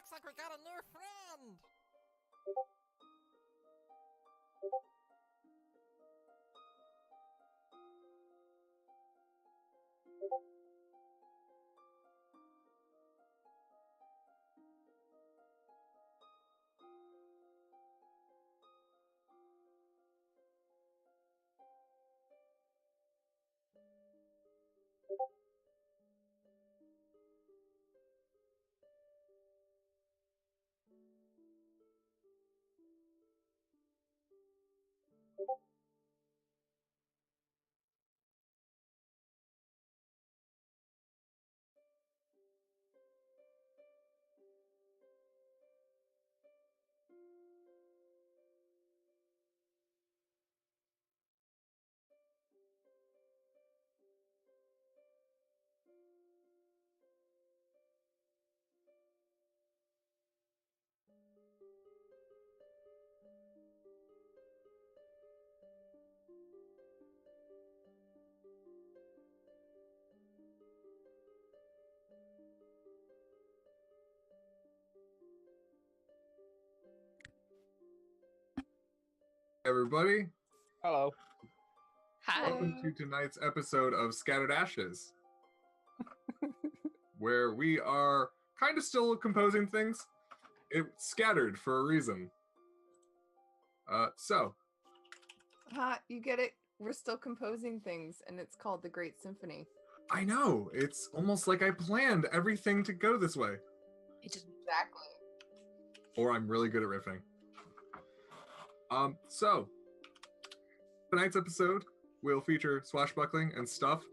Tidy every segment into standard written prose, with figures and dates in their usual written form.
looks like we got a new friend! Everybody, Hello. Hi. welcome to tonight's episode of Scattered Ashes, where we are kind of still composing things. It's scattered for a reason. You get it? We're still composing things, and it's called the Great Symphony. I know, it's almost like I planned everything to go this way. Exactly. Or I'm really good at riffing. Tonight's episode will feature swashbuckling and stuff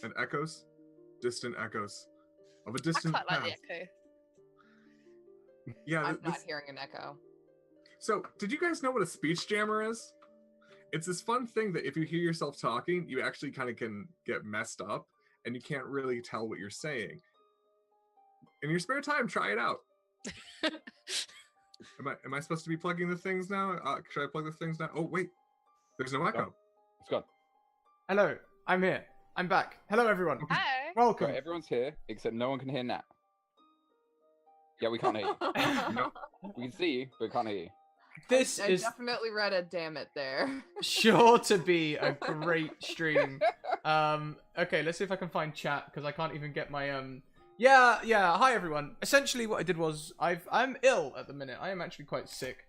and echoes, distant echoes of a distant I quite past. like the echo. Yeah, I'm not hearing an echo. So, did you guys know what a speech jammer is? It's this fun thing that if you hear yourself talking, you actually kind of can get messed up and you can't really tell what you're saying. In your spare time, try it out. Am I supposed to be plugging the things now? Should I plug the things now? Oh, wait. There's no echo. It's gone. Hello, I'm here. I'm back. Hello, everyone. Hi. Welcome. Right, everyone's here, except no one can hear Nat. Yeah, we can't hear you. No. We can see you, but we can't hear you. This I is definitely read a damn it there. sure to be a great stream. Okay, let's see if I can find chat because I can't even get my Yeah. Hi, everyone. Essentially, what I did was I'm ill at the minute. I am actually quite sick.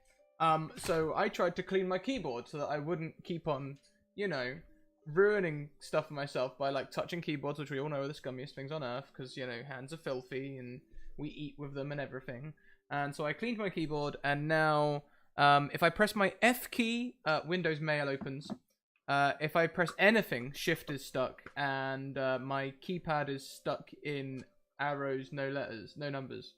So I tried to clean my keyboard so that I wouldn't keep on, ruining stuff for myself by like touching keyboards, which we all know are the scummiest things on earth because hands are filthy and we eat with them and everything. And so I cleaned my keyboard, and now if I press my F key, Windows Mail opens. If I press anything, Shift is stuck, and my keypad is stuck in arrows, no letters, no numbers.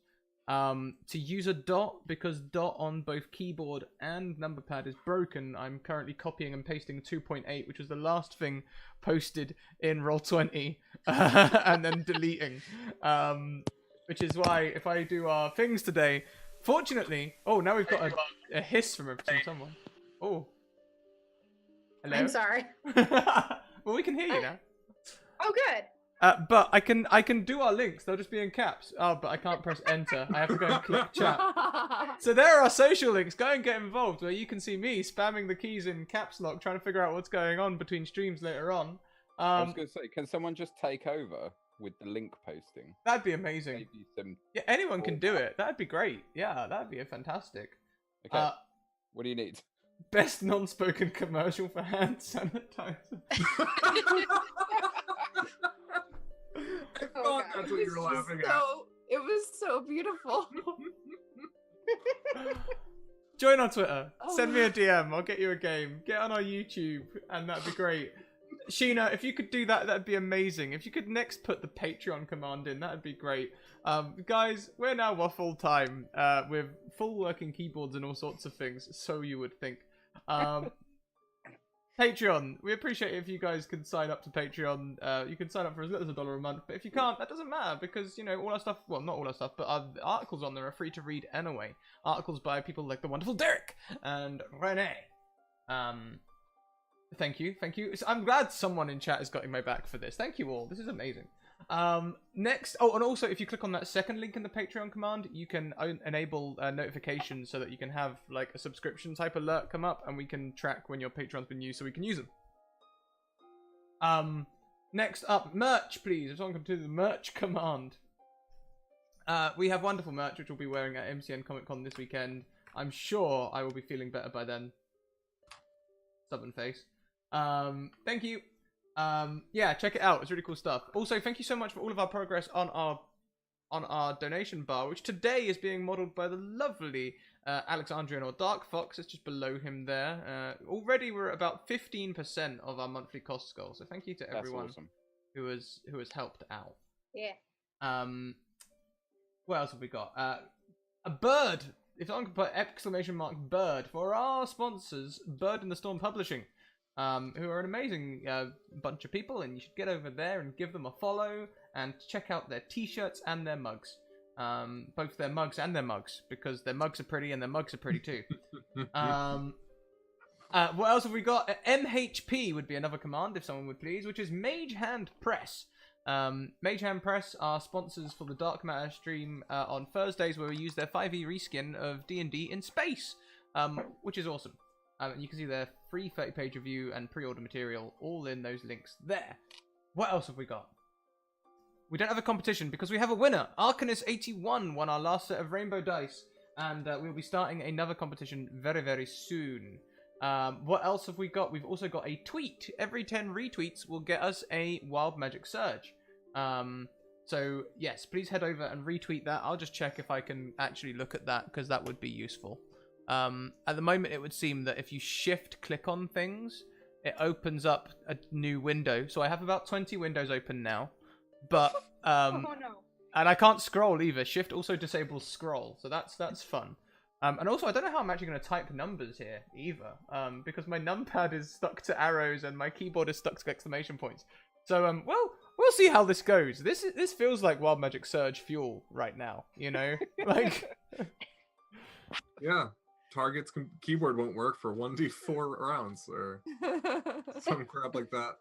To use a dot, because dot on both keyboard and number pad is broken, I'm currently copying and pasting 2.8, which was the last thing posted in Roll20, and then deleting. Which is why if I do our things today, fortunately, oh, now we've got a hiss from someone. Oh. Hello? I'm sorry. Well, we can hear you now. Oh, good. But I can do our links. They'll just be in caps. Oh, but I can't press enter. I have to go and click chat. So there are our social links. Go and get involved where you can see me spamming the keys in caps lock, trying to figure out what's going on between streams later on. I was going to say, can someone just take over with the link posting? That'd be amazing. Save you some... Yeah, anyone can do it. That'd be great. Yeah, that'd be fantastic. Okay. What do you need? Best non-spoken commercial for hand sanitizer. I thought that's what you were laughing at. It was so beautiful. Join our Twitter. Oh. Send me a DM. I'll get you a game. Get on our YouTube, and that'd be great. Sheena, if you could do that, that'd be amazing. If you could next put the Patreon command in, that'd be great. Guys, we're now full time with full working keyboards and all sorts of things, so you would think. Patreon, we appreciate it if you guys can sign up to Patreon. You can sign up for as little as $1 a month, but if you can't, that doesn't matter because, all our stuff, well, not all our stuff, but our articles on there are free to read anyway. Articles by people like the wonderful Derek and Renee. Thank you. I'm glad someone in chat has got my back for this. Thank you all. This is amazing. Next, oh, and also if you click on that second link in the Patreon command, you can enable notifications so that you can have like a subscription type alert come up, and we can track when your Patreon's been used so we can use them. Next up, merch, please. If someone can do the merch command. We have wonderful merch, which we'll be wearing at MCN Comic Con this weekend. I'm sure I will be feeling better by then. Stubborn face. Thank you. Yeah, check it out. It's really cool stuff. Also, thank you so much for all of our progress on our donation bar, which today is being modelled by the lovely Alexandrian or Dark Fox. It's just below him there. Already we're at about 15% of our monthly cost goal. So thank you to everyone who has helped out. Yeah. What else have we got? A bird. If someone could put exclamation mark bird for our sponsors, Bird in the Storm Publishing, who are an amazing bunch of people, and you should get over there and give them a follow and check out their t-shirts and their mugs. Both their mugs and their mugs, because their mugs are pretty and their mugs are pretty too. What else have we got? MHP would be another command, if someone would please, which is Mage Hand Press. Mage Hand Press are sponsors for the Dark Matter stream on Thursdays, where we use their 5e reskin of D&D in space, which is awesome. And you can see their free 30-page review and pre-order material all in those links there. What else have we got? We don't have a competition because we have a winner. Arcanus81 won our last set of rainbow dice, and we'll be starting another competition very, very soon. What else have we got? We've also got a tweet. Every 10 retweets will get us a Wild Magic Surge. So, yes, please head over and retweet that. I'll just check if I can actually look at that, because that would be useful. At the moment, it would seem that if you shift-click on things, it opens up a new window. So I have about 20 windows open now. But, Oh no. and I can't scroll either. Shift also disables scroll, so that's fun. And also, I don't know how I'm actually going to type numbers here, either. Because my numpad is stuck to arrows and my keyboard is stuck to exclamation points. So, well, we'll see how this goes. This feels like Wild Magic Surge fuel right now, you know? Like... Yeah. Target's keyboard won't work for 1d4 rounds, or some crap like that.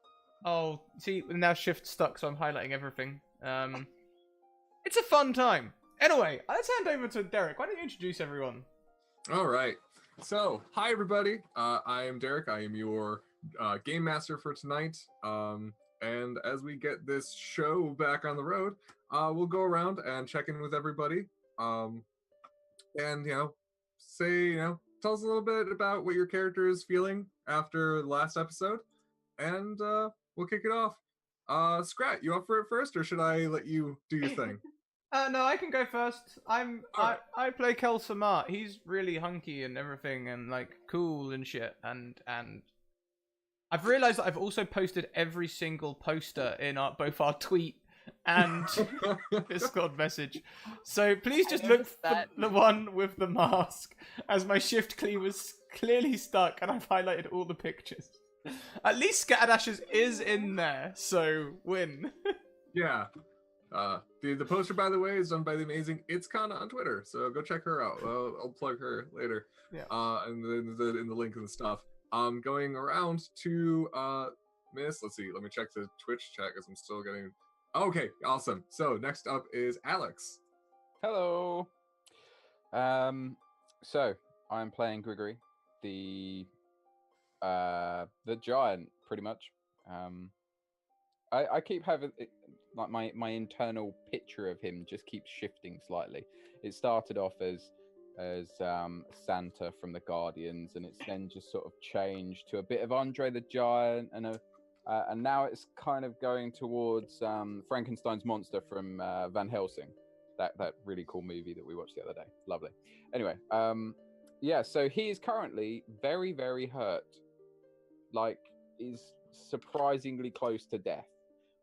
Oh, see, now shift stuck, so I'm highlighting everything. It's a fun time. Anyway, let's hand over to Derek. Why don't you introduce everyone? All right. So, hi everybody. I am Derek. I am your game master for tonight. And as we get this show back on the road, we'll go around and check in with everybody. And say, tell us a little bit about what your character is feeling after the last episode, and we'll kick it off. Scrat, you up for it first, or should I let you do your thing? No, I can go first. I play Kel Samart. He's really hunky and everything, and like cool and shit. And I've realized that I've also posted every single poster in both our tweet and Discord message. So please just look for the one with the mask, as my shift key was clearly stuck, and I've highlighted all the pictures. At least Scatterdash's is in there, so win. Yeah. The poster, by the way, is done by the amazing It's Kana on Twitter, so go check her out. I'll plug her later. Yeah. And in the link and stuff. Going around to Miss. Let's see. Let me check the Twitch chat because I'm still getting. Okay, awesome. So next up is Alex. Hello. So I'm playing Grigory, the giant, pretty much. I keep having like my internal picture of him just keeps shifting slightly. It started off as Santa from the Guardians, and it's then just sort of changed to a bit of Andre the Giant, and now it's kind of going towards Frankenstein's monster from Van Helsing, that really cool movie that we watched the other day. Lovely. Anyway, yeah, so he is currently very, very hurt. Like, is surprisingly close to death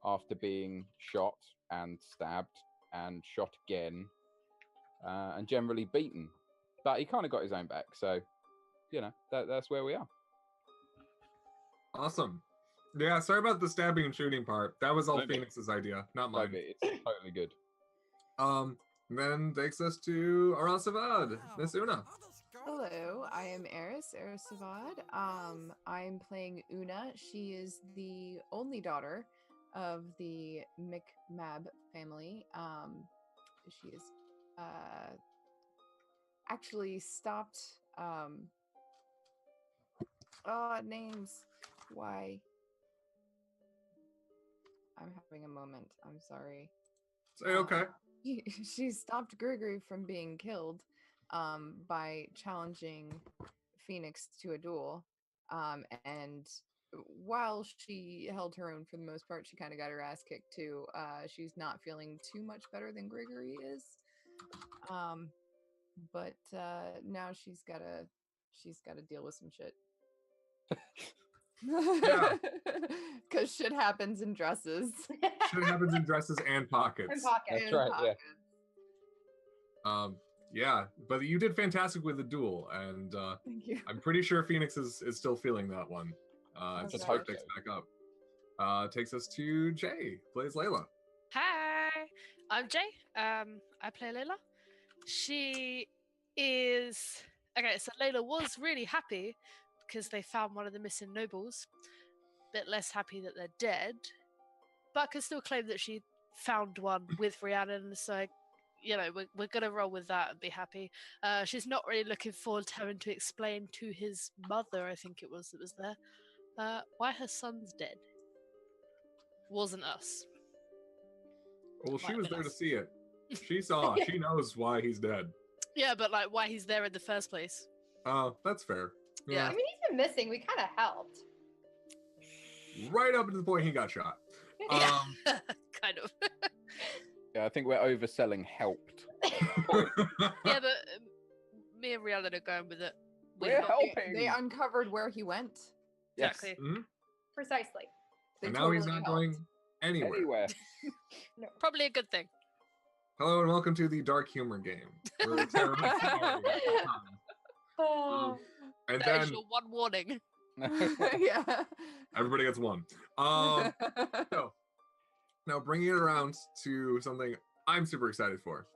after being shot and stabbed and shot again, and generally beaten. But he kind of got his own back, so that's where we are. Awesome. Yeah, sorry about the stabbing and shooting part. That was all Phoenix's idea, not mine. It's totally good. Then takes us to Arasavad, Miss Una. Hello, I am Eris Savad. I'm playing Una. She is the only daughter of the McMab family. She is actually stopped. Names. Why? I'm having a moment. I'm sorry. Say okay. She stopped Gregory from being killed by challenging Phoenix to a duel. And while she held her own for the most part, she kind of got her ass kicked too. She's not feeling too much better than Gregory is. But now she's gotta deal with some shit. Yeah. Because shit happens in dresses. Shit happens in dresses and pockets. And pockets. That's right, yeah. Yeah, but you did fantastic with the duel, and Thank you. I'm pretty sure Phoenix is still feeling that one. Just Just hope picks back up. Takes us to Jay, plays Layla. Hi, I'm Jay. I play Layla. She is okay. So Layla was really happy because they found one of the missing nobles. Bit less happy that they're dead, but can still claim that she found one with Rhiannon. So, you know, we're gonna roll with that and be happy. She's not really looking forward to having to explain to his mother, I think it was that was there, why her son's dead. Wasn't us. Well, she Might was have been there to us. see it. She saw. She knows why he's dead. Yeah, but like why he's there in the first place. Oh, that's fair. Yeah. I mean, he's been missing. We kind of helped. Right up to the point he got shot. Yeah, kind of. Yeah, I think we're overselling helped. Yeah, but me and Rhiannon are going with it. We're not- helping. They uncovered where he went. Yes. Exactly. Mhm. Precisely. They And now he's totally not helped. going anywhere. Anywhere. Probably a good thing. Hello and welcome to the Dark Humor Game. We're terribly sorry. Oh. And That is then your one warning. Yeah. everybody gets one. So, now bringing it around to something I'm super excited for.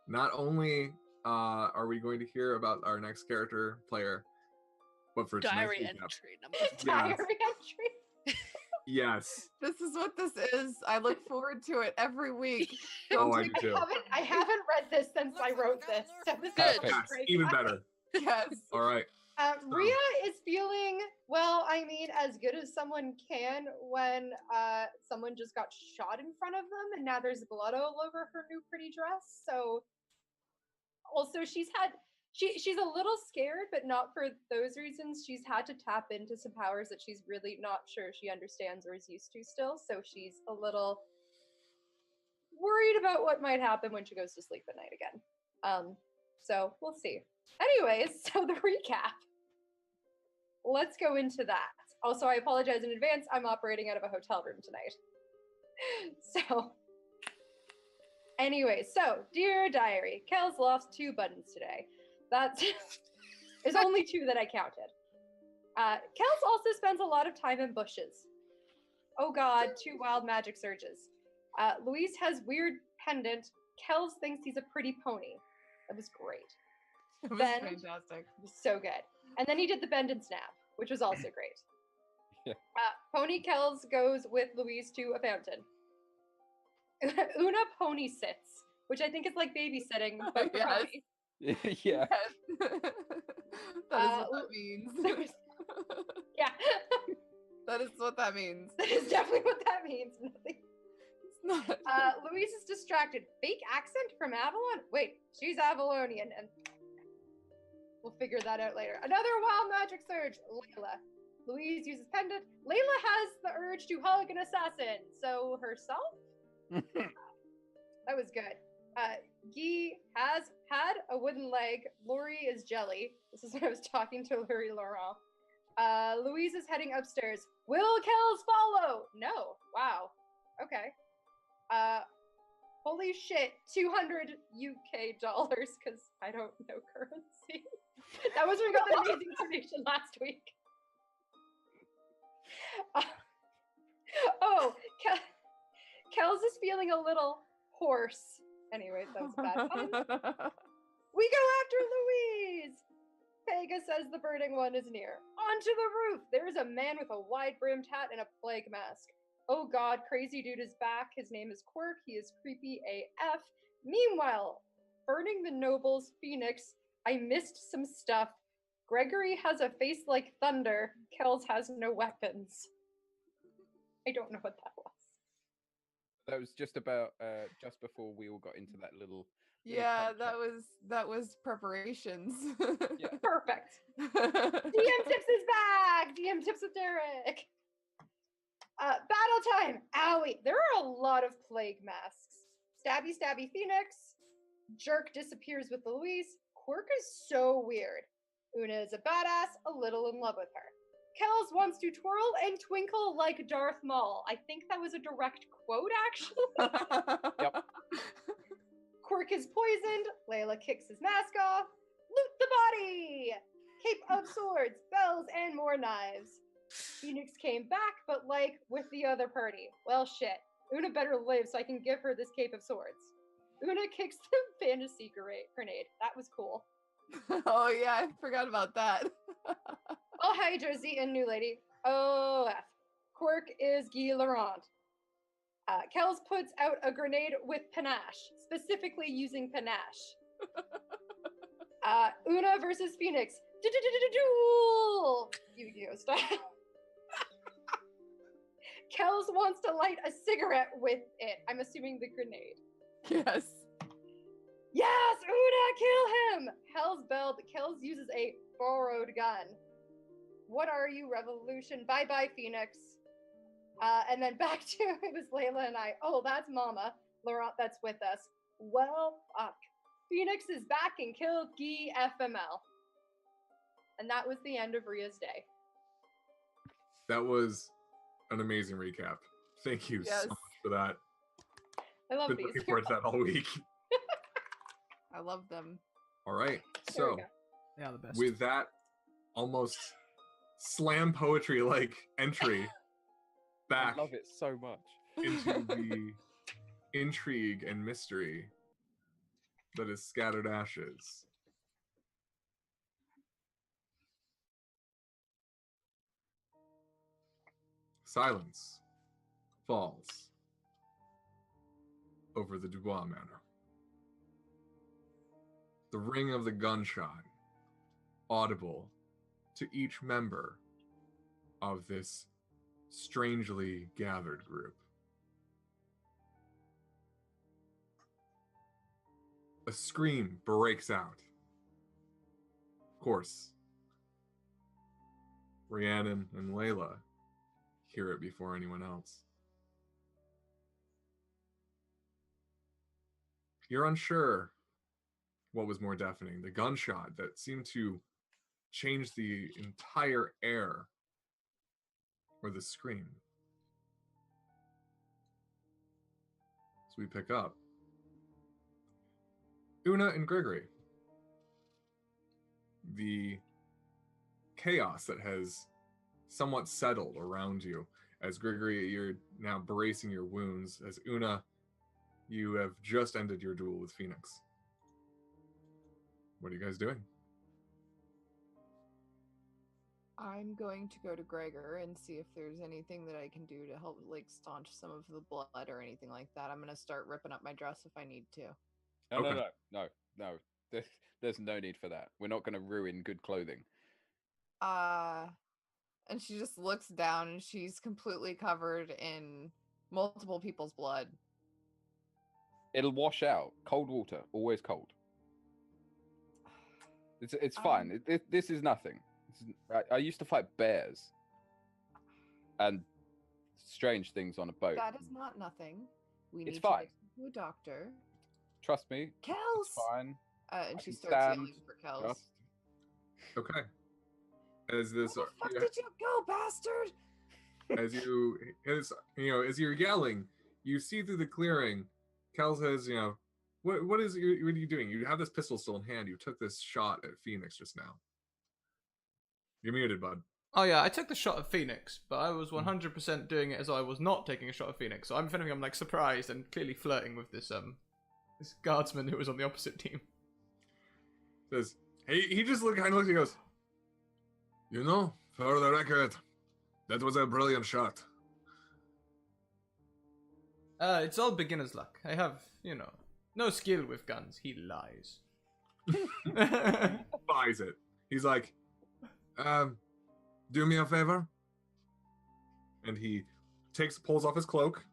Not only are we going to hear about our next character player, but for tonight's Diary recap- entry number Yes. Diary entry. Yes. This is what this is. I look forward to it every week. Oh, I take do too. I haven't read this since I wrote this. So this Good. is Yes, great. even better. Yes. All right. Rhea is feeling, well, I mean, as good as someone can when someone just got shot in front of them and now there's blood all over her new pretty dress. So also she's a little scared, but not for those reasons. She's had to tap into some powers that she's really not sure she understands or is used to still. So she's a little worried about what might happen when she goes to sleep at night again. So we'll see. Anyways, so the recap. Let's go into that. Also, I apologize in advance. I'm operating out of a hotel room tonight. So, anyway, so dear diary, Kel's lost 2 buttons today. That's there's only 2 that I counted. Kels also spends a lot of time in bushes. Oh god, 2 wild magic surges. Louise has weird pendant. Kels thinks he's a pretty pony. That was great. It was Then- fantastic. It was so good. And then he did the bend and snap, which was also great. Yeah. Pony Kells goes with Louise to a fountain. Una pony sits, which I think is like babysitting. But for Yes. ponies. Yeah. That is what that means. Yeah, That is what that means. that is definitely what that means. Nothing. It's not. Louise is distracted. Fake accent from Avalon? Wait, she's Avalonian, and we'll figure that out later. Another wild magic surge. Layla. Louise uses pendant. Layla has the urge to hug an assassin. So herself? That was good. Guy has had a wooden leg. Lori is jelly. This is when I was talking to Laurie Laurent. Louise is heading upstairs. Will Kells follow? No. Wow. Okay. Holy shit. 200 UK dollars because I don't know currency. That was when we got the amazing information last week. Kells is feeling a little hoarse. Anyways, that was a bad pun. We go after Louise! Pega says the burning one is near. Onto the roof! There is a man with a wide-brimmed hat and a plague mask. oh god, crazy dude is back. His name is Quirk. He is creepy AF. Meanwhile, burning the nobles, Phoenix, I missed some stuff. Gregory has a face like thunder. Kells has no weapons. I don't know what that was. That was just about just before we all got into that little. Yeah, punch-up. that was preparations. Yeah. Perfect. DM Tips is back! DM Tips with Derek. Battle time! Owie! There are a lot of plague masks. Stabby Stabby Phoenix. Jerk disappears with Louise. Quirk is so weird. Una is a badass, a little in love with her. Kells wants to twirl and twinkle like Darth Maul. I think that was a direct quote, actually. Yep. Quirk is poisoned. Layla kicks his mask off. Loot the body! Cape of swords, bells, and more knives. Phoenix came back, but like with the other party. Well, shit. Una better live so I can give her this cape of swords. Una kicks the fantasy grenade. That was cool. Oh yeah, I forgot about that. Oh, hi, Josie and New Lady. OF. Quirk is Guy Laurent. Kells puts out a grenade with panache, specifically using panache. Una versus Phoenix. Duel! Yu-Gi-Oh style. Kells wants to light a cigarette with it. I'm assuming the grenade. Yes. Yes, Una, kill him! Hell's belled. Kells uses a borrowed gun. What are you, Revolution? Bye-bye, Phoenix. And then back to, it was Layla and I. Oh, that's Mama. Laurent, that's with us. Well, fuck. Phoenix is back and killed Guy FML. And that was the end of Rhea's day. That was an amazing recap. Thank you Yes. so much for that. I love Been these. looking forward to that all week. I love them. All right. There we So go. They are the best. with that almost slam poetry like entry back I love it so much. into the intrigue and mystery that is Scattered Ashes. Silence falls over the Dubois Manor. The ring of the gunshot, audible to each member of this strangely gathered group. A scream breaks out. Of course, Rhiannon and Layla hear it before anyone else. You're unsure what was more deafening, the gunshot that seemed to change the entire air, or the scream. So we pick up Una and Gregory. The chaos that has somewhat settled around you. As Gregory, you're now bracing your wounds. As Una, you have just ended your duel with Phoenix. What are you guys doing? I'm going to go to Gregor and see if there's anything that I can do to help, like, staunch some of the blood or anything like that. I'm gonna start ripping up my dress if I need to. No, Okay. no. There's no need for that. We're not going to ruin good clothing. And she just looks down and she's completely covered in multiple people's blood. It'll wash out. Cold water, always cold. It's fine. This is nothing. I used to fight bears and strange things on a boat. That is not nothing. We It's need fine. to take you to a doctor. Trust me, Kels! it's fine. And I she can starts stand, yelling for Kels. Just Okay. As this, Where the fuck did you go, bastard? as you're yelling, you see through the clearing. Cal says, what are you doing? You have this pistol still in hand. You took this shot at Phoenix just now. You're muted, bud. Oh yeah, I took the shot at Phoenix, but I was 100% doing it as I was not taking a shot at Phoenix. So if anything, I'm like surprised and clearly flirting with this guardsman who was on the opposite team. Says, he just kind of looks and goes, for the record, that was a brilliant shot. It's all beginner's luck. I have, no skill with guns. He lies. Buys it. He's like, do me a favor. And he pulls off his cloak,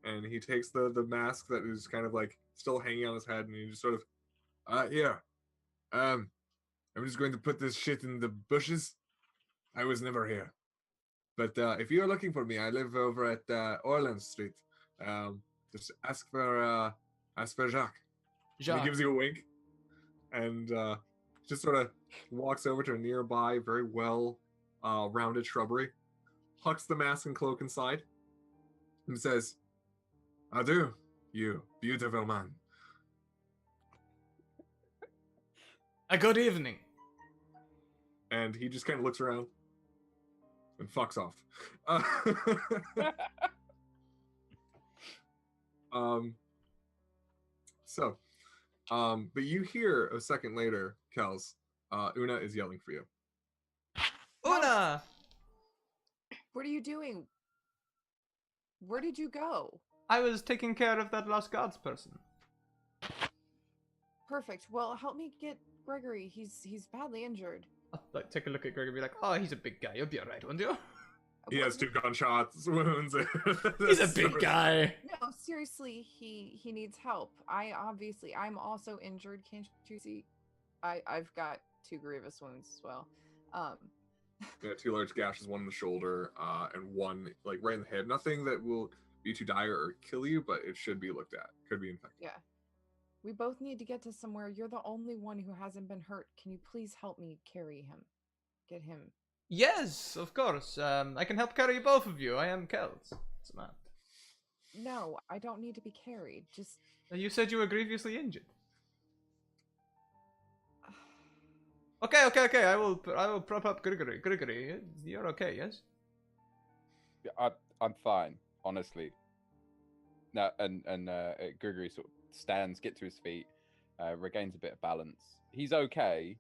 and he takes the mask that is kind of like still hanging on his head, and he just sort of, here. I'm just going to put this shit in the bushes. I was never here. But if you're looking for me, I live over at Orleans Street. Just ask for Jacques. And he gives you a wink, and just sort of walks over to a nearby, very well rounded shrubbery, hucks the mask and cloak inside, and says, "Adieu, you beautiful man." A good evening. And he just kind of looks around and fucks off. But you hear a second later, Kels, Una is yelling for you. Una! What are you doing? Where did you go? I was taking care of that lost gods person. Perfect. Well, help me get Gregory. He's badly injured. I'll, take a look at Greg and be like, oh, he's a big guy. You'll be alright, won't you? He has 2 gunshots, wounds. He's a big guy. No, seriously, he needs help. I'm also injured. Can't you see? I've got 2 grievous wounds as well. Yeah, 2 large gashes, 1 in the shoulder, and 1 like right in the head. Nothing that will be too dire or kill you, but it should be looked at. Could be infected. Yeah. We both need to get to somewhere. You're the only one who hasn't been hurt. Can you please help me carry him? Get him. Yes, of course. I can help carry both of you. I am Kels. What's the matter? No, I don't need to be carried. Just... You said you were grievously injured. Okay. I will prop up Gregory. Gregory, you're okay, yes? Yeah, I'm fine, honestly. No, and Gregory sort of stands, gets to his feet, regains a bit of balance. He's okay.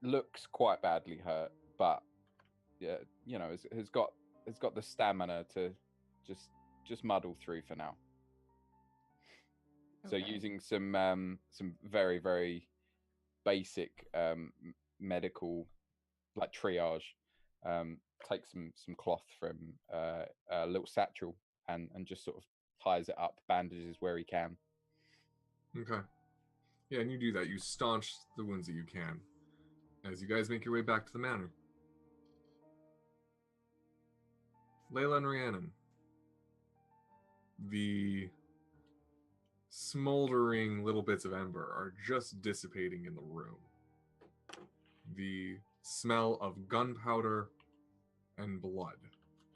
Looks quite badly hurt, but yeah, has got the stamina to just muddle through for now. Okay. So using some very, very basic medical, like triage, takes some cloth from a little satchel and just sort of ties it up, bandages where he can. Okay. Yeah, and you do that. You staunch the wounds that you can as you guys make your way back to the manor. Layla and Rhiannon. The smoldering little bits of ember are just dissipating in the room. The smell of gunpowder and blood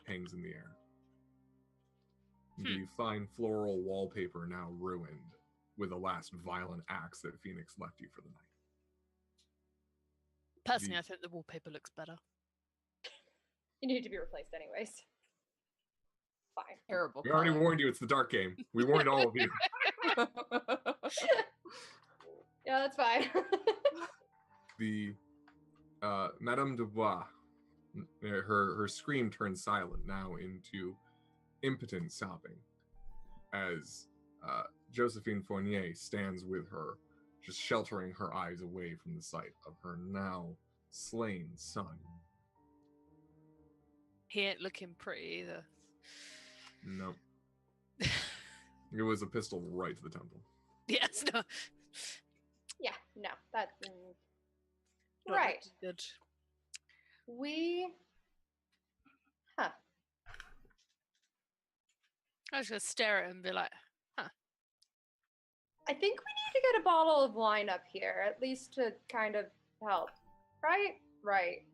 hangs in the air. The fine floral wallpaper now ruined with the last violent acts that Phoenix left you for the night. Personally, I think the wallpaper looks better. You need to be replaced anyways. Fine. Terrible. We already warned you it's the dark game. We warned all of you. Yeah, that's fine. The Madame Dubois, her scream turns silent now into impotent sobbing as Josephine Fournier stands with her, just sheltering her eyes away from the sight of her now slain son. He ain't looking pretty either. No. It was a pistol right to the temple. Yes, no. Yeah, no, that's Not right. looking good. I was gonna stare at him and be like, I think we need to get a bottle of wine up here, at least to kind of help. Right? Right.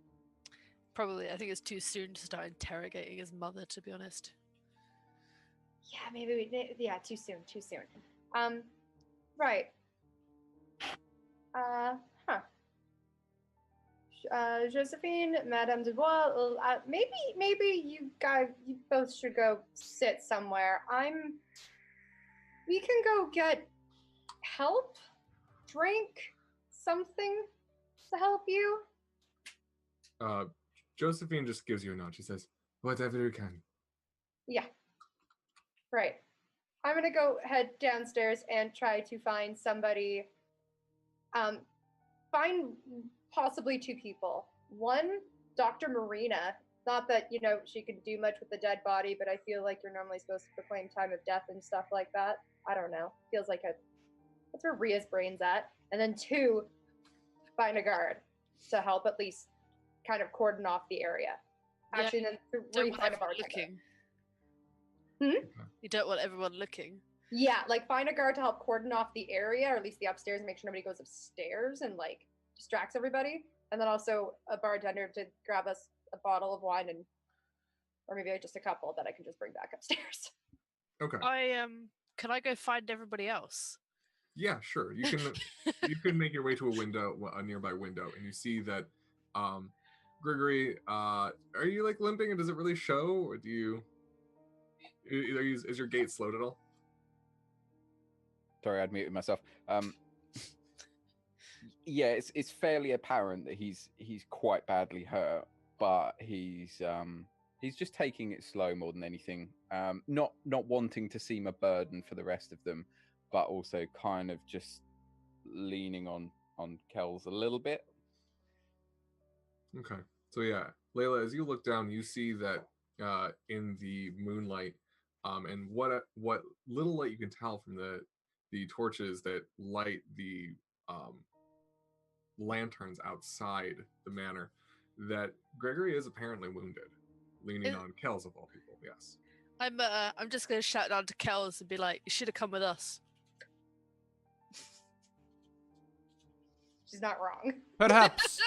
probably, I think it's too soon to start interrogating his mother, to be honest. Yeah, maybe too soon. Right. Josephine, Madame Dubois, maybe you both should go sit somewhere. We can go get help, drink, something to help you. Josephine just gives you a nod. She says, "Whatever you can." Yeah. Right. I'm gonna go head downstairs and try to find somebody. Find possibly 2 people. One, Dr. Marina. Not that, she can do much with the dead body, but I feel like you're normally supposed to proclaim time of death and stuff like that. I don't know. Feels like that's where Ria's brain's at. And then 2, find a guard to help at least kind of cordon off the area. Yeah, Actually, then don't 3, want find a everyone bartender. looking. You don't want everyone looking. Yeah, like find a guard to help cordon off the area, or at least the upstairs, and make sure nobody goes upstairs and like distracts everybody. And then also a bartender to grab us a bottle of wine or maybe just a couple that I can just bring back upstairs. Okay. Can I go find everybody else? Yeah, sure. You can make your way to a nearby window, and you see that Grigory, are you like limping, and does it really show, or do you is your gait slowed at all? Sorry, I'd muted myself. Yeah, it's fairly apparent that he's quite badly hurt, but he's just taking it slow more than anything. Not wanting to seem a burden for the rest of them, but also kind of just leaning on Kells a little bit. Okay. So yeah, Layla, as you look down, you see that in the moonlight, and what little light you can tell from the torches that light the lanterns outside the manor, that Gregory is apparently wounded, leaning on Kells of all people. Yes. I'm just gonna shout down to Kells and be like, "You should have come with us." She's not wrong. Perhaps.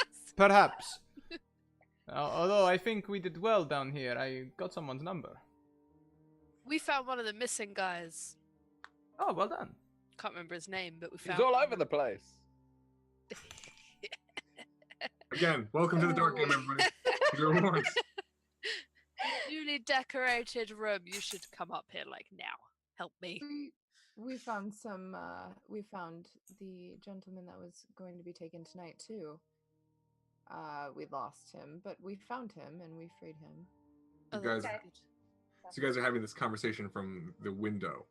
Although I think we did well down here. I got someone's number. We found one of the missing guys. Oh, well done. Can't remember his name, but we found. He's all over the place. Again, welcome to the dark game, everybody. Your rewards. Newly decorated room. You should come up here like now. Help me. We found some. We found the gentleman that was going to be taken tonight too. We lost him, but we found him and we freed him. You guys, so you guys are having this conversation from the window.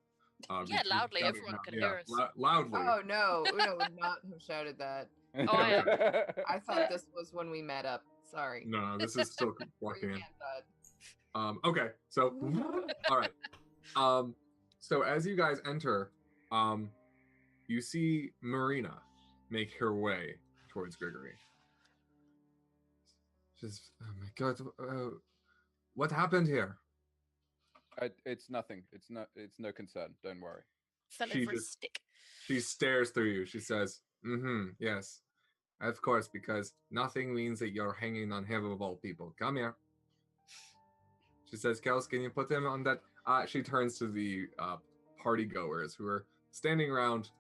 Yeah, loudly. Everyone can hear us. Loudly. Oh no, we would not have shouted that. Oh yeah. I thought this was when we met up. Sorry. No, this is still walking in. Bad. Okay, so all right. So as you guys enter, you see Marina make her way towards Grigory. She's, oh my god, what happened here? It's nothing. It's no concern. Don't worry. Fell over a stick. She stares through you. She says, yes, of course, because nothing means that you're hanging on him of all people. Come here. She says, Kels, can you put him on that? She turns to the party goers who are standing around,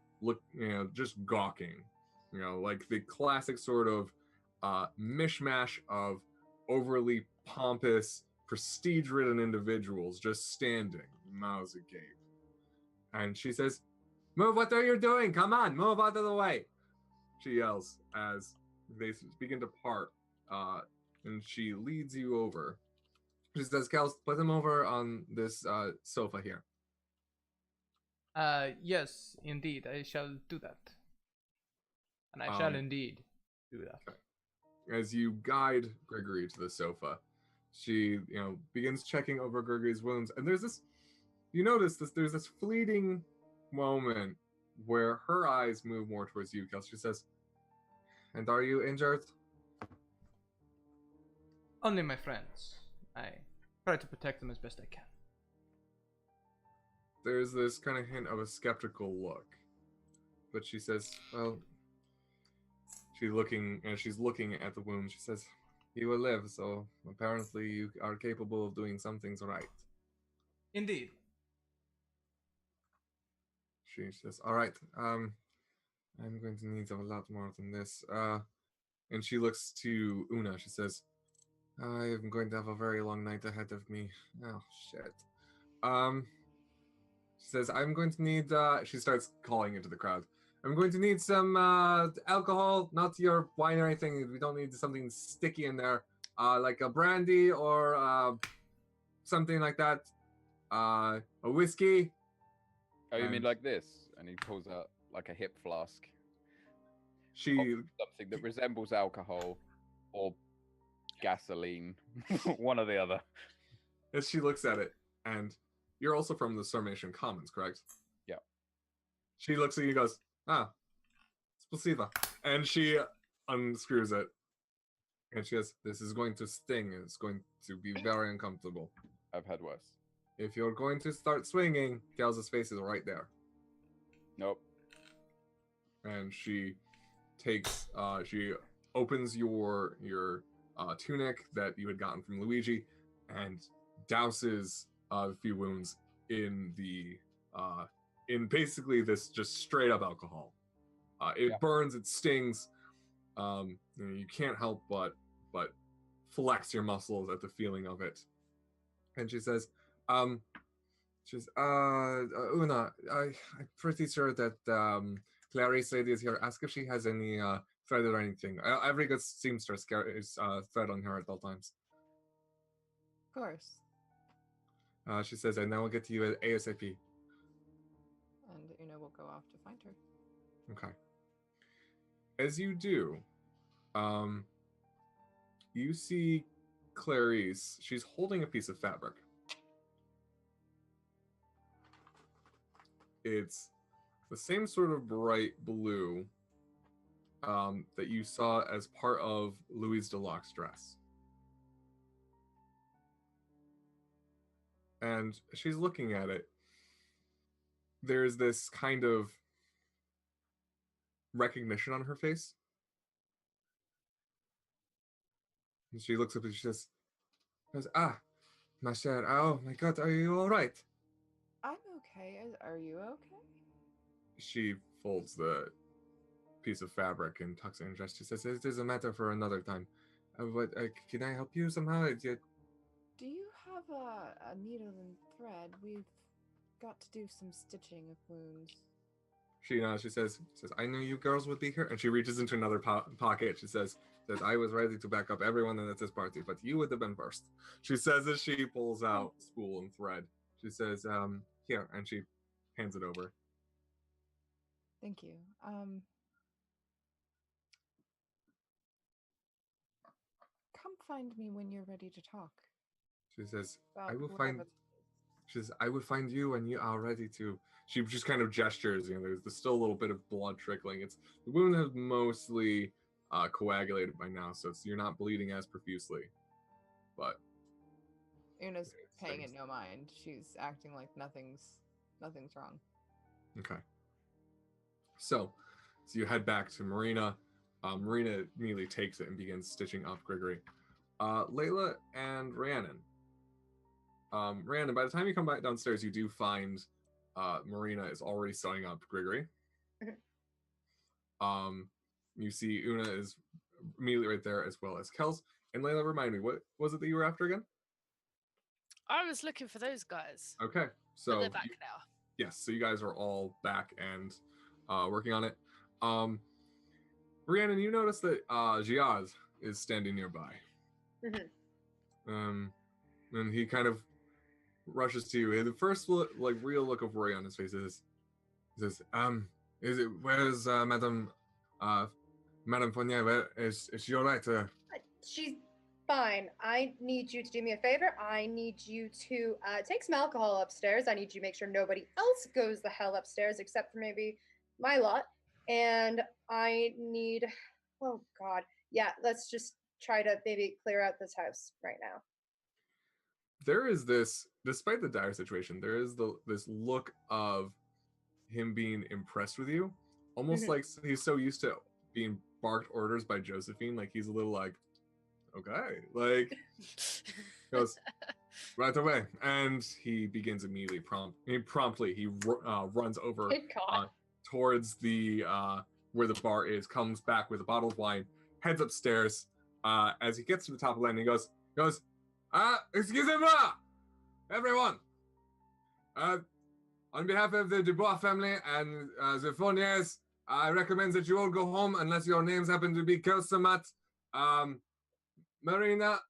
just gawking, like the classic sort of mishmash of overly pompous, prestige-ridden individuals just standing, mouths agape. And she says, move, what are you doing? Come on, move out of the way. She yells as they begin to part, and she leads you over. She says, Kels, put him over on this sofa here. Yes, indeed, I shall do that. And I shall indeed do that. Okay. As you guide Gregory to the sofa, she, begins checking over Gregory's wounds, and there's this fleeting moment where her eyes move more towards you, Kels. She says, and are you injured? Only my friends. I try to protect them as best I can. There's this kind of hint of a skeptical look, but she says, well, she's looking at the wound. She says, you will live, so apparently you are capable of doing some things right. Indeed. She says, all right, I'm going to need a lot more than this. And she looks to Una. She says, I'm going to have a very long night ahead of me. Oh, shit. She says, I'm going to need, she starts calling into the crowd. I'm going to need some alcohol, not your wine or anything. We don't need something sticky in there, like a brandy or something like that. A whiskey. Oh, you mean And like this? And he pulls out like a hip flask, she something that resembles alcohol or gasoline, one or the other. as she looks at it, and you're also from the Sarmatian Commons, correct? Yeah. She looks at you and goes, ah, spasiba. And she unscrews it. And she goes, this is going to sting. It's going to be very uncomfortable. I've had worse. If you're going to start swinging, Gals' face is right there. Nope. And she takes, she opens your tunic that you had gotten from Luigi and douses a few wounds in the, in basically this just straight up alcohol. It burns, it stings. You can't help but flex your muscles at the feeling of it. And she says, Una, I'm pretty sure that Clarice lady is here. Ask if she has any thread or anything. Every good seamstress carries thread on her at all times. Of course. She says, and now we'll get to you at ASAP. And Una will go off to find her. Okay. As you do, you see Clarice. She's holding a piece of fabric. It's the same sort of bright blue that you saw as part of Louise Deluxe dress. And she's looking at it. There's this kind of recognition on her face. And she looks up and she says, ma chère, oh my God, are you all right? I'm okay. Are you okay? She folds the piece of fabric and tucks it in her dress. She says, it is a matter for another time. Can I help you somehow? Do you have a needle and thread? We've got to do some stitching of wounds. She says, I knew you girls would be here. And she reaches into another pocket. She says, I was ready to back up everyone at this party, but you would have been first. She says as she pulls out spool and thread. She says, here, and she hands it over. Thank you. Come find me when you're ready to talk. She says, about I will whatever find... She says, I will find you when you are ready to... She just kind of gestures, there's still a little bit of blood trickling. The wound has mostly coagulated by now, so you're not bleeding as profusely. But... Una's paying it no mind. She's acting like nothing's wrong. Okay. So you head back to Marina. Marina immediately takes it and begins stitching up Grigory. Layla and Rhiannon. Rhiannon, by the time you come back downstairs, you do find Marina is already sewing up Grigory. You see Una is immediately right there, as well as Kels. And Layla, remind me, what was it that you were after again? I was looking for those guys. Okay, But so they're back now. yes, so you guys are all back and working on it. Rhiannon, you notice that Giaz is standing nearby. And he kind of rushes to you. And the first real look of worry on his face is it, where's Madame Fournier? Where is she all right? She's fine. I need you to do me a favor. I need you to take some alcohol upstairs. I need you to make sure nobody else goes the hell upstairs except for maybe my lot. And I need, oh God, yeah, let's just try to maybe clear out this house right now. There is this, despite the dire situation, there is this look of him being impressed with you, almost like he's so used to being barked orders by Josephine, like he's a little like, okay, like goes right away, and he begins immediately. Promptly he runs over towards the where the bar is, comes back with a bottle of wine, heads upstairs. As he gets to the top of the landing, he goes, excusez-moi, everyone. On behalf of the Dubois family and the Fourniers, I recommend that you all go home unless your names happen to be Kelsamat. Marina,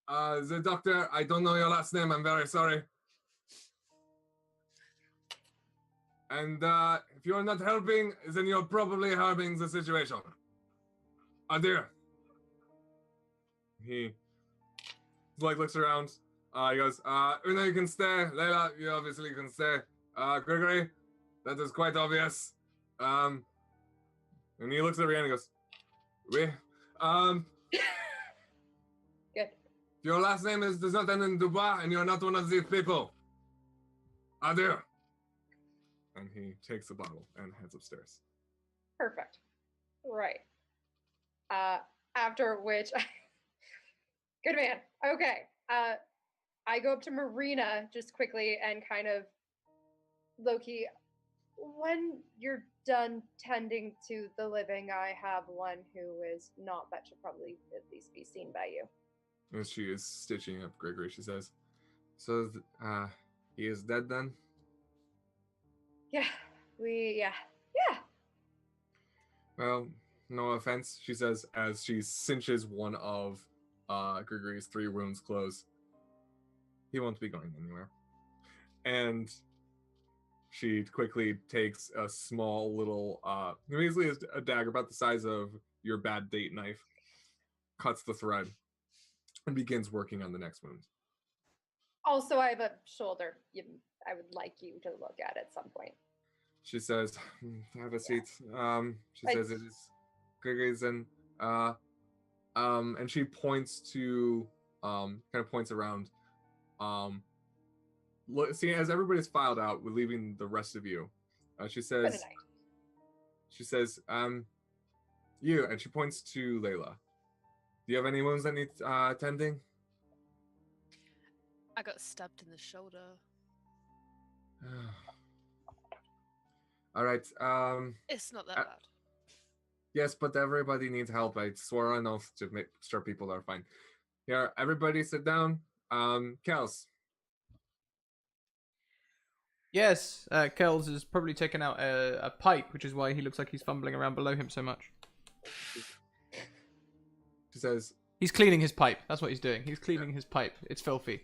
the doctor, I don't know your last name, I'm very sorry. And if you're not helping, then you're probably harming the situation. Adieu. He looks around. He goes, Una, you can stay. Layla, you obviously can stay. Gregory, that is quite obvious. And he looks at Rihanna and goes, we, Good. your last name does not end in Dubois, and you're not one of these people. Adieu. And he takes the bottle and heads upstairs. Perfect. Right. After which, good man. Okay. I go up to Marina just quickly and kind of low-key, when you're done tending to the living, I have one who is not that should probably at least be seen by you. As she is stitching up Gregory, she says, so, he is dead then? Yeah. Yeah. Well, no offense, she says as she cinches one of Gregory's 3 wounds closed. He won't be going anywhere. And she quickly takes a small little, basically a dagger about the size of your bad date knife, cuts the thread, and begins working on the next wound. Also, I have a shoulder. I would like you to look at some point. She says, have a seat. She says it is Gregory's and she points to, kind of points around. Look, see, as everybody's filed out, we're leaving the rest of you. She says, you, and she points to Layla. Do you have any wounds that need tending? I got stabbed in the shoulder. All right. It's not that bad. Yes, but everybody needs help. I swore on oath to make sure people are fine. Here, everybody sit down. Kels. Yes, Kells has probably taken out a pipe, which is why he looks like he's fumbling around below him so much. She says... He's cleaning his pipe. That's what he's doing. He's cleaning his pipe. It's filthy.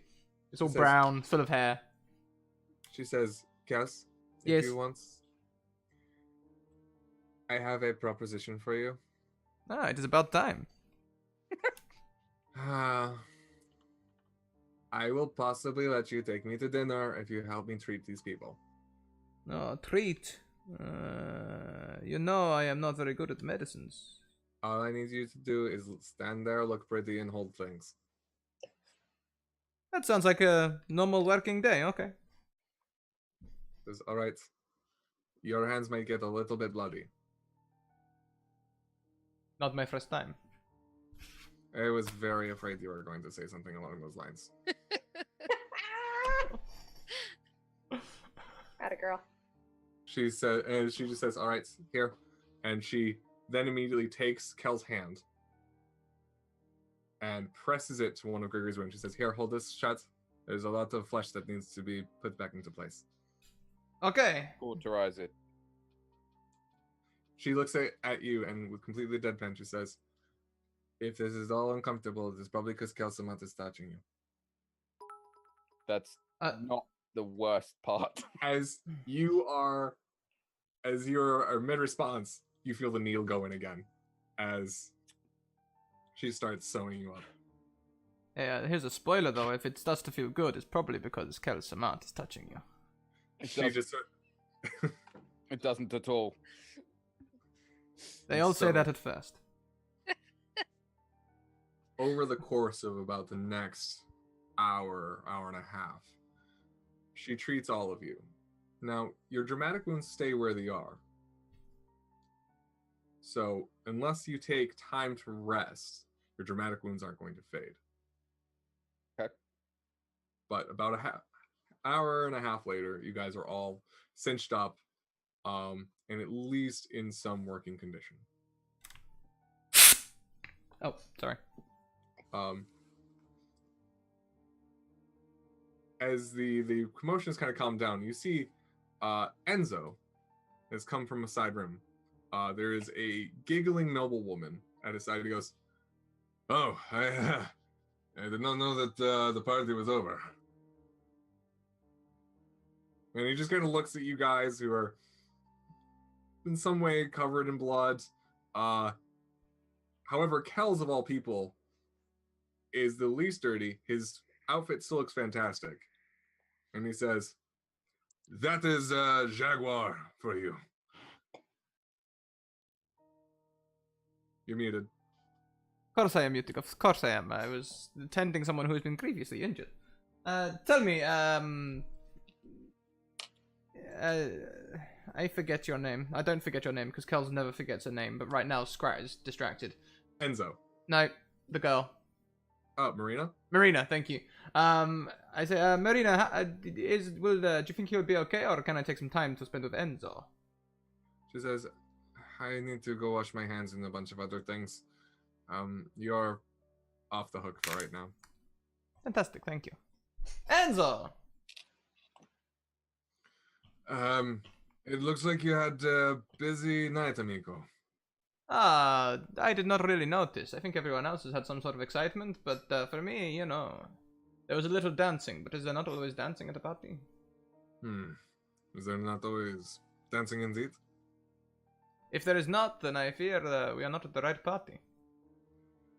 It's all brown, full of hair. She says, Kels, yes. You once... I have a proposition for you. Ah, it is about time. I will possibly let you take me to dinner if you help me treat these people. No, treat. You know I am not very good at medicines. All I need you to do is stand there, look pretty, and hold things. That sounds like a normal working day, okay. Says, all right. Your hands might get a little bit bloody. Not my first time. I was very afraid you were going to say something along those lines. Atta girl. She said, and she just says, all right, here. And she then immediately takes Kel's hand and presses it to one of Gregory's wounds. She says, here, hold this shut. There's a lot of flesh that needs to be put back into place. Okay. Cauterize it. She looks at you and with completely deadpan, she says, if this is all uncomfortable, it's probably because Kelsamat is touching you. That's not the worst part. As you're mid-response, you feel the needle going again as she starts sewing you up. Yeah, here's a spoiler though. If it starts to feel good, it's probably because Kel Samat is touching you. It doesn't at all. They all say that at first. Over the course of about the next hour and a half, she treats all of you. Now, your dramatic wounds stay where they are. So, unless you take time to rest, your dramatic wounds aren't going to fade. Okay. But about hour and a half later, you guys are all cinched up, and at least in some working condition. Oh, sorry. As the commotion has kind of calmed down, you see Enzo has come from a side room. There is a giggling noble woman at his side. He goes, "Oh, I did not know that the party was over." And he just kind of looks at you guys who are in some way covered in blood. However, Kells of all people is the least dirty. His outfit still looks fantastic. And he says, "That is a jaguar for you." You're muted. Of course I am muted. Of course I am. I was tending someone who has been previously injured. Tell me, I forget your name. I don't forget your name because Kells never forgets a name. But right now, Scrat is distracted. Enzo. No, the girl. Oh, Marina? Marina, thank you. I say, Marina, do you think you'll be okay, or can I take some time to spend with Enzo? She says, "I need to go wash my hands and a bunch of other things. You're off the hook for right now." Fantastic, thank you. Enzo! It looks like you had a busy night, amigo. I did not really notice. I think everyone else has had some sort of excitement, but for me, there was a little dancing, but is there not always dancing at a party? Is there not always dancing indeed? If there is not, then I fear we are not at the right party.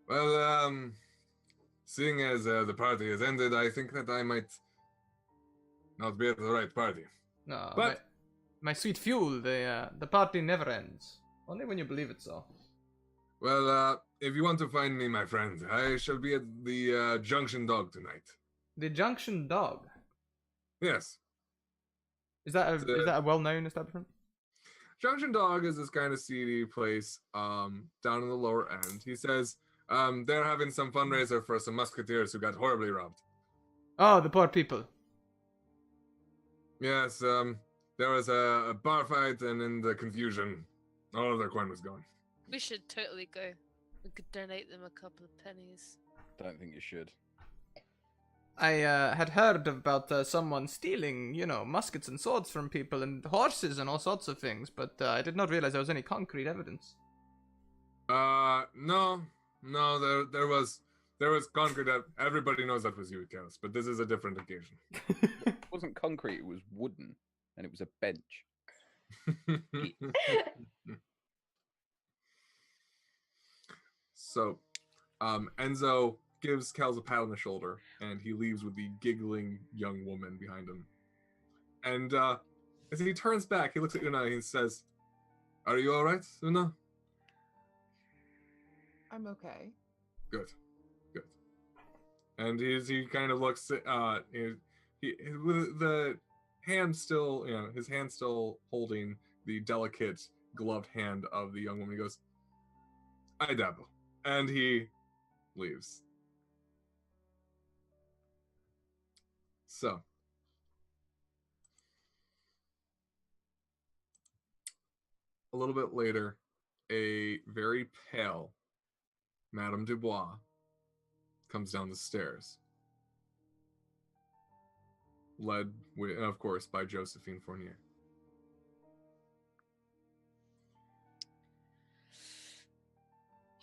Well, seeing as the party has ended, I think that I might not be at the right party. No, But my sweet fuel, the party never ends. Only when you believe it so. well, if you want to find me, my friend, I shall be at the Junction Dog tonight. The Junction Dog? Yes. Is that a well-known establishment? Junction Dog is this kind of seedy place down in the lower end. He says they're having some fundraiser for some musketeers who got horribly robbed. Oh, the poor people. Yes, there was a bar fight, and in the confusion, all of their coin was gone. We should totally go. We could donate them a couple of pennies. Don't think you should. I had heard about someone stealing, muskets and swords from people and horses and all sorts of things, but I did not realize there was any concrete evidence. No, there was concrete. Everybody knows that was you, Chaos, but this is a different occasion. It wasn't concrete, it was wooden, and it was a bench. So, Enzo gives Kels a pat on the shoulder, and he leaves with the giggling young woman behind him. And as he turns back, he looks at Una and he says, "Are you all right, Una?" I'm okay. Good. And he kind of looks at he with the hand still, his hand still holding the delicate gloved hand of the young woman. He goes, "I dabble," and he leaves. So, a little bit later, a very pale Madame Dubois comes down the stairs, led, of course, by Josephine Fournier.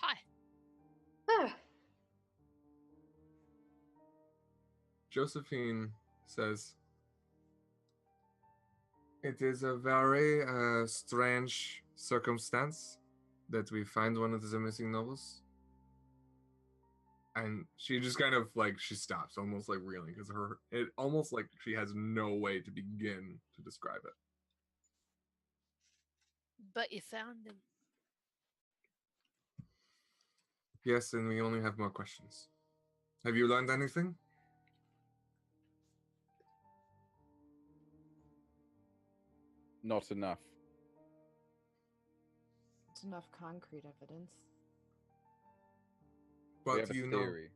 Hi. Josephine says, "It is a very strange circumstance that we find one of the missing nobles." And she just kind of she stops, almost like reeling, because it almost like she has no way to begin to describe it. But you found him. Yes, and we only have more questions. Have you learned anything? Not enough. It's enough concrete evidence. But We have a you know, theory.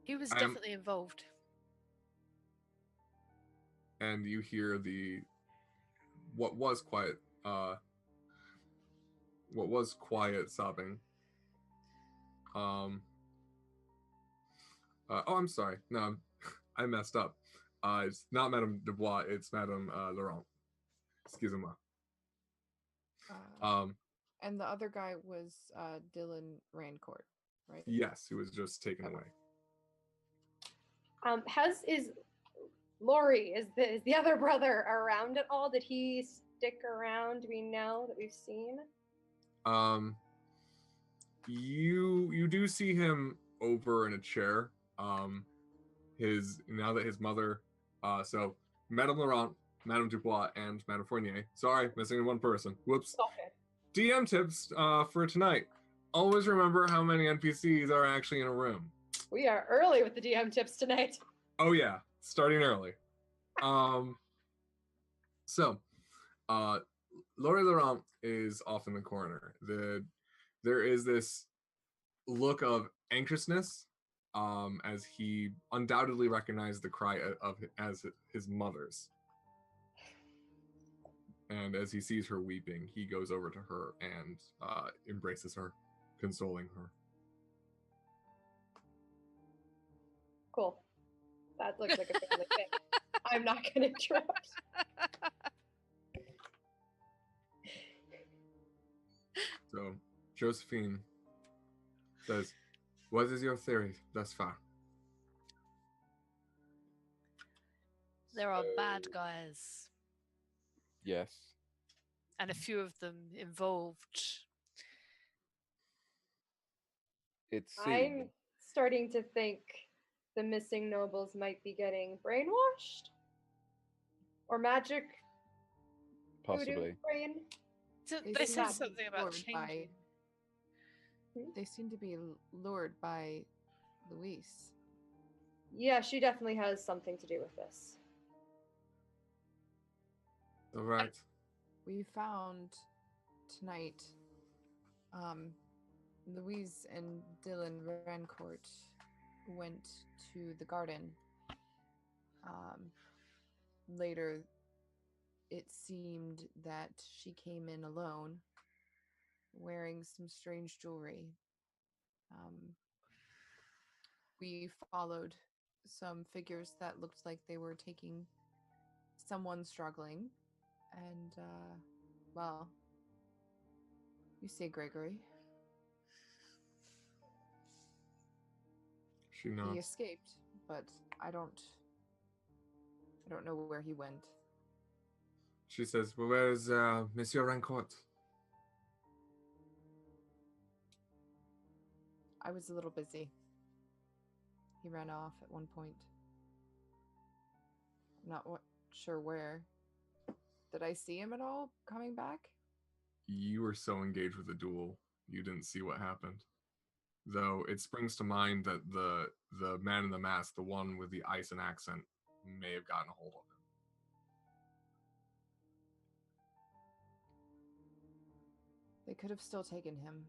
He was I'm- definitely involved. and you hear what was quiet sobbing. Oh, I'm sorry. No, I messed up. It's not Madame Dubois. It's Madame Laurent. Excuse me. And the other guy was Dylan Rancourt, right? Yes, he was just taken Okay. away. Is Lori, is the other brother around at all? Did he stick around? Do we know that we've seen? You do see him over in a chair. Now that his mother, so Madame Laurent, Madame Dubois, and Madame Fournier. Sorry, missing one person. Whoops. Okay. DM tips for tonight. Always remember how many NPCs are actually in a room. We are early with the DM tips tonight. Oh yeah, starting early. So, Laurie Laurent is off in the corner. There is this look of anxiousness, as he undoubtedly recognized the cry as his mother's. And as he sees her weeping, he goes over to her and embraces her, consoling her. Cool. That looks like a family thing. I'm not going to interrupt. So, Josephine says, "What is your theory thus far?" There are bad guys, Yes. and a few of them involved. It I'm seems. starting to think the missing nobles might be getting brainwashed or magic voodoo Possibly. brain. They seem said to be something about lured by- changing. They seem to be lured by Louise. Yeah, she definitely has something to do with this. All right. We found tonight Louise and Dylan Rancourt went to the garden. Later, it seemed that she came in alone, wearing some strange jewelry. We followed some figures that looked like they were taking someone struggling, and, well, you say Gregory. She He nods. escaped, but I don't know where he went. She says, "Well, where is Monsieur Rancourt?" I was a little busy. He ran off at one point. I'm not sure where. Did I see him at all coming back? You were so engaged with the duel, you didn't see what happened. Though it springs to mind that the man in the mask, the one with the ice and accent, may have gotten a hold of him. They could have still taken him.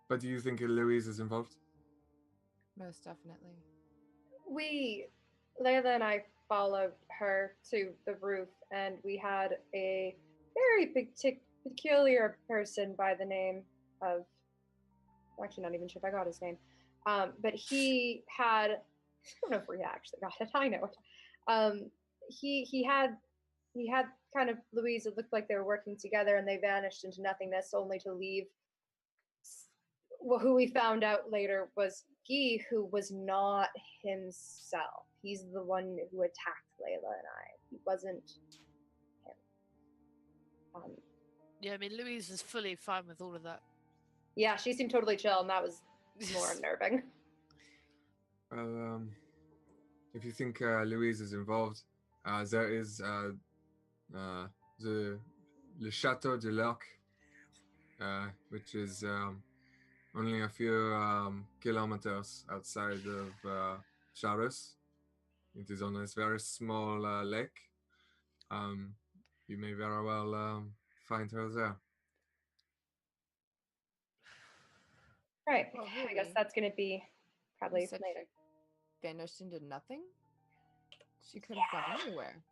But do you think Louise is involved? Most definitely. Layla and I followed her to the roof, and we had a very peculiar person by the name of, I'm actually not even sure if I got his name, but he had, I don't know if we actually got it, I know it. He had kind of Louise, it looked like they were working together, and they vanished into nothingness, only to leave. Well, who we found out later was Guy, who was not himself. He's the one who attacked Layla and I. He wasn't him. Yeah, I mean, Louise is fully fine with all of that. Yeah, she seemed totally chill, and that was more unnerving. Well, if you think Louise is involved, there is the Le Chateau de l'Arc, which is only a few kilometers outside of Charus. It is on this very small lake. You may very well find her there. Right. Well, I guess really? that's going to be probably You said later. she vanished into nothing? She could have gone anywhere.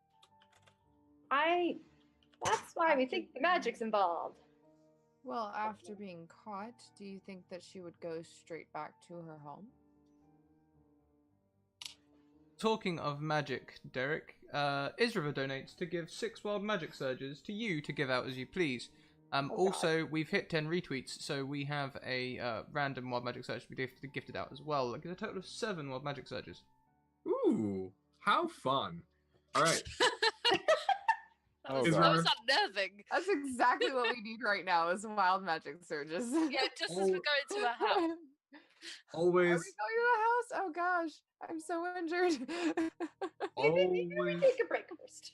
That's why we think the magic's involved. Well, after being caught, do you think that she would go straight back to her home? Talking of magic, Derek, Isriva donates to give 6 wild magic surges to you to give out as you please. God. Also, we've hit 10 retweets, so we have a random Wild Magic Surge to be gifted out as well. Like, a total of 7 Wild Magic Surges. Ooh, how fun! All right, Oh, Is God. That there- was unnerving. That's exactly what we need right now is wild magic surges. Yeah, just as we're going to a house. Are we always, going to the house? Oh gosh, I'm so injured. Maybe we always, take a break first.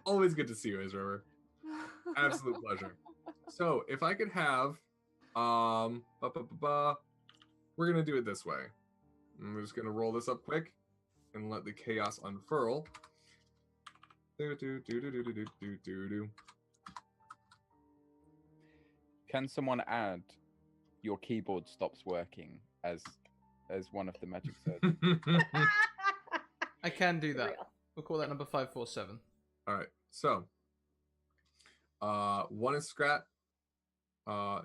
always good to see you, Ezra. Absolute pleasure. So, if I could have, we're gonna do it this way. I'm just gonna roll this up quick and let the chaos unfurl. Do. Can someone add your keyboard stops working as one of the magic surges? I can do that. Real. We'll call that number 547. All right. So, 1 is Scrat.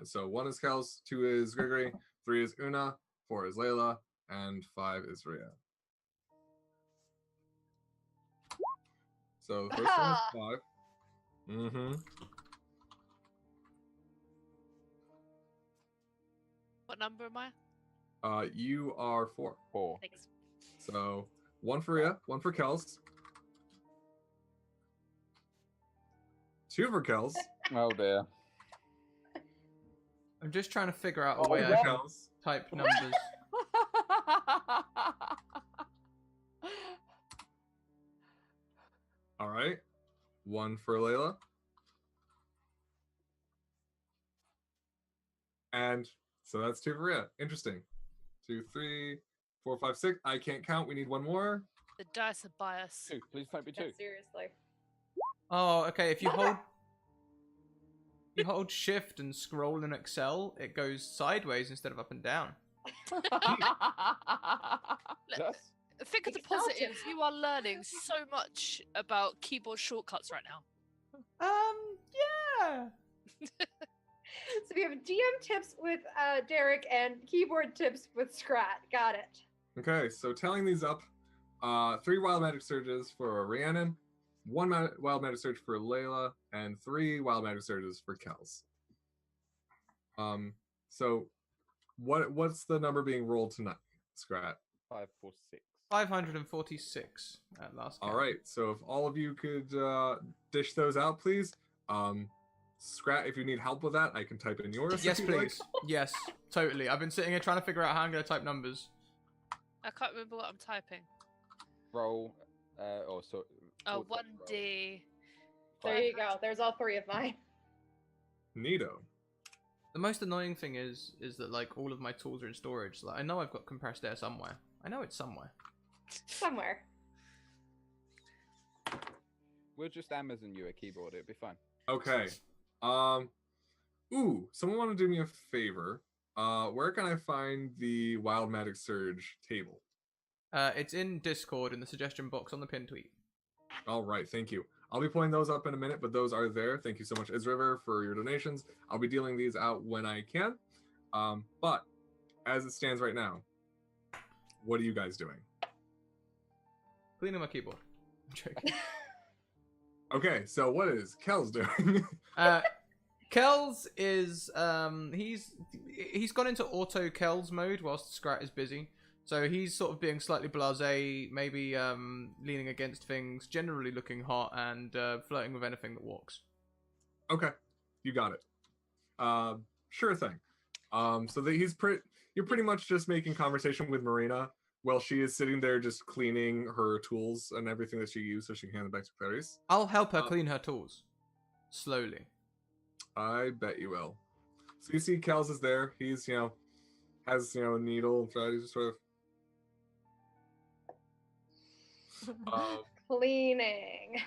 So 1 is Kels, 2 is Gregory, 3 is Una, 4 is Layla, and 5 is Rhea. So the first one is 5. Mm-hmm. What number am I? You are 4. 4. Thanks. So 1 for Rhea, 1 for Kels. 2 for Kels. Oh dear. I'm just trying to figure out a Oh, way I yeah. can Kels. type numbers. All right. 1 for Layla. And so that's 2 for Rhea. Interesting. 2, 3, 4, 5, 6. I can't count. We need 1 more. The dice are biased. 2. Please don't be 2. Yeah, seriously. Oh, okay. If you hold Shift and scroll in Excel, it goes sideways instead of up and down. Yes. Think of the Excel positives. You are learning so much about keyboard shortcuts right now. Yeah. So we have DM tips with Derek and keyboard tips with Scrat. Got it. Okay, so tallying these up, 3 Wild Magic Surges for Rhiannon, 1 Wild Magic Surge for Layla, and 3 Wild Magic Surges for Kels. So what's the number being rolled tonight, Scrat? 5, 4, 6. 546 at last count. All right, so if all of you could dish those out, please. Scrat, if you need help with that, I can type in yours. Yes, if you'd like. please. Yes, totally. I've been sitting here trying to figure out how I'm going to type numbers. I can't remember what I'm typing. Roll. Oh, 1D. There you go. There's all 3 of mine. Neato. The most annoying thing is that like all of my tools are in storage. Like I know I've got compressed air somewhere. I know it's somewhere. Somewhere. We'll just Amazon you a keyboard. It'll be fine. Okay. Ooh, someone want to do me a favor. Where can I find the Wild Magic Surge table? It's in Discord in the suggestion box on the pin tweet. All right, thank you. I'll be pulling those up in a minute, but those are there. Thank you so much, Izriver, for your donations. I'll be dealing these out when I can. But as it stands right now, what are you guys doing? Cleaning my keyboard. I'm joking. Okay, so what is Kels doing? Kells is he's gone into auto Kells mode whilst Scrat is busy. So he's sort of being slightly blasé, maybe leaning against things, generally looking hot and flirting with anything that walks. Okay, you got it. Sure thing. So that you're pretty much just making conversation with Marina while she is sitting there just cleaning her tools and everything that she used so she can hand it back to Clarice. I'll help her clean her tools. Slowly. I bet you will. So you see Kels is there. He's, has, a needle and tries to sort of Cleaning.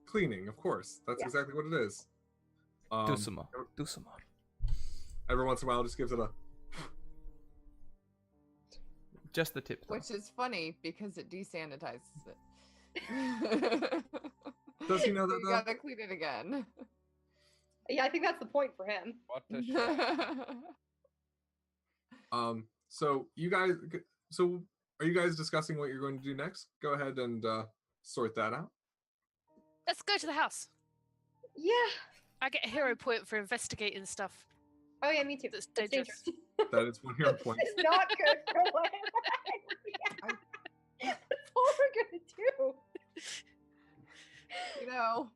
cleaning, of course. That's Yeah. exactly what it is. Do some more. Do some more. Every once in a while, just gives it a. Just the tip. Though. Which is funny because it desanitizes it. Does he know that You though? gotta clean it again. Yeah, I think that's the point for him. What a shame. So you guys, are you guys discussing what you're going to do next? Go ahead and sort that out. Let's go to the house. Yeah. I get a hero point for investigating stuff Oh yeah, me too. that's That's dangerous. That is 1 hero point. This is not good for what that's all we're gonna do. You know,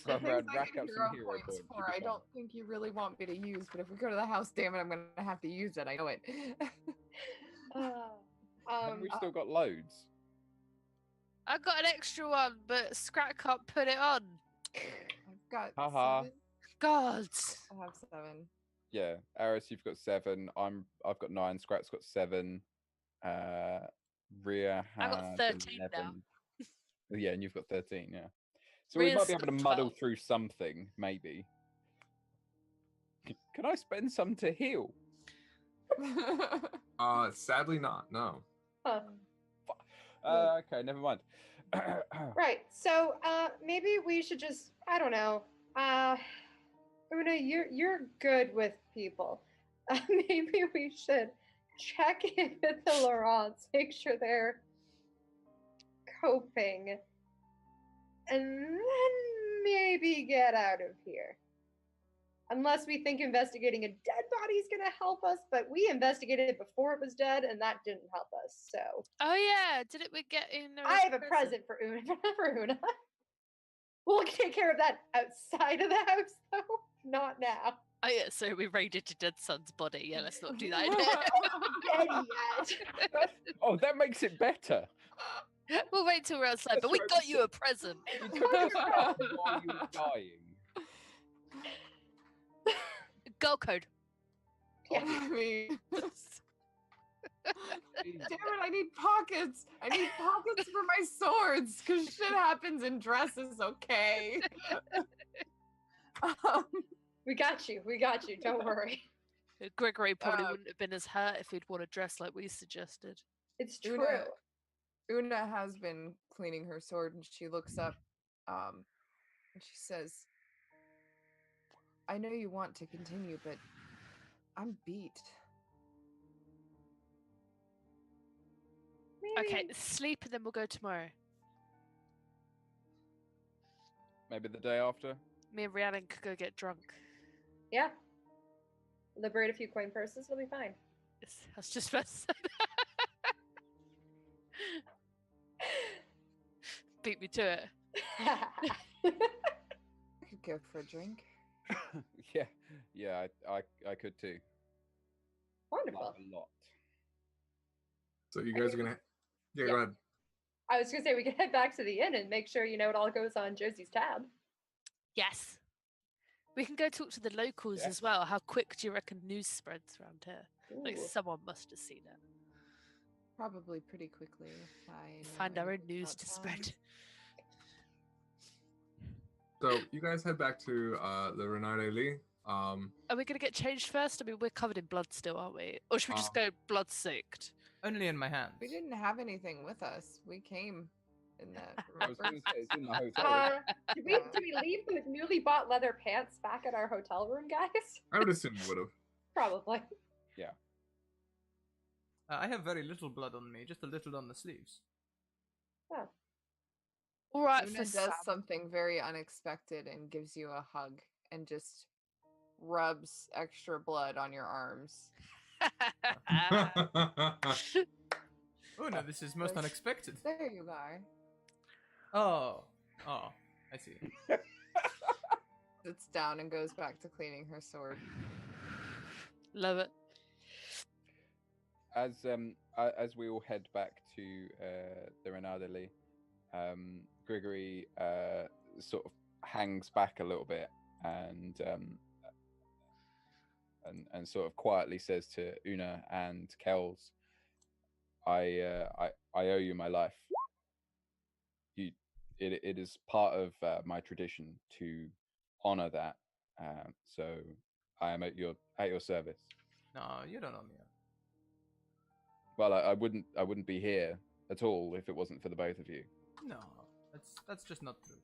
the Run things around, I rack get up some hero points points. for, I don't think you really want me to use. But if we go to the house, damn it, I'm gonna have to use it. I know it. We've still got loads. I got an extra one, but Scrat can't put it on. I've got Haha. 7. Gods. I have 7. Yeah, Aris, you've got 7. I've got 9. Scrat's got 7. Rhea has I've got 13 now. 11. Yeah, and you've got 13. Yeah. So we might Rhea's be able to got muddle 12. through something, maybe. Can I spend some to heal? Sadly not. No. Huh. Okay, never mind. Right. So maybe we should just I don't know. Una, you're good with people. Maybe we should check in with the Laurents, make sure they're coping, and then maybe get out of here. Unless we think investigating a dead body is going to help us, but we investigated it before it was dead, and that didn't help us. So Oh yeah, didn't we get in? I have a present for Una. For Una. We'll take care of that outside of the house, though. Not now. Oh yeah, so we raided your dead son's body. Yeah, let's not do that. Dead yet. Oh, that makes it better. We'll wait till we're outside, but we That's got you a present. You took us out while you were dying. Girl code. Yeah. I mean, damn it! I need pockets. I need pockets for my swords because shit happens in dresses. Okay. We got you. We got you. Don't worry. Gregory probably wouldn't have been as hurt if he'd worn a dress like we suggested. It's true. Una has been cleaning her sword, and she looks up, and she says, "I know you want to continue, but I'm beat." Okay, Maybe- sleep and then we'll go tomorrow. Maybe the day after. Me and Rhiannon could go get drunk. Yeah. Liberate a few coin purses. It'll be fine. Yes, I was just about to say that. Beat me to it. I could go for a drink. yeah, I could too. Wonderful. Laugh a lot. So you guys are gonna. Yeah, go ahead. I was gonna say we can head back to the inn and make sure it all goes on Josie's tab. Yes. We can go talk to the locals Yeah. as well. How quick do you reckon news spreads around here? Like Ooh. someone must have seen it. Probably pretty quickly. If I know Find our own anything news about to town. spread. So you guys head back to the Renate Lee. Are we going to get changed first? I mean, we're covered in blood still, aren't we? Or should we just go blood soaked? Only in my hands. We didn't have anything with us. We came in that. I was Remember? going to say it's in the hotel. Did we leave with newly bought leather pants back at our hotel room, guys? I would assume you would have. Probably. I have very little blood on me, just a little on the sleeves. All right, Una for does Sam. something very unexpected and gives you a hug and just rubs extra blood on your arms. Oh no, this is most Yes. unexpected. There you are. Oh, I see. Sits down and goes back to cleaning her sword. Love it. As we all head back to the Renardeli, Gregory sort of hangs back a little bit and sort of quietly says to Una and Kells, I owe you my life. It is part of my tradition to honor that. So I am at your service. No, you don't owe me. Well, I wouldn't be here at all if it wasn't for the both of you. No, that's just not true.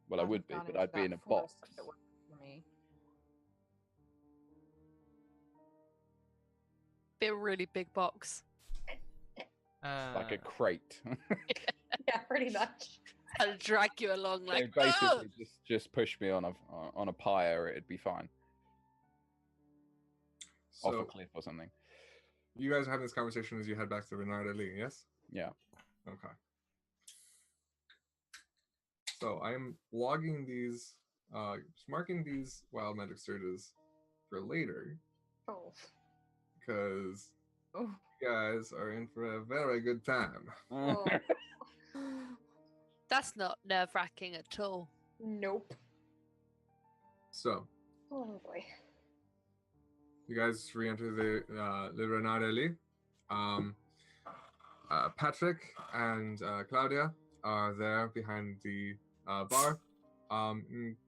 Well, I would be, Gone but into I'd be that in a forest box. if it wasn't for me. Be a really big box. Like a crate. Yeah, pretty much. and drag you along like. They basically just push me on a pyre. It'd be fine. Off a So cliff or something. you guys are having this conversation as you head back to Renard Lee, yes? Yeah. Okay. So I'm logging these, just marking these wild magic surges for later, Oh. because Oh. you guys are in for a very good time. Oh. That's not nerve-wracking at all. Nope. So Oh boy. you guys re-enter the Renard Lee. Patrick and Claudia are there behind the bar.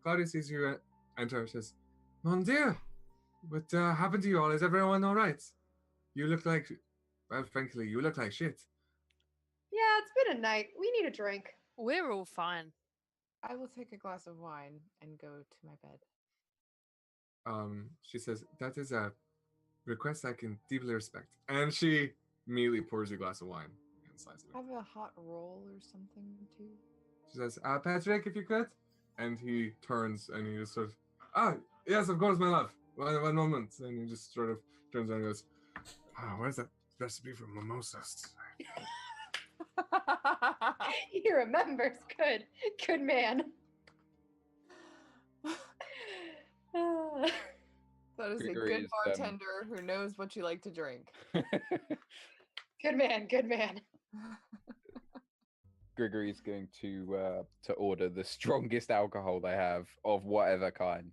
Claudia sees you enter and says, Mon Dieu, what happened to you all? Is everyone all right? You look like, well, frankly, you look like shit. Yeah, it's been a night. We need a drink. We're all fine. I will take a glass of wine and go to my bed. She says, that is a request I can deeply respect. And she immediately pours you a glass of wine and slides it. Have a hot roll or something too. She says, Patrick, if you could. And he turns and he just sort of, yes, of course, my love. One moment. And he just sort of turns around and goes, where's that recipe for mimosas? He remembers. Good. Good man. That is a Gregory good is, bartender who knows what you like to drink. Good man. Good man. Grigory's going to order the strongest alcohol they have of whatever kind.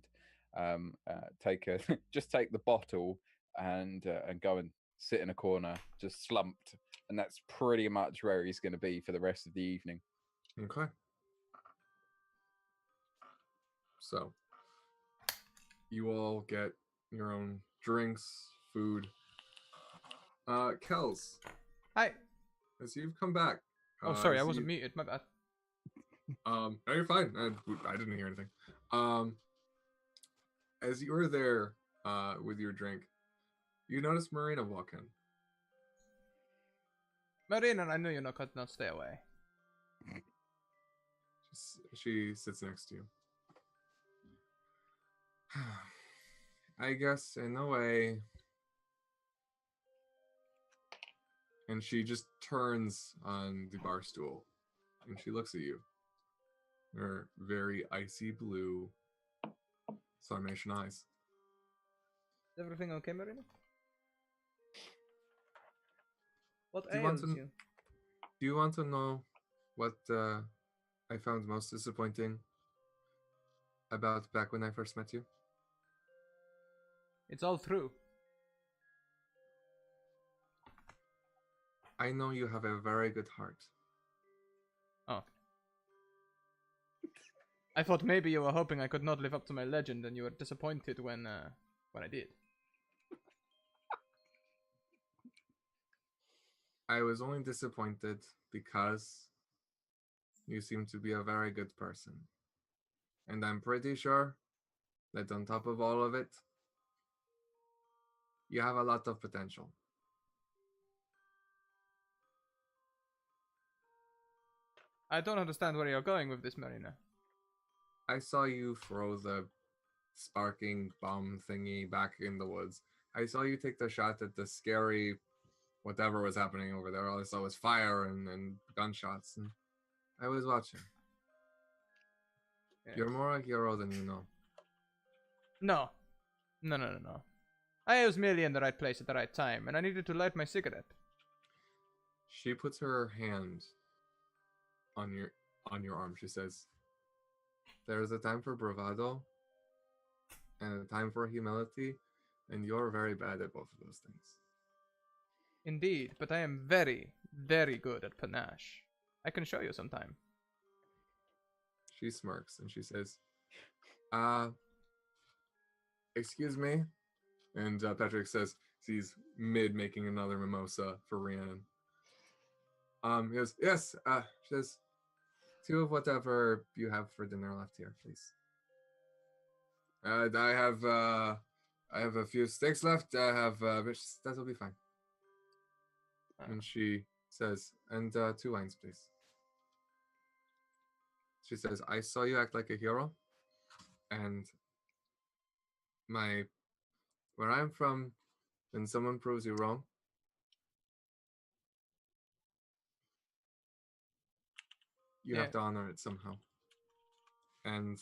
Just take the bottle and go and sit in a corner, just slumped, and that's pretty much where he's going to be for the rest of the evening. Okay. So, you all get your own drinks, food. Kels, Hi. as you've come back. Oh, sorry, I as wasn't you- muted. My bad. No, you're fine. I didn't hear anything. As you were there, with your drink, you notice Marina walk in. Marina, I know you're not cutting out. Stay away. She sits next to you. I guess in a way. And she just turns on the bar stool and she looks at you. Her very icy blue Sarmatian eyes. Is everything okay, Marina? What Do you want ails to- you? Do you want to know what I found most disappointing about back when I first met you? It's all true. I know you have a very good heart. Oh. I thought maybe you were hoping I could not live up to my legend and you were disappointed when I did. I was only disappointed because you seem to be a very good person. And I'm pretty sure that on top of all of it, you have a lot of potential. I don't understand where you're going with this, Marina. I saw you throw the sparking bomb thingy back in the woods. I saw you take the shot at the scary whatever was happening over there. All I saw was fire and gunshots, and I was watching. Yeah. You're more a hero than you know. No. No. I was merely in the right place at the right time, and I needed to light my cigarette. She puts her hand on your arm. She says, "There is a time for bravado and a time for humility, and you're very bad at both of those things." Indeed, but I am very, very good at panache. I can show you sometime. She smirks and she says, excuse me?" And Patrick says, he's mid making another mimosa for Rhiannon. He goes, "Yes," she says, "2 of whatever you have for dinner left here, please." I have a few steaks left. I have, that'll be fine. And she says, "And 2 wines, please." She says, I saw you act like a hero, and where I'm from, when someone proves you wrong, you have to honor it somehow. And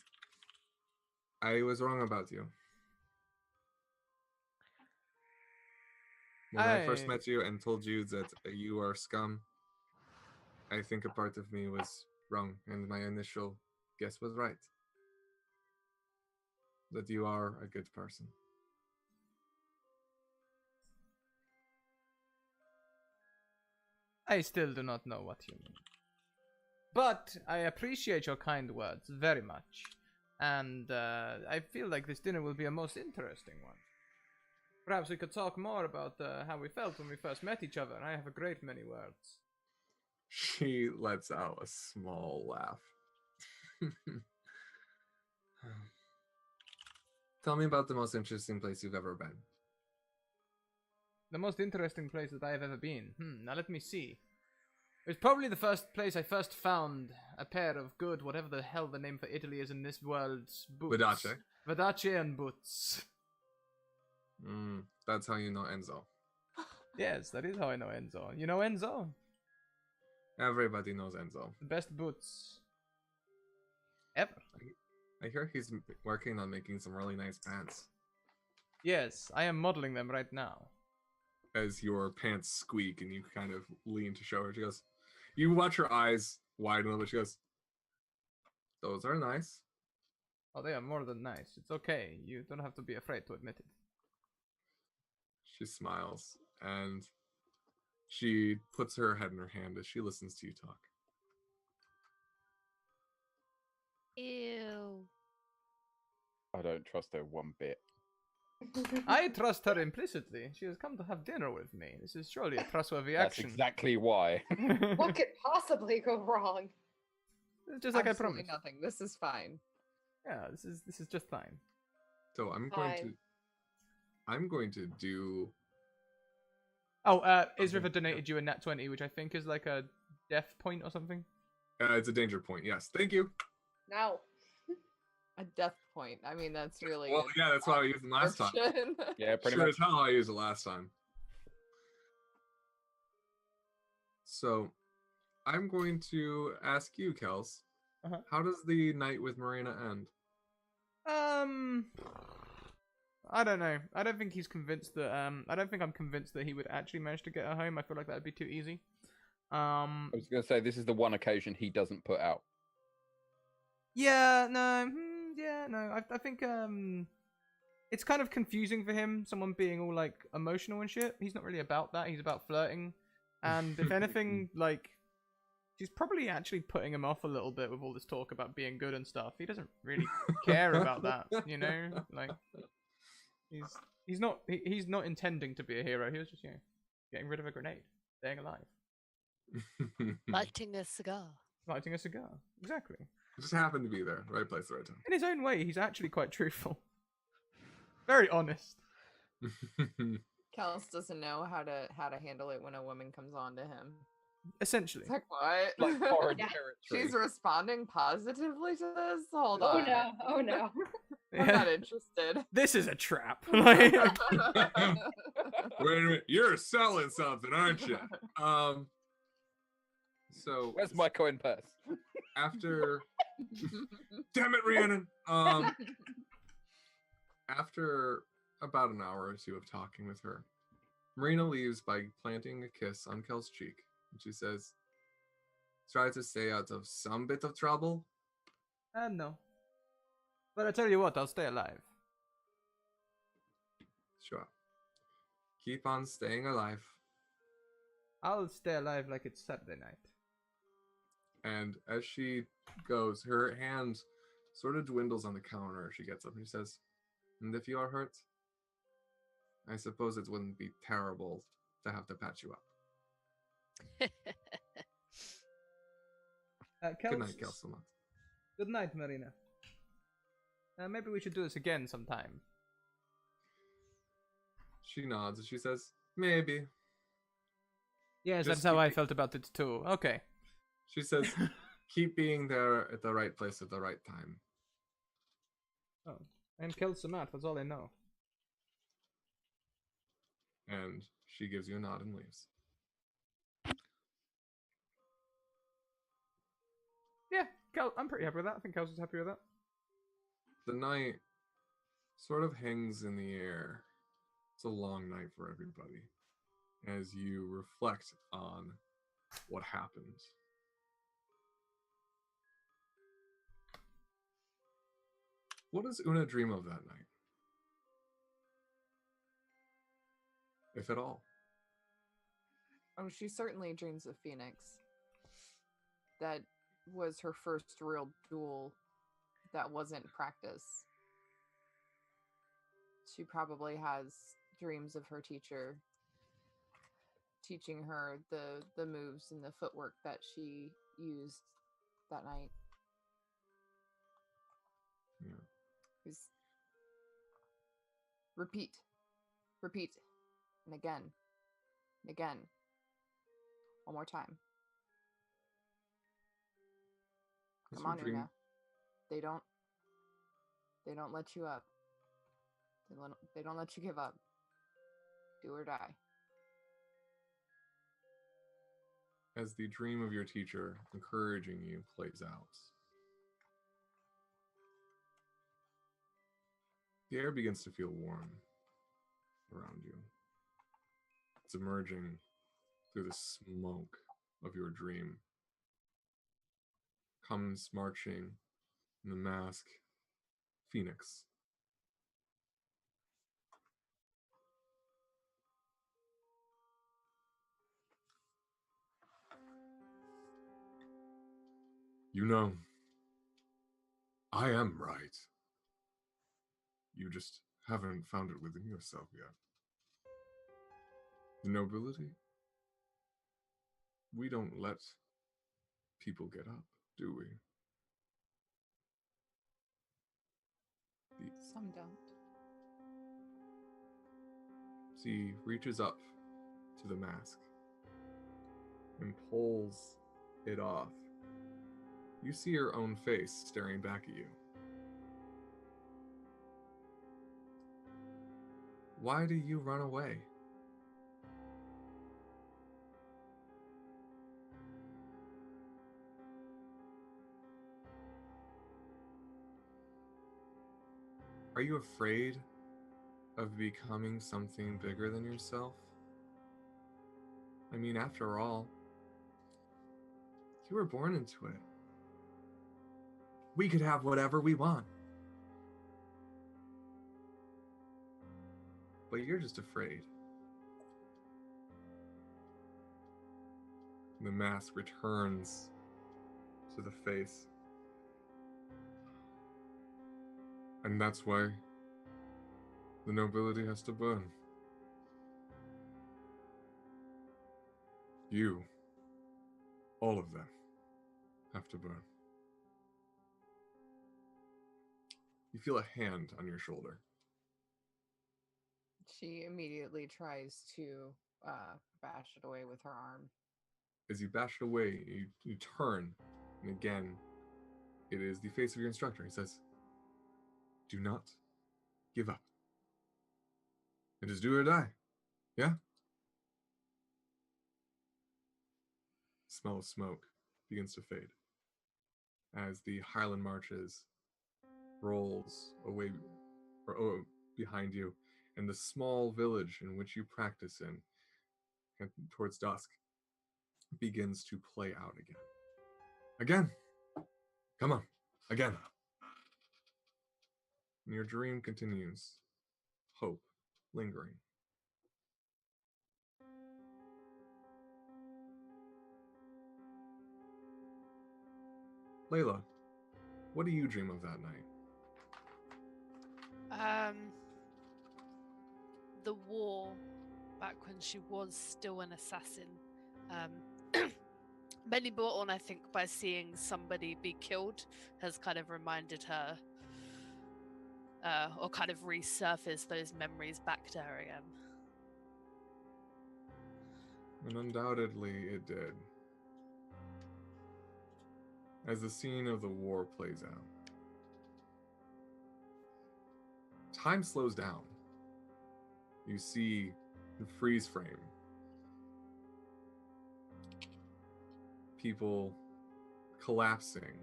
I was wrong about you. When I first met you and told you that you are scum, I think a part of me was wrong, and my initial guess was right. That you are a good person. I still do not know what you mean. But I appreciate your kind words very much. And I feel like this dinner will be a most interesting one. Perhaps we could talk more about how we felt when we first met each other. I have a great many words. She lets out a small laugh. Tell me about the most interesting place you've ever been. The most interesting place that I have ever been. Now let me see. It was probably the first place I first found a pair of good, whatever the hell the name for Italy is in this world, boots. Vedace. Vedace and boots. That's how you know Enzo. Yes, that is how I know Enzo. You know Enzo? Everybody knows Enzo. The best boots ever. I hear he's working on making some really nice pants. Yes, I am modeling them right now. As your pants squeak and you kind of lean to show her, she goes, you watch her eyes widen a little bit. She goes, those are nice. Oh, they are more than nice. It's okay. You don't have to be afraid to admit it. She smiles and she puts her head in her hand as she listens to you talk. Ew. I don't trust her one bit. I trust her implicitly. She has come to have dinner with me. This is surely a trustworthy That's action. exactly why. What could possibly go wrong? It's just like Absolutely I promised. nothing. This is fine. Yeah, this is just fine. So I'm going to do. Oh, Isriva donated you a nat 20, which I think is like a death point or something. It's a danger point. Yes, thank you. No. A death point. I mean, that's really. Well, yeah, that's why I used them last time. Yeah, pretty Sure much. as hell I used it last time. So, I'm going to ask you, Kels. Uh-huh. How does the night with Marina end? I don't know. I don't think he's convinced that. I don't think I'm convinced that he would actually manage to get her home. I feel like that would be too easy. I was going to say, this is the one occasion he doesn't put out. Yeah, no. Yeah, no. I think it's kind of confusing for him. Someone being all like emotional and shit. He's not really about that. He's about flirting. And if anything, like, she's probably actually putting him off a little bit with all this talk about being good and stuff. He doesn't really care about that, you know. Like, he's not intending to be a hero. He was just, getting rid of a grenade, staying alive, Lighting a cigar. lighting a cigar. Exactly. Just happened to be there, right place, right time. In his own way, he's actually quite truthful. Very honest. Kels doesn't know how to handle it when a woman comes on to him. Essentially. It's like, what? Like foreign Yeah. territory. She's responding positively to this? Hold Oh on. no. Oh no. I'm not interested. This is a trap. Like, Wait a minute, you're selling something, aren't you? So Where's my coin purse? after, damn it, Rhiannon. After about an hour or two of talking with her, Marina leaves by planting a kiss on Kel's cheek, and she says, "Try to stay out of some bit of trouble." no. But I tell you what, I'll stay alive. Sure. Keep on staying alive. I'll stay alive like it's Saturday night. And as she goes, her hand sort of dwindles on the counter. She gets up and she says, "And if you are hurt, I suppose it wouldn't be terrible to have to patch you up." Good night, Kelsomat. Good night, Marina. Maybe we should do this again sometime. She nods and she says, "Maybe." Yes, Just that's how I keep- felt about it too. Okay. She says, Keep being there at the right place at the right time. Oh, and killed Samat. That's all I know. And she gives you a nod and leaves. Yeah, I'm pretty happy with that. I think Kelsey's happy with that. The night sort of hangs in the air. It's a long night for everybody as you reflect on what happened. What does Una dream of that night? If at all. Oh, she certainly dreams of Phoenix. That was her first real duel that wasn't practice. She probably has dreams of her teacher teaching her the moves and the footwork that she used that night. Yeah. Is repeat, and again, and again. One more time. Is Come your on, dream- Una. They don't let you up. They don't let you give up. Do or die. As the dream of your teacher encouraging you plays out, the air begins to feel warm around you. It's emerging through the smoke of your dream. Comes marching in the mask, Phoenix. You know, I am right. You just haven't found it within yourself yet. The nobility? We don't let people get up, do we? Some don't. She reaches up to the mask and pulls it off. You see your own face staring back at you. Why do you run away? Are you afraid of becoming something bigger than yourself? I mean, after all, you were born into it. We could have whatever we want. But you're just afraid. The mask returns to the face. And that's why the nobility has to burn. You, all of them, have to burn. You feel a hand on your shoulder. She immediately tries to bash it away with her arm. As you bash it away, you turn, and again, it is the face of your instructor. He says, "Do not give up. It is do or die. Yeah?" Smell of smoke begins to fade as the Highland Marches rolls away behind you, and the small village in which you practice in, and towards dusk, begins to play out again. Again! Come on, again! And your dream continues, hope lingering. Layla, what do you dream of that night? The war, back when she was still an assassin, mainly brought on, I think, by seeing somebody be killed, has kind of reminded her, or kind of resurfaced those memories back to her again. And undoubtedly it did. as the scene of the war plays out. Time slows down. You see the freeze frame. People collapsing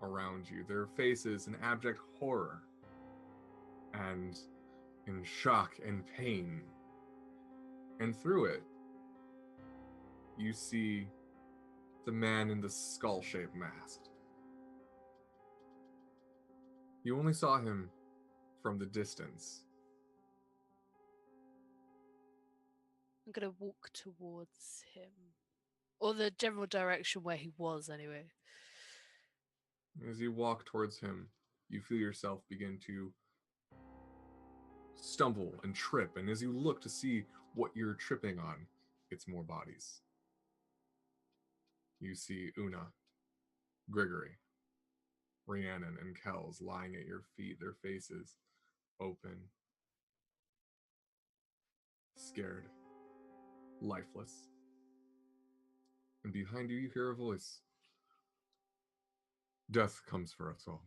around you, their faces in abject horror and in shock and pain. And through it, you see the man in the skull-shaped mask. You only saw him from the distance. I'm gonna walk towards him. Or the general direction where he was, anyway. As you walk towards him, you feel yourself begin to stumble and trip, and as you look to see what you're tripping on, it's more bodies. You see Una, Grigory, Rhiannon, and Kells lying at your feet, their faces open, scared, lifeless. And behind you, you hear a voice. Death comes for us all.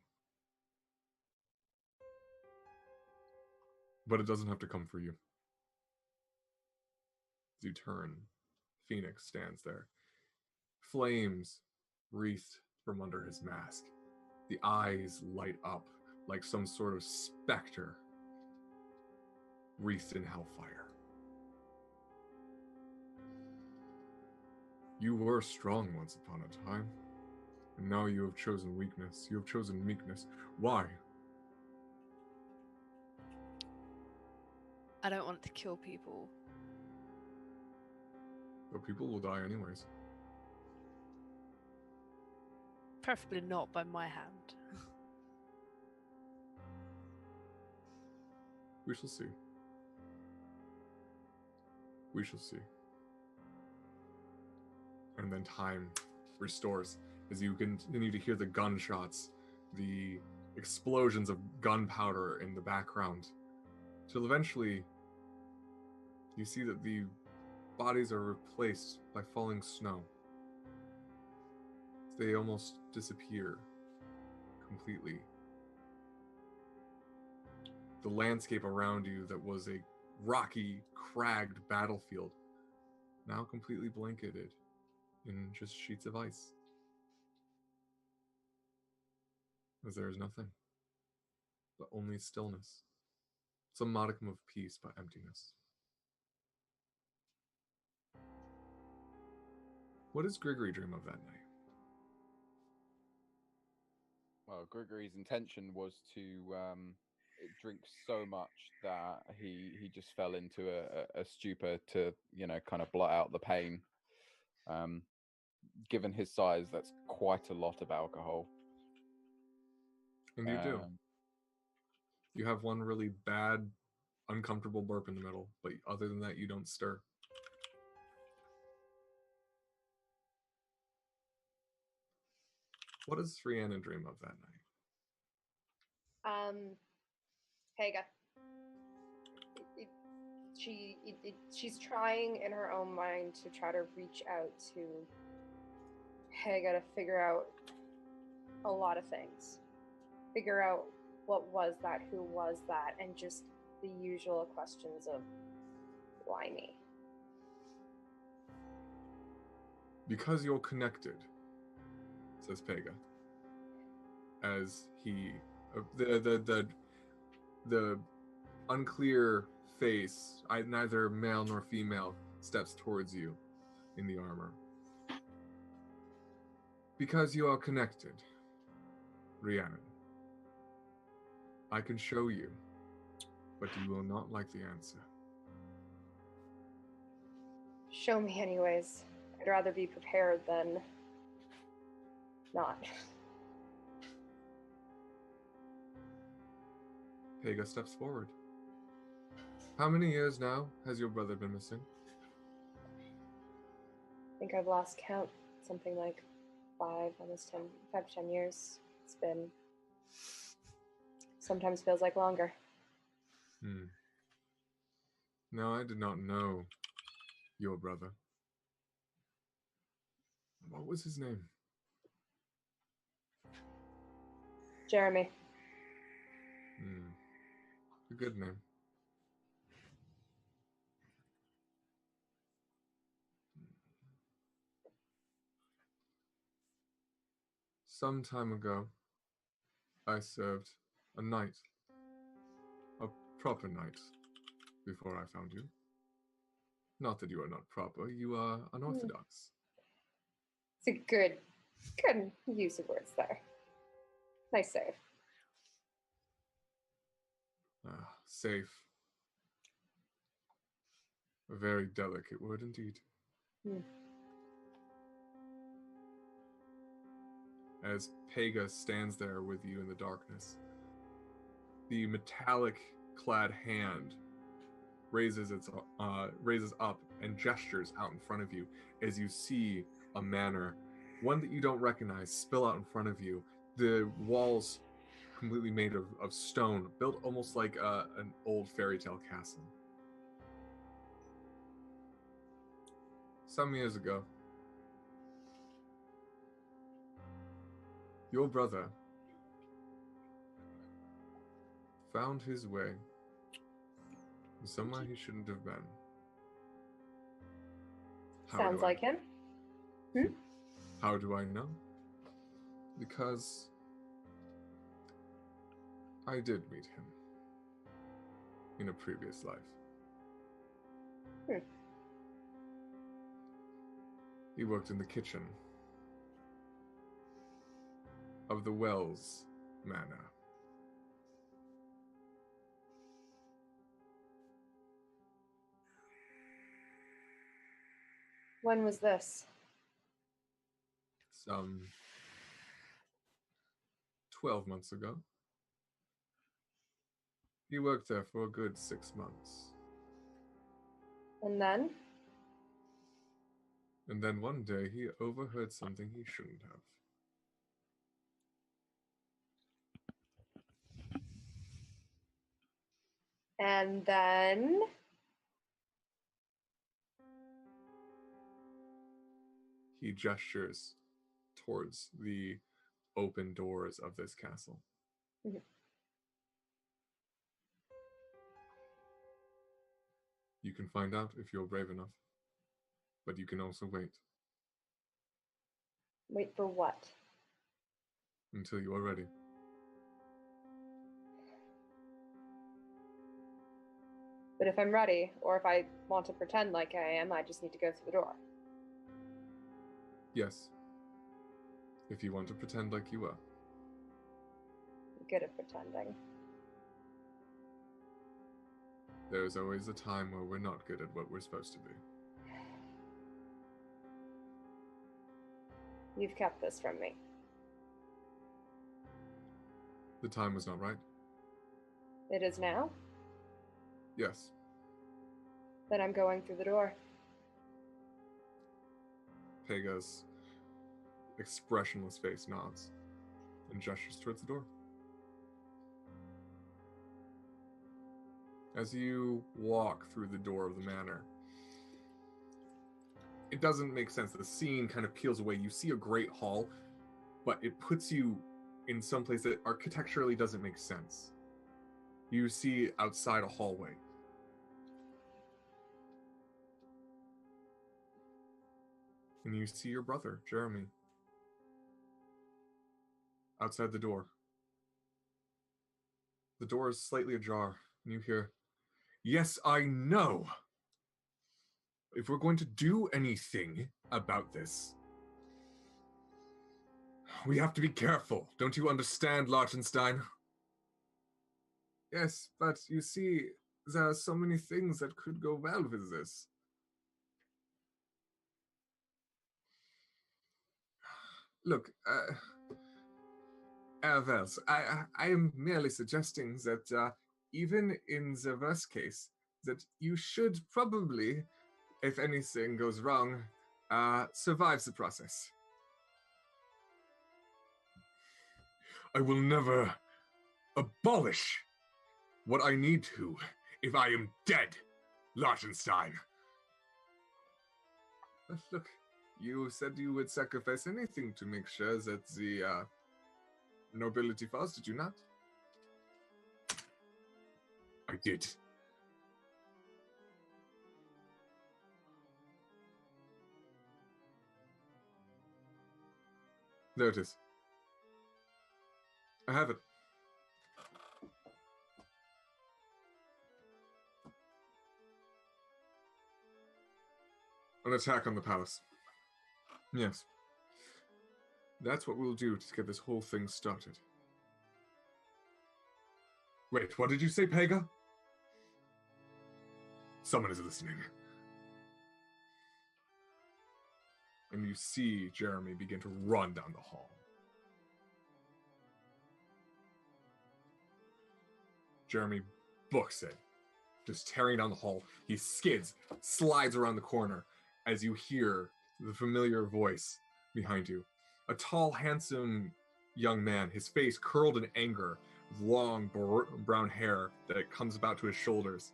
But it doesn't have to come for you. As you turn, Phoenix stands there. Flames wreathed from under his mask. The eyes light up like some sort of specter wreathed in hellfire. You were strong once upon a time, and now you have chosen weakness. You have chosen meekness. Why? I don't want to kill people. But people will die anyways. Preferably not by my hand. We shall see. We shall see. And then time restores as you continue to hear the gunshots, the explosions of gunpowder in the background, till eventually you see that the bodies are replaced by falling snow. They almost disappear completely. The landscape around you that was a rocky, cragged battlefield, now completely blanketed in just sheets of ice. As there is nothing, but only stillness, some modicum of peace but emptiness. What does Grigory dream of that night? Well, Grigory's intention was to drink so much that he just fell into a stupor to, kind of blot out the pain. Given his size, that's quite a lot of alcohol. And you do. You have one really bad, uncomfortable burp in the middle, but other than that, you don't stir. What does Rhiannon dream of that night? Haga. She's trying in her own mind to try to reach out to Haga to figure out a lot of things. Figure out what was that, who was that, and just the usual questions of why me? Because you're connected, says Pega. As he, the unclear face, neither male nor female, steps towards you in the armor. Because you are connected, Rhiannon. I can show you, but you will not like the answer. Show me anyways. I'd rather be prepared than not. Pega steps forward. How many years now has your brother been missing? I think I've lost count. Something like 5 to 10 years. It's been... Sometimes feels like longer. No, I did not know your brother. What was his name? Jeremy. A good name. Some time ago, I served a knight. A proper knight. Before I found you. Not that you are not proper, you are unorthodox. It's a good use of words there. Nice save. Safe. A very delicate word indeed. As Pega stands there with you in the darkness, the metallic-clad hand raises up and gestures out in front of you as you see a manor, one that you don't recognize, spill out in front of you. The walls completely made of stone, built almost like an old fairy tale castle. Some years ago, your brother found his way somewhere he shouldn't have been. Sounds like him. How do I know? Because I did meet him in a previous life. He worked in the kitchen of the Wells Manor. When was this? Some 12 months ago. He worked there for a good 6 months. And then? And then one day he overheard something he shouldn't have. And then? He gestures towards the open doors of this castle. You can find out if you're brave enough, but you can also wait. Wait for what? Until you are ready. But if I'm ready, or if I want to pretend like I am, I just need to go through the door. Yes. If you want to pretend like you are. I'm good at pretending. There's always a time where we're not good at what we're supposed to be. You've kept this from me. The time was not right. It is now? Yes. Then I'm going through the door. Pega's expressionless face nods and gestures towards the door. As you walk through the door of the manor, it doesn't make sense. The scene kind of peels away. You see a great hall, but it puts you in some place that architecturally doesn't make sense. You see outside a hallway. And you see your brother, Jeremy, outside the door. The door is slightly ajar, and you hear, "Yes, I know. If we're going to do anything about this, we have to be careful. Don't you understand, Larchenstein?" "Yes, but you see, there are so many things that could go well with this." Look, Vels, I am merely suggesting that even in the worst case, that you should probably, if anything goes wrong, survive the process. I will never abolish what I need to if I am dead, Larchenstein. But look, you said you would sacrifice anything to make sure that the nobility first, did you not? I did. There it is. I have it. An attack on the palace. Yes. That's what we'll do to get this whole thing started. Wait, what did you say, Pega? Someone is listening. And you see Jeremy begin to run down the hall. Jeremy books it, just tearing down the hall. He skids, slides around the corner as you hear the familiar voice behind you. A tall, handsome young man, his face curled in anger, long brown hair that comes about to his shoulders,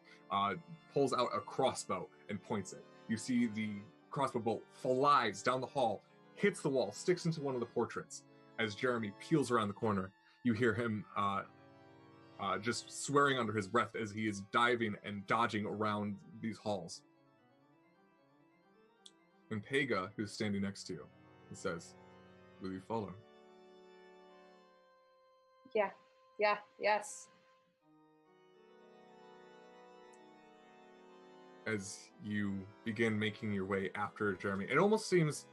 pulls out a crossbow and points it. You see the crossbow bolt flies down the hall, hits the wall, sticks into one of the portraits. As Jeremy peels around the corner, you hear him just swearing under his breath as he is diving and dodging around these halls. And Pega, who's standing next to you, he says, "Will you follow?" Yes. As you begin making your way after Jeremy, it almost seems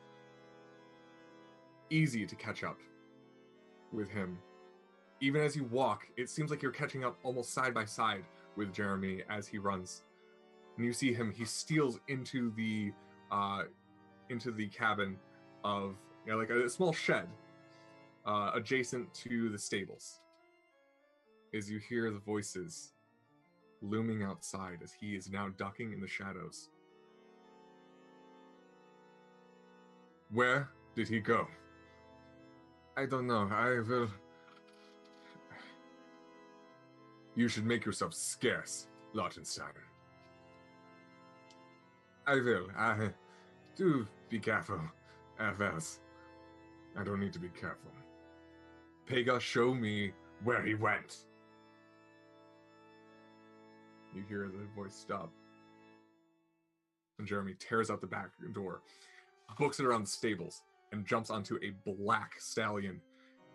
easy to catch up with him. Even as you walk, it seems like you're catching up almost side by side with Jeremy as he runs. And you see him, he steals into the cabin of, like a small shed adjacent to the stables. As you hear the voices looming outside as he is now ducking in the shadows. Where did he go? I don't know. I will... You should make yourself scarce, Lautenstein. I will. Do be careful, Vels. I don't need to be careful. Pega, show me where he went. You hear the voice stop. And Jeremy tears out the back door, books it around the stables, and jumps onto a black stallion,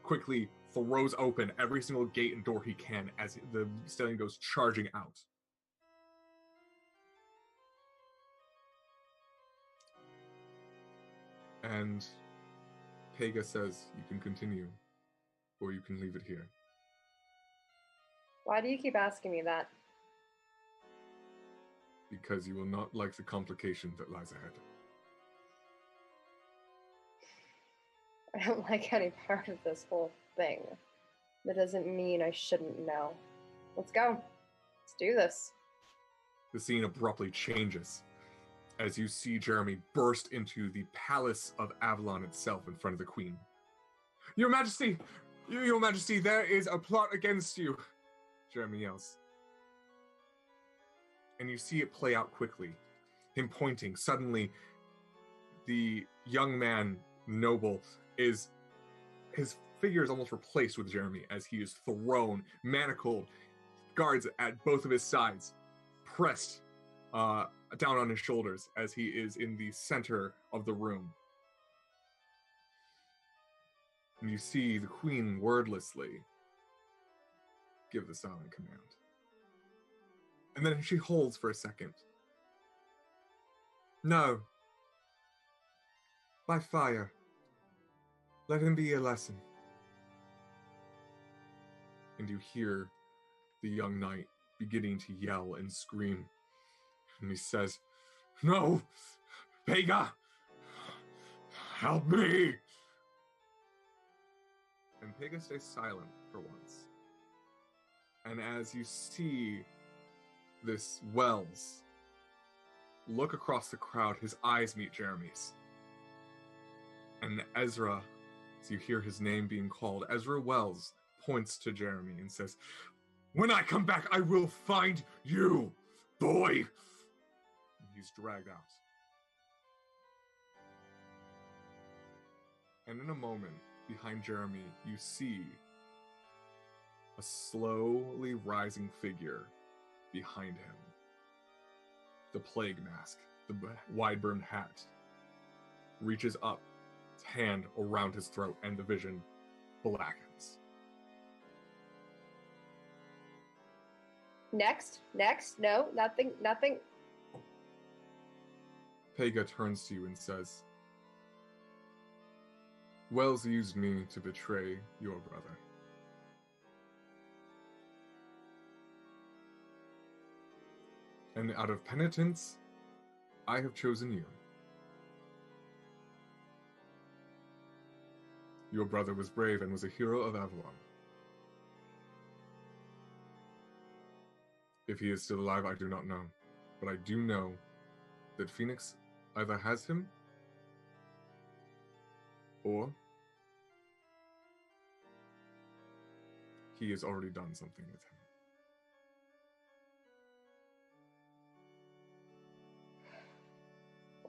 quickly throws open every single gate and door he can as the stallion goes charging out. And Pega says, you can continue, or you can leave it here. Why do you keep asking me that? Because you will not like the complication that lies ahead. I don't like any part of this whole thing. That doesn't mean I shouldn't know. Let's go. Let's do this. The scene abruptly changes as you see Jeremy burst into the palace of Avalon itself in front of the queen. Your Majesty! Your Majesty, there is a plot against you! Jeremy yells. And you see it play out quickly. Him pointing. Suddenly, the young man, noble, his figure is almost replaced with Jeremy as he is thrown, manacled, guards at both of his sides, pressed down on his shoulders as he is in the center of the room. And you see the queen wordlessly give the silent command. And then she holds for a second. No. By fire. Let him be a lesson. And you hear the young knight beginning to yell and scream. And he says, "No! Pega! Help me!" And Pega stays silent for once. And as you see this Wells look across the crowd, his eyes meet Jeremy's. And Ezra, as you hear his name being called, Ezra Wells points to Jeremy and says, "When I come back, I will find you, boy!" And he's dragged out. And in a moment, behind Jeremy, you see a slowly rising figure behind him. The plague mask, the wide-brimmed hat, reaches up, its hand around his throat, and the vision blackens. Next, no, nothing. Pega turns to you and says, Wells used me to betray your brother. And out of penitence, I have chosen you. Your brother was brave and was a hero of Avalon. If he is still alive, I do not know. But I do know that Phoenix either has him, or he has already done something with him.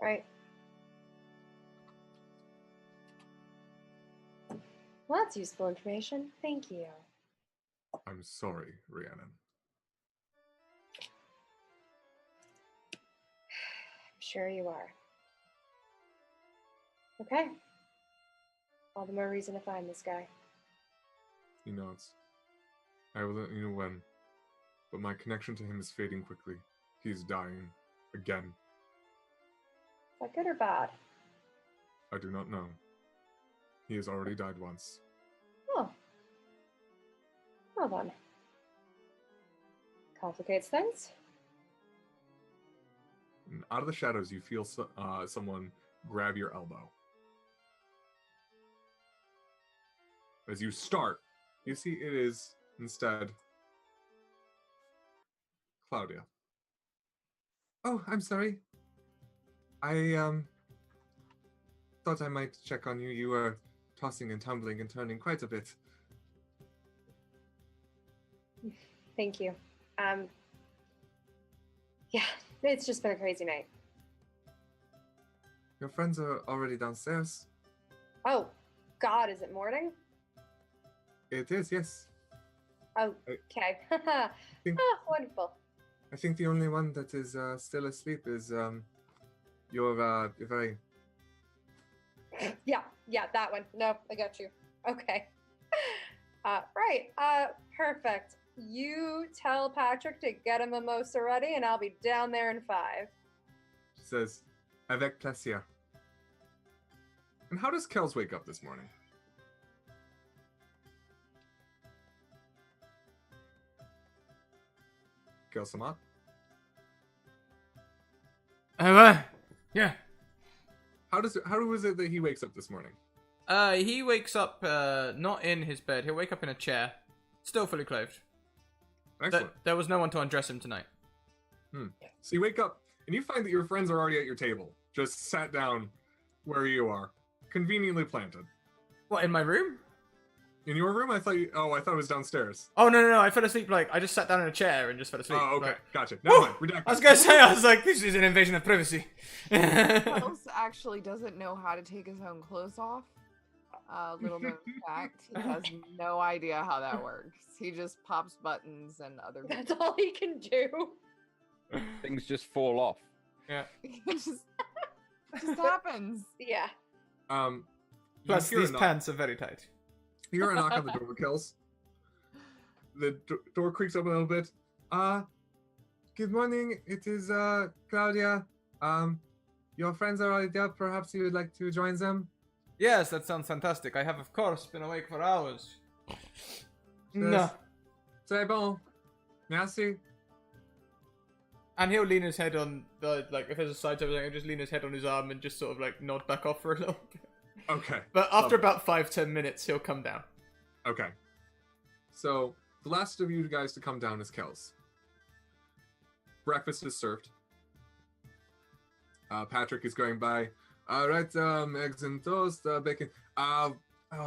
Right. Well, that's useful information. Thank you. I'm sorry, Rhiannon. I'm sure you are. Okay. All the more reason to find this guy. He nods. I will let you know when, but my connection to him is fading quickly. He is dying. Again. Is that good or bad? I do not know. He has already died once. Oh. Well then. Complicates things. And out of the shadows, you feel someone grab your elbow. As you start, you see it is, instead, Claudia. Oh, I'm sorry. I thought I might check on you. You were tossing and tumbling and turning quite a bit. Thank you. Yeah, it's just been a crazy night. Your friends are already downstairs. Oh, God, is it morning? It is, yes. Oh, okay. think- Wonderful. I think the only one that is still asleep is your very... Yeah, that one. No, I got you. Okay. Right. Perfect. You tell Patrick to get a mimosa ready, and I'll be down there in 5. She says, avec plaisir. And how does Kels wake up this morning? Kels Samat? Yeah. How was it that he wakes up this morning? He wakes up not in his bed. He'll wake up in a chair, still fully clothed. Excellent. There was no one to undress him tonight. So you wake up and you find that your friends are already at your table, just sat down where you are, conveniently planted. What, in my room? In your room? I thought it was downstairs. Oh, no. I fell asleep, I just sat down in a chair and just fell asleep. Oh, okay. Like, Gotcha. Never mind. Redacted. I was gonna say, this is an invasion of privacy. Wells actually doesn't know how to take his own clothes off. Little known fact, he has no idea how that works. He just pops buttons and other That's all he can do. Things just fall off. Yeah. it just happens. Yeah. You Plus, hear a these knock- pants are very tight. You hear a knock on the door, Kels. The door creaks up a little bit. Good morning. It is Claudia. Your friends are already up. Perhaps you would like to join them? Yes, that sounds fantastic. I have, of course, been awake for hours. No. C'est bon. Merci. And he'll lean his head on the, if there's a side table, he'll just lean his head on his arm and just sort of, nod back off for a little bit. Okay. But after about 5-10 minutes, he'll come down. Okay. So, the last of you guys to come down is Kels. Breakfast is served. Patrick is going by. Right, eggs and toast, bacon.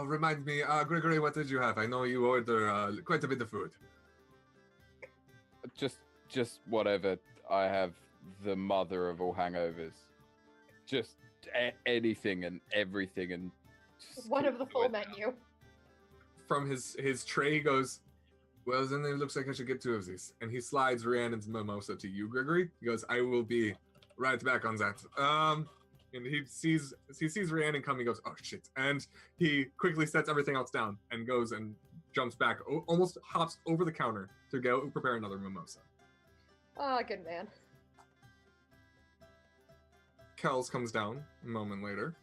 Remind me, Gregory, what did you have? I know you order quite a bit of food. Just whatever. I have the mother of all hangovers. Just anything and everything, and just One keep of the full going. menu. From his tray, he goes, Well, then it looks like I should get two of these. And he slides Rhiannon's mimosa to you, Gregory. He goes, I will be right back on that. And he sees Rhiannon come. He goes, oh shit! And he quickly sets everything else down and goes and jumps back, almost hops over the counter to go prepare another mimosa. Oh, good man. Kells comes down a moment later.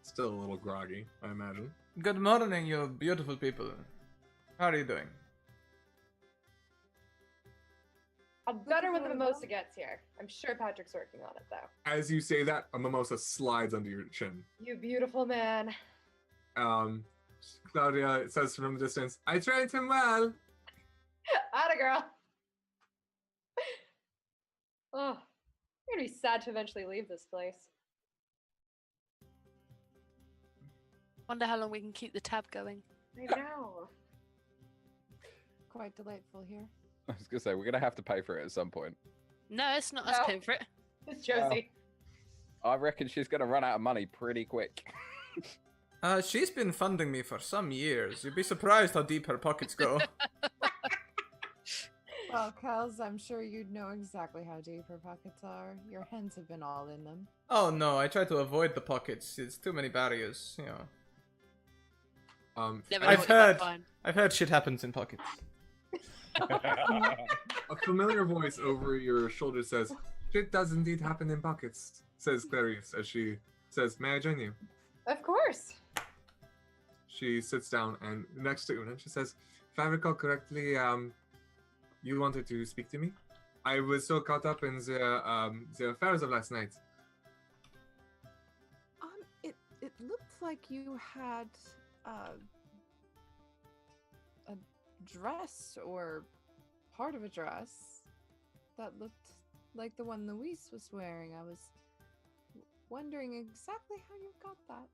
Still a little groggy, I imagine. Good morning, you beautiful people. How are you doing? I'm better when the mimosa gets here. I'm sure Patrick's working on it, though. As you say that, a mimosa slides under your chin. You beautiful man. Claudia says from a distance, I trained him well. Atta girl. Oh, I'm gonna be sad to eventually leave this place. Wonder how long we can keep the tab going. I know. Quite delightful here. I was gonna say we're gonna have to pay for it at some point. No, it's not us No. paying for it. It's Josie. I reckon she's gonna run out of money pretty quick. She's been funding me for some years. You'd be surprised how deep her pockets go. Well, Kels, I'm sure you'd know exactly how deep her pockets are. Your hands have been all in them. Oh no, I try to avoid the pockets. It's too many barriers, you know. Never I've know what you're gonna heard- find. I've heard shit happens in pockets. A familiar voice over your shoulder says, shit does indeed happen in pockets, says Clarice as she says, may I join you? Of course. She sits down and next to Una, she says, if I recall correctly, you wanted to speak to me? I was so caught up in the affairs of last night. It looked like you had a dress or part of a dress that looked like the one Louise was wearing. I was wondering exactly how you got that.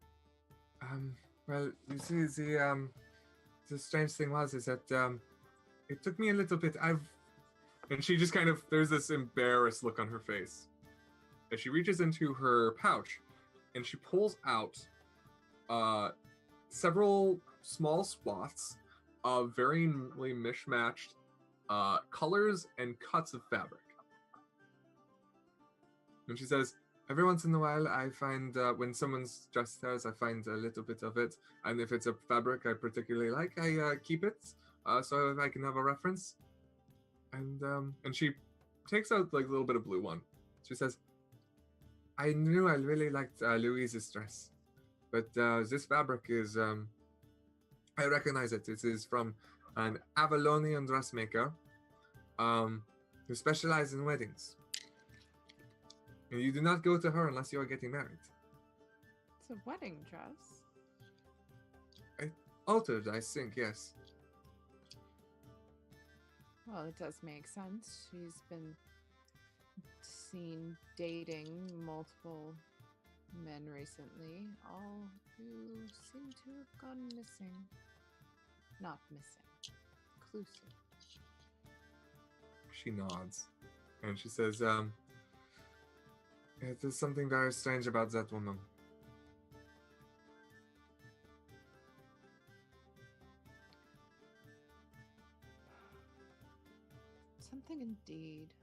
Well, you see, the strange thing is that it took me a little bit. And she just kind of, there's this embarrassed look on her face as she reaches into her pouch and she pulls out several small swaths of very mishmatched colors and cuts of fabric. And she says, every once in a while I find when someone's dressed as, I find a little bit of it. And if it's a fabric I particularly like, I keep it so I can have a reference. And she takes out like a little bit of blue one. She says, I knew I really liked Louise's dress, but this fabric is, I recognize it. It is from an Avalonian dressmaker who specializes in weddings. And you do not go to her unless you are getting married. It's a wedding dress. Altered, I think, yes. Well, it does make sense. She's been seen dating multiple men recently, all who seem to have gone missing. Not missing. Inclusive. She nods. And she says, there's something very strange about that woman. Something indeed.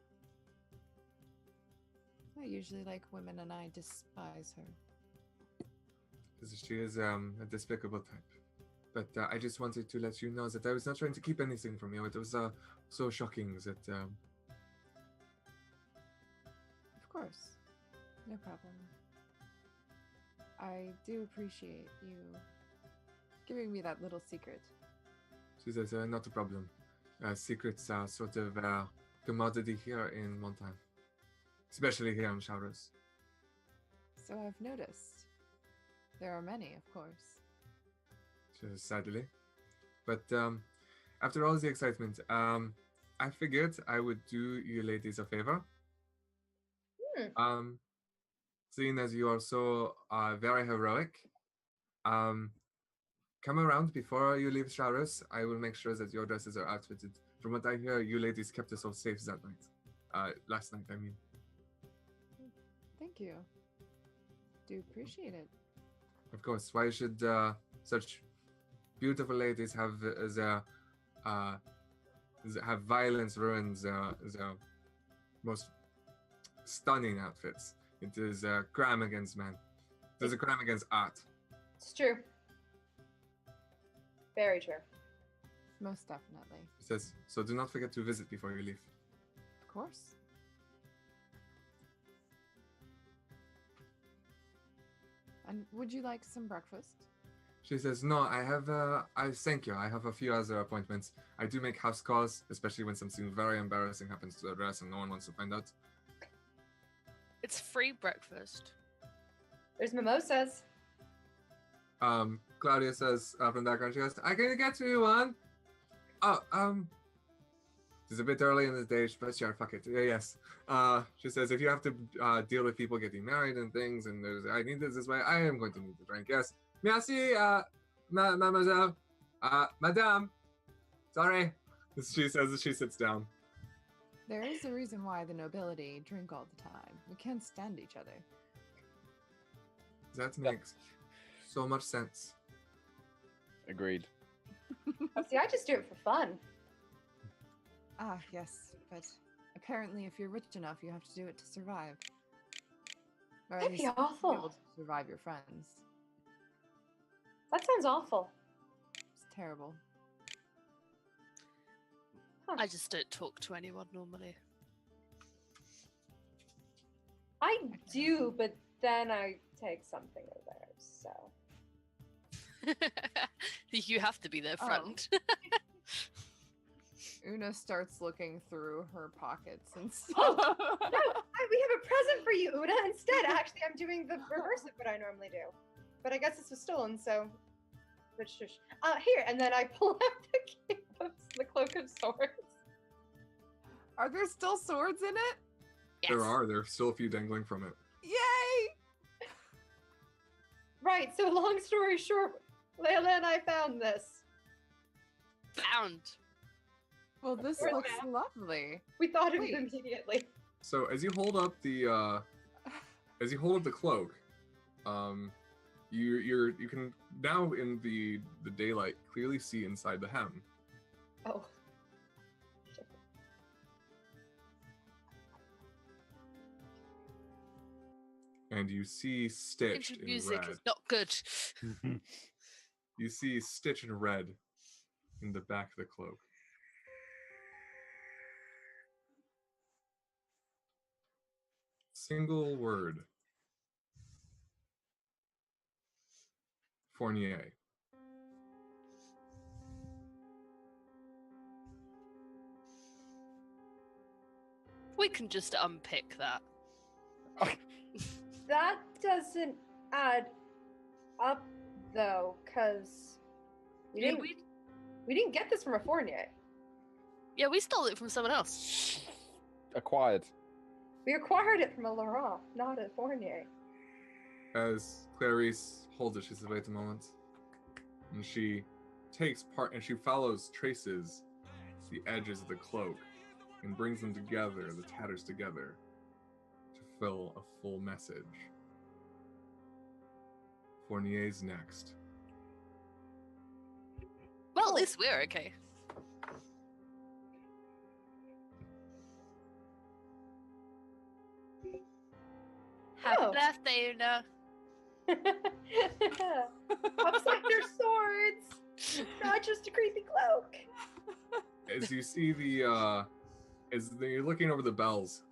I usually like women and I despise her. She is a despicable type. But I just wanted to let you know that I was not trying to keep anything from you. It was so shocking that... Of course. No problem. I do appreciate you giving me that little secret. She says, not a problem. Secrets are sort of commodity here in Montana. Especially here in Showers. So I've noticed. There are many, of course. She says, sadly. But after all the excitement, I figured I would do you ladies a favor. Seeing as you are so very heroic, come around before you leave Showers. I will make sure that your dresses are outfitted. From what I hear, you ladies kept us all safe that night. Last night, I mean. Thank you. Do appreciate it. Of course. Why should such beautiful ladies have their have violence ruins the most stunning outfits. It is a crime against man. It is a crime against art. It's true. Very true. Most definitely. He says, so do not forget to visit before you leave. Of course. And would you like some breakfast? She says, no, I thank you. I have a few other appointments. I do make house calls, especially when something very embarrassing happens to the dress and no one wants to find out. It's free breakfast. There's mimosas. Claudia says from the background, she goes, I can get you one. Oh, it's a bit early in the day, but sure, fuck it. Yes. She says, if you have to deal with people getting married and things, and I need this way, I am going to need to drink. Yes. Merci, mademoiselle. Madame. Sorry. She says as she sits down. There is a reason why the nobility drink all the time. We can't stand each other. That makes so much sense. Agreed. See, I just do it for fun. Ah, yes, but apparently if you're rich enough, you have to do it to survive. Or at That'd be least be awful. able to survive your friends. That sounds awful. It's terrible. I just don't talk to anyone normally. I do, but then I take something of theirs, so. You have to be their Oh. friend. Una starts looking through her pockets and stuff. Oh, no, we have a present for you, Una. Instead, actually, I'm doing the reverse of what I normally do. But I guess this was stolen, so. But shush. Here, and then I pull out the cloak of swords. Are there still swords in it? Yes. There's still a few dangling from it. Yay! Right, so long story short, Layla and I found this. Found. Well, this Where's looks that? lovely. We thought of it Wait. immediately. So as you hold up the cloak, you can now in the daylight clearly see inside the hem. Oh. And you see stitched Intro in music red. is not good. You see stitched in red in the back of the cloak. Single word. Fournier. We can just unpick that. That doesn't add up, though, because we Yeah, didn't get this from a Fournier. yeah, we stole it from someone else. Acquired. We acquired it from a Laurent, not a Fournier. As Clarice holds it, she says, wait a moment. And she takes part and she follows, traces the edges of the cloak and brings them together, the tatters together, to fill a full message. Fournier's next. Well, at least we're okay. Happy Oh. birthday, Una. Upside their swords, not just a creepy cloak. As you see you're looking over the bells,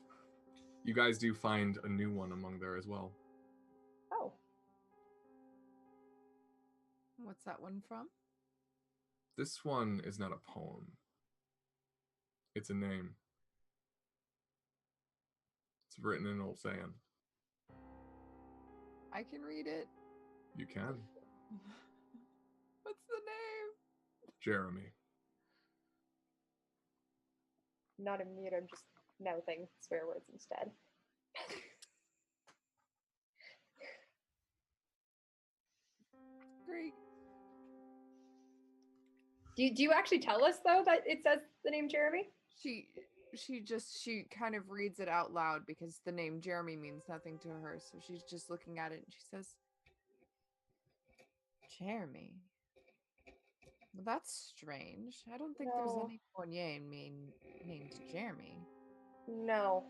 you guys do find a new one among there as well. Oh, What's that one from? This one is not a poem. It's a name. It's written in Old Saiyan. I can read it. You can. What's the name? Jeremy. not a mute. I'm just mouthing swear words instead. Great. Do you actually tell us though that it says the name Jeremy? She kind of reads it out loud because the name Jeremy means nothing to her, so she's just looking at it and she says, Jeremy. Well, that's strange. I don't think there's No. anyone named Jeremy. No.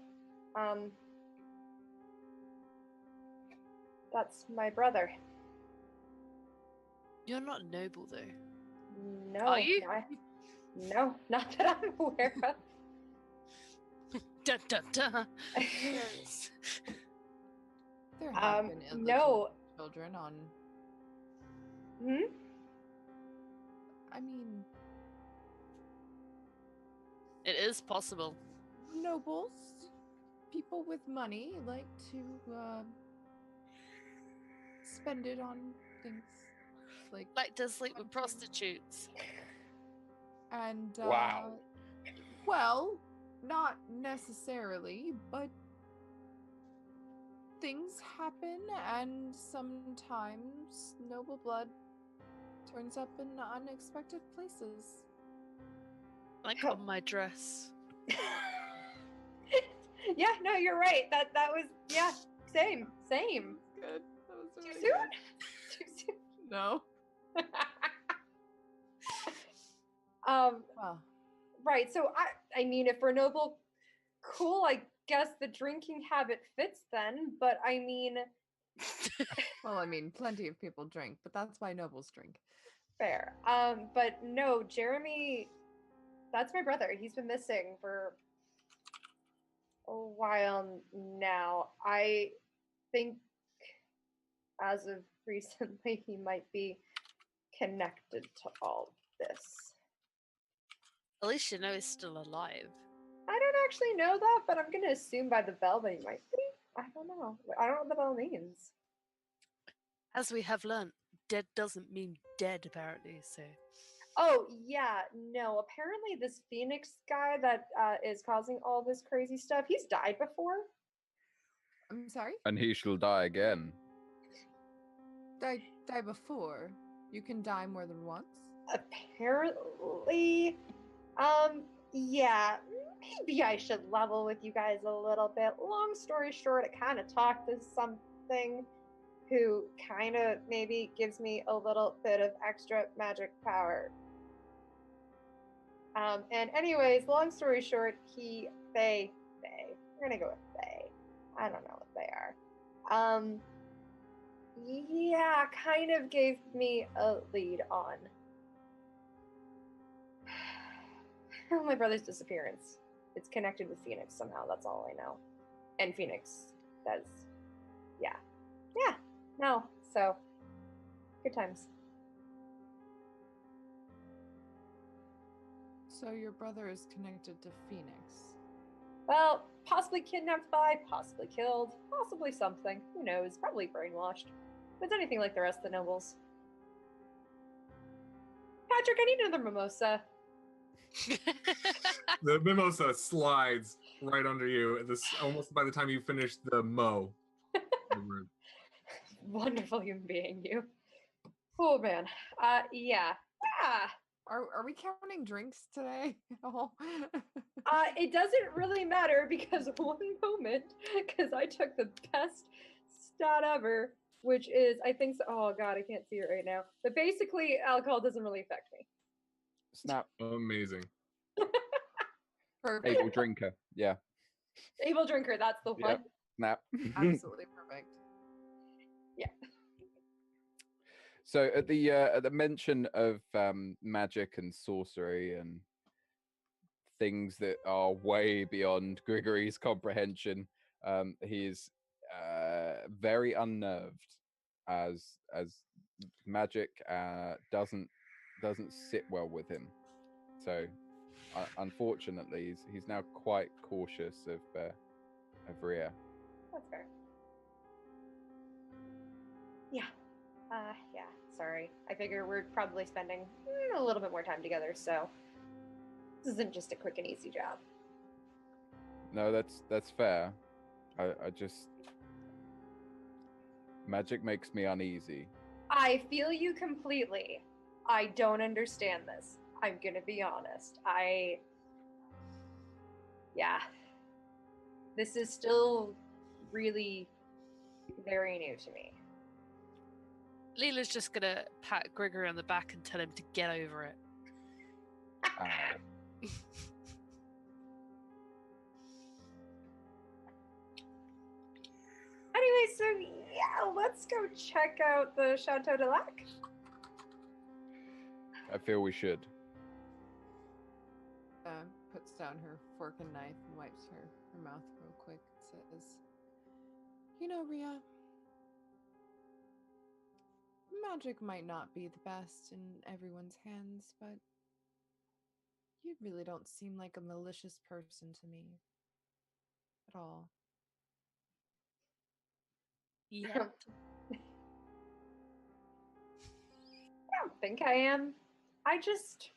That's my brother. You're not noble, though. No. Are you? No, not that I'm aware of. Dun, dun, dun. There have been illegitimate no. children on. Hmm? I mean, It is possible. nobles, people with money like to spend it on things Like to sleep with prostitutes. and Wow. well, not necessarily, but things happen, and sometimes noble blood turns up in unexpected places. Like Oh. on my dress. Yeah, no, you're right. That was same. Good. That was Too really soon? good. Too soon. No. Well, Right. So I mean, if we're noble, cool. I guess the drinking habit fits then. But I mean, well, I mean, plenty of people drink, but that's why nobles drink. fair. But no, Jeremy, that's my brother. He's been missing for a while now. I think as of recently, he might be connected to all this. At least you know he's still alive. I don't actually know that, but I'm gonna assume by the bell that he might be. I don't know. I don't know what the bell means. As we have learnt, dead doesn't mean dead, apparently, so. Oh yeah, no. Apparently, this Phoenix guy that is causing all this crazy stuff, he's died before. I'm sorry? And he shall die again. Die before. You can die more than once? Apparently, yeah. Maybe I should level with you guys a little bit. Long story short, it kind of talked to something who kind of maybe gives me a little bit of extra magic power. And anyways, long story short, they, we're gonna go with they. I don't know what they are. Yeah, kind of gave me a lead on my brother's disappearance. It's connected with Phoenix somehow, that's all I know. And Phoenix does. Yeah. No, so good times. So your brother is connected to Phoenix. Well, possibly kidnapped by, possibly killed, possibly something. Who knows? Probably brainwashed. If it's anything like the rest of the nobles. Patrick, I need another mimosa. The mimosa slides right under you. This almost by the time you finish the mo. Wonderful human being, you. Oh man. Yeah. Are we counting drinks today at all? It doesn't really matter because one moment, because I took the best stat ever, which is I think so, oh god, I can't see it right now. But basically, alcohol doesn't really affect me. Snap. Amazing. Perfect. Able drinker. Yeah. Able drinker, that's the one. Yep. Snap. Absolutely perfect. Yeah. So at the mention of magic and sorcery and things that are way beyond Grigory's comprehension, he is very unnerved as magic doesn't sit well with him. So unfortunately, he's now quite cautious of Rhea. That's fair. Yeah. Yeah, sorry. I figure we're probably spending a little bit more time together, so this isn't just a quick and easy job. No, that's fair. I just magic makes me uneasy. I feel you completely. I don't understand this. I'm gonna be honest. Yeah. This is still really very new to me. Leela's just gonna pat Gregory on the back and tell him to get over it. Anyway, so yeah, let's go check out the Chateau de Lac. I feel we should. Puts down her fork and knife and wipes her mouth real quick. Says, "You know, Ria, magic might not be the best in everyone's hands, but you really don't seem like a malicious person to me at all." Yeah. I don't think I am. I just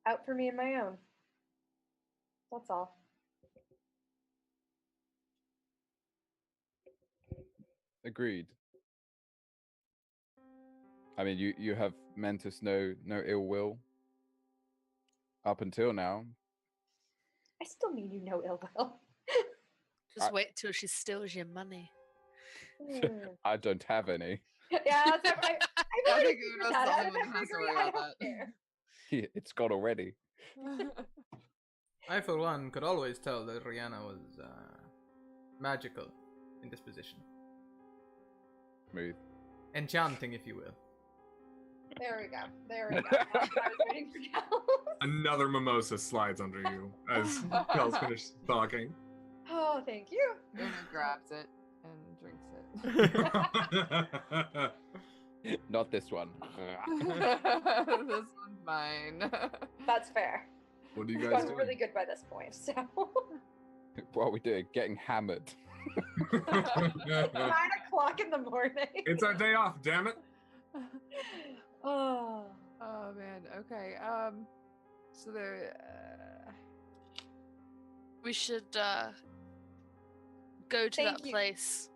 out for me and my own. That's all. Agreed. I mean, you have meant us no ill will up until now. I still mean you no ill will. Just wait till she steals your money. I don't have any. Yeah, that's I I really think figured that's that the out. only one I that has to figured worry I about don't that. care. It's gone already. I, for one, could always tell that Rihanna was magical in disposition. Smooth. Enchanting, if you will. There we go. There we go. That's what I was waiting for Cal. Another mimosa slides under you as Kel's finished talking. Oh, thank you. Una grabs it and drinks it. Not this one. This one's mine. That's fair. What are you I've guys gotten doing? really good by this point, so. What are we doing? Getting hammered. 9:00 in the morning. It's our day off, damn it. Oh. Oh man. Okay. So there. We should go to Thank that you. place.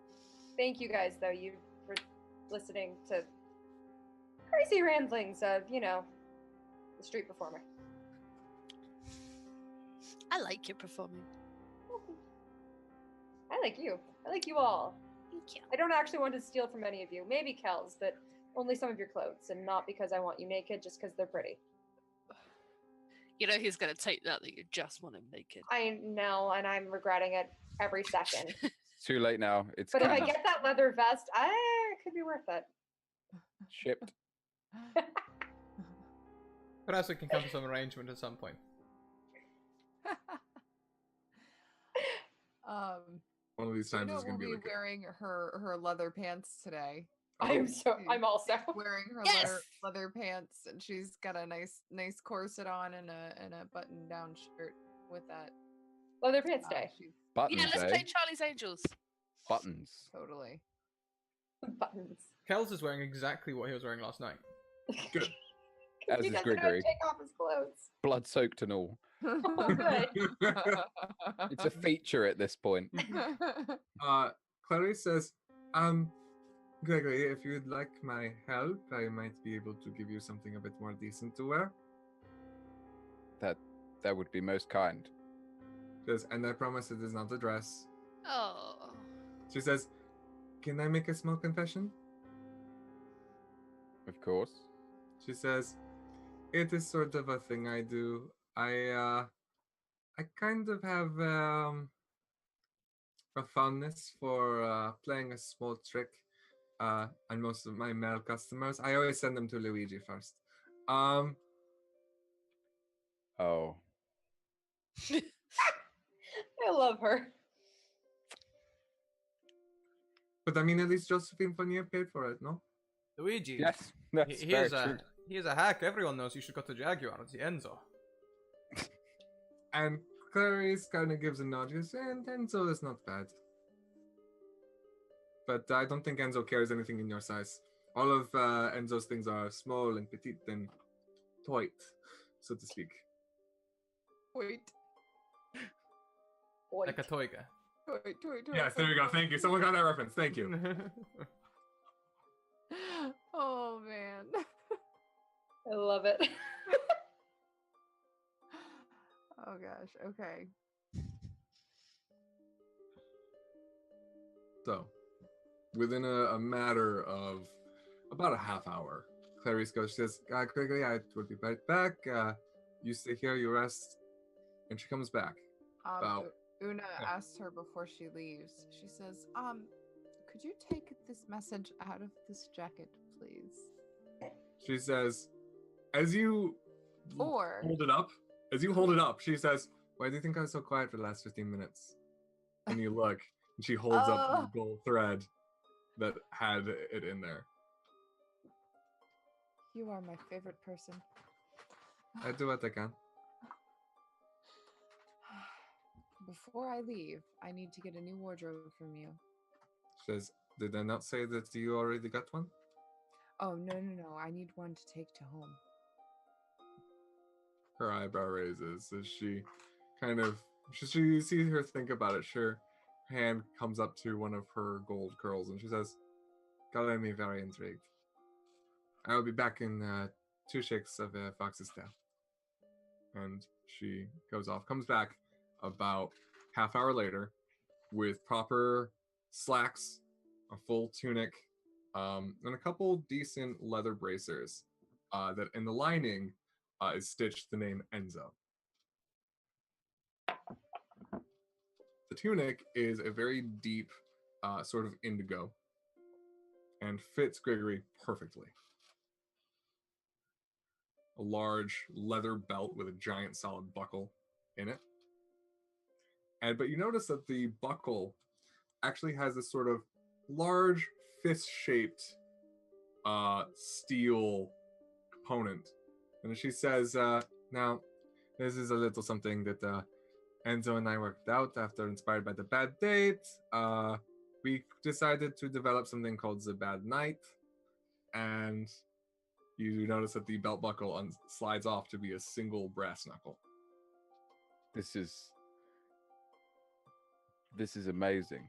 Thank you guys, though, you for listening to crazy ramblings of, the street performer. I like your performing. I like you. I like you all. Thank you. I don't actually want to steal from any of you. Maybe Kel's, but only some of your clothes, and not because I want you naked, just because they're pretty. You know he's gonna take that you just want him naked. I know, and I'm regretting it every second. It's too late now. It's But if I canon. get that leather vest, it could be worth it. Shipped. Perhaps we can come to some arrangement at some point. One of these times Una is going will to be be like, wearing her leather pants today. I'm also. Wearing her Yes! leather pants, and she's got a nice corset on and a button down shirt with that. Leather pants day. She's Buttons, Yeah, let's eh? play Charlie's Angels. Buttons. totally. Buttons. Kels is wearing exactly what he was wearing last night. good. As he is doesn't know how to Gregory. take off his clothes. Blood soaked and all. Oh, good. It's a feature at this point. Clarice says, Gregory, if you'd like my help, I might be able to give you something a bit more decent to wear. That would be most kind. Says, and I promise it is not a dress. Oh. She says, can I make a small confession? Of course. She says, it is sort of a thing I do. I kind of have a fondness for playing a small trick on most of my male customers. I always send them to Luigi first. Oh. I love her. But I mean, at least Josephine Fournier paid for it, no? Luigi. Yes, that's He very is true. he is a hack. Everyone knows you should go to Jaguar. It's the Enzo. And Clarice kind of gives a nod. She says, and Enzo is not bad. But I don't think Enzo carries anything in your size. All of Enzo's things are small and petite and tight, so to speak. Wait. Like a toiga. Wait. Yes, there you go. Thank you. Someone got that reference. Thank you. Oh man. I love it. Oh gosh. Okay. So, within a matter of about a half hour, Clarice goes, she says, Gregory, I will be right back. You stay here, you rest. And she comes back. About Una yeah. asks her before she leaves. She says, could you take this message out of this jacket, please? She says, as you Or hold it up, she says, why do you think I was so quiet for the last 15 minutes? And you look, and she holds up the gold thread that had it in there. you are my favorite person. I do what I can. Before I leave, I need to get a new wardrobe from you. She says, did I not say that you already got one? Oh, no. I need one to take to home. Her eyebrow raises as she kind of, she sees her think about it. Her hand comes up to one of her gold curls and she says, got me very intrigued. I will be back in 2 shakes of Fox's tail. And she goes off, comes back about half hour later with proper slacks, a full tunic, and a couple decent leather bracers that in the lining is stitched the name Enzo. The tunic is a very deep sort of indigo and fits Gregory perfectly. A large leather belt with a giant solid buckle in it. But you notice that the buckle actually has this sort of large fist-shaped steel component. And she says, now, this is a little something that Enzo and I worked out after inspired by the bad date. We decided to develop something called the bad night. And you notice that the belt buckle slides off to be a single brass knuckle. This is amazing.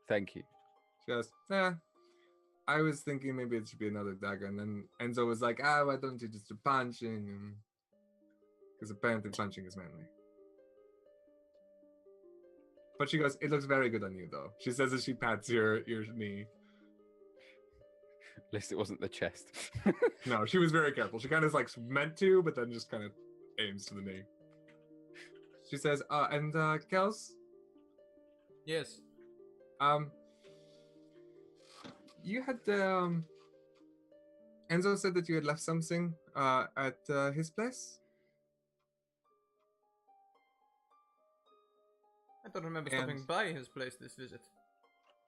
Thank you. She goes, I was thinking maybe it should be another dagger. And then Enzo was like, why don't you just do punching? Because apparently punching is manly. But she goes, it looks very good on you, though. She says as she pats your knee. At least it wasn't the chest. No, she was very careful. She kind of like meant to, but then just kind of aims to the knee. She says, and Kels? Yes. You had Enzo said that you had left something at his place? I don't remember stopping by his place this visit.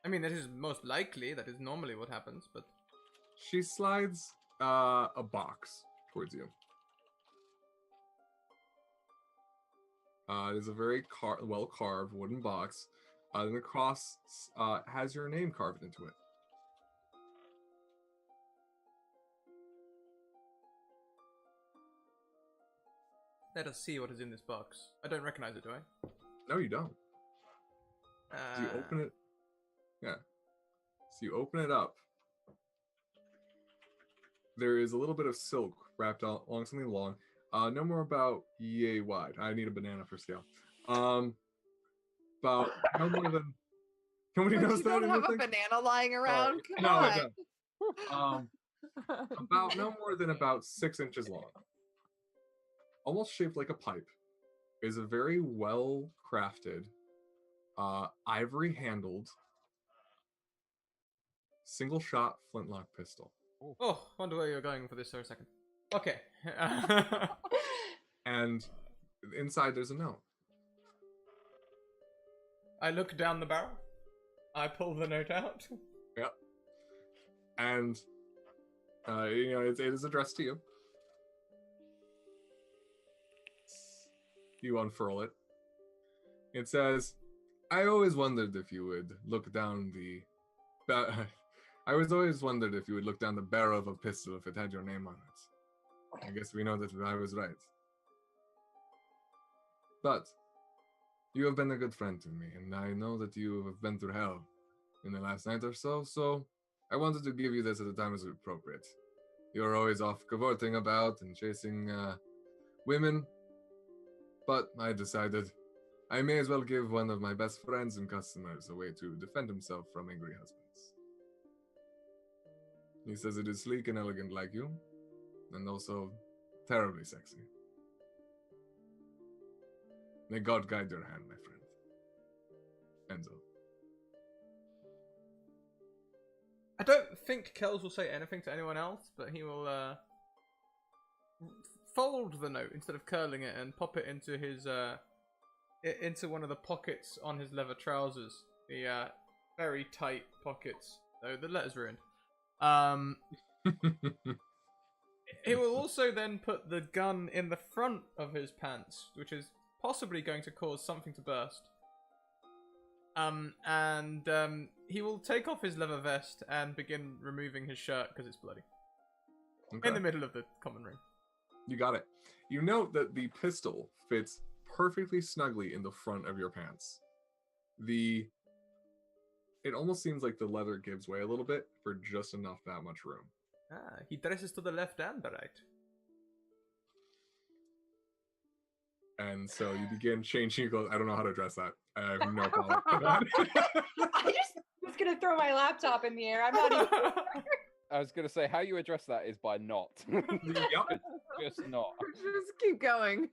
I mean, that is most likely. That is normally what happens, but... She slides a box towards you. It is a very well-carved wooden box. And the cross has your name carved into it. Let us see what is in this box. I don't recognize it, do I? No, you don't. So you open it. Yeah. So you open it up. There is a little bit of silk wrapped along something long. No more about yay wide. I need a banana for scale. About no more than. Nobody knows You that. don't have a banana lying around. Come no, on. I don't. About no more than about 6 inches long. Almost shaped like a pipe. Is a very well crafted, ivory handled, single shot flintlock pistol. Oh, wonder where you're going for this for a second. Okay. And inside there's a note. I look down the barrel. I pull the note out. Yep. And it is addressed to you. You unfurl it. It says, I always wondered if you would look down the barrel of a pistol if it had your name on it. I guess we know that I was right. But you have been a good friend to me, and I know that you have been through hell in the last night or so I wanted to give you this at a time as appropriate. You're always off cavorting about and chasing women, but I decided I may as well give one of my best friends and customers a way to defend himself from angry husbands. He says it is sleek and elegant like you, and also terribly sexy. May God guide your hand, my friend. Enzo. I don't think Kells will say anything to anyone else, but he will fold the note instead of curling it and pop it into his into one of the pockets on his leather trousers. The very tight pockets, though the letter's ruined. He will also then put the gun in the front of his pants, which is possibly going to cause something to burst. He will take off his leather vest and begin removing his shirt because it's bloody. Okay. In the middle of the common room. You got it. You note that the pistol fits perfectly snugly in the front of your pants. It almost seems like the leather gives way a little bit for just enough that much room. Ah, he dresses to the left and the right. And so you begin changing your clothes. I don't know how to address that. I have no problem with that. I just was gonna throw my laptop in the air. I'm not even. I was gonna say how you address that is by not. Yep. Just not. Just keep going.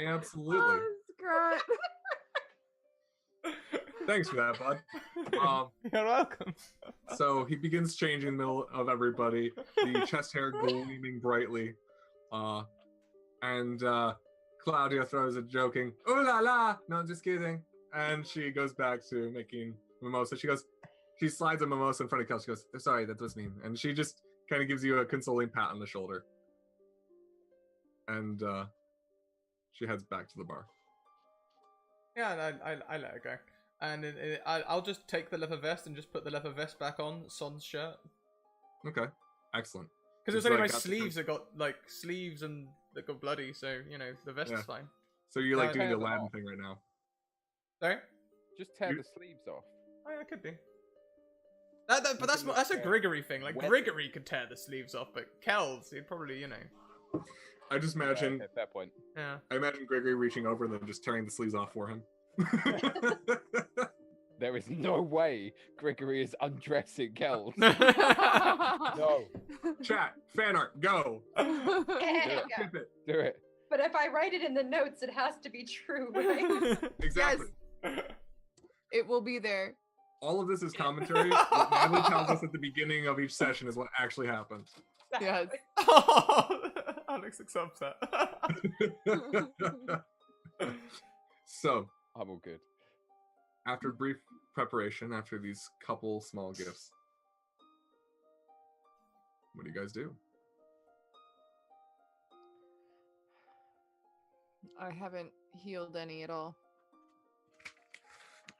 Absolutely. Oh, that's great. Thanks for that, bud. You're welcome. So he begins changing in the middle of everybody, the chest hair gleaming brightly. And Claudia throws a joking, "Ooh la la!" No, just kidding. And she goes back to making mimosa. She slides a mimosa in front of Kel. She goes, "Sorry, that was me." And she just kind of gives you a consoling pat on the shoulder. And she heads back to the bar. Yeah, I let her go. And I'll just take the leather vest and just put the leather vest back on Son's shirt. Okay, excellent. Because it was So only I my got the sleeves that got, like, sleeves and that got bloody, so, you know, the vest Yeah. is fine. So you're like No, doing the tear them Aladdin off. thing right now. Sorry? Just tear You- the sleeves off. Oh, yeah, could be. But that's can a look, Grigory thing. Like, wet. Grigory could tear the sleeves off, but Kells, he'd probably, you know. I just imagine, Okay, fair point. Yeah. I imagine Gregory reaching over and then just tearing the sleeves off for him. There is no way Gregory is undressing Kells. no. No, Chat, fan art, go. Yeah. Keep it. do it. But if I write it in the notes, it has to be true, right? Exactly. It will be there. All of this is commentary. What Natalie tells us at the beginning of each session is what actually happened. Yes. Oh, Alex accepts that. So, I'm all good. after brief preparation, after these couple small gifts, what do you guys do? I haven't healed any at all.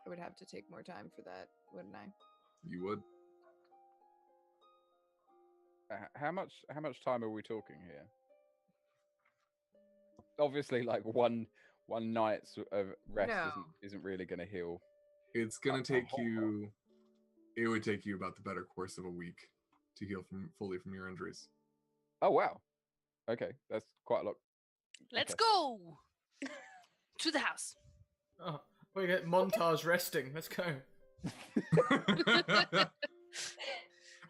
I would have to take more time for that, wouldn't I? You would. How much time are we talking here? Obviously, like one night's of rest No. isn't really going to heal. It's gonna A take whole you. It would take you about the better course of a week to heal fully from your injuries. Oh wow. Okay, that's quite a lot. Let's Okay. go to the house. Oh, we get montage resting. Let's go.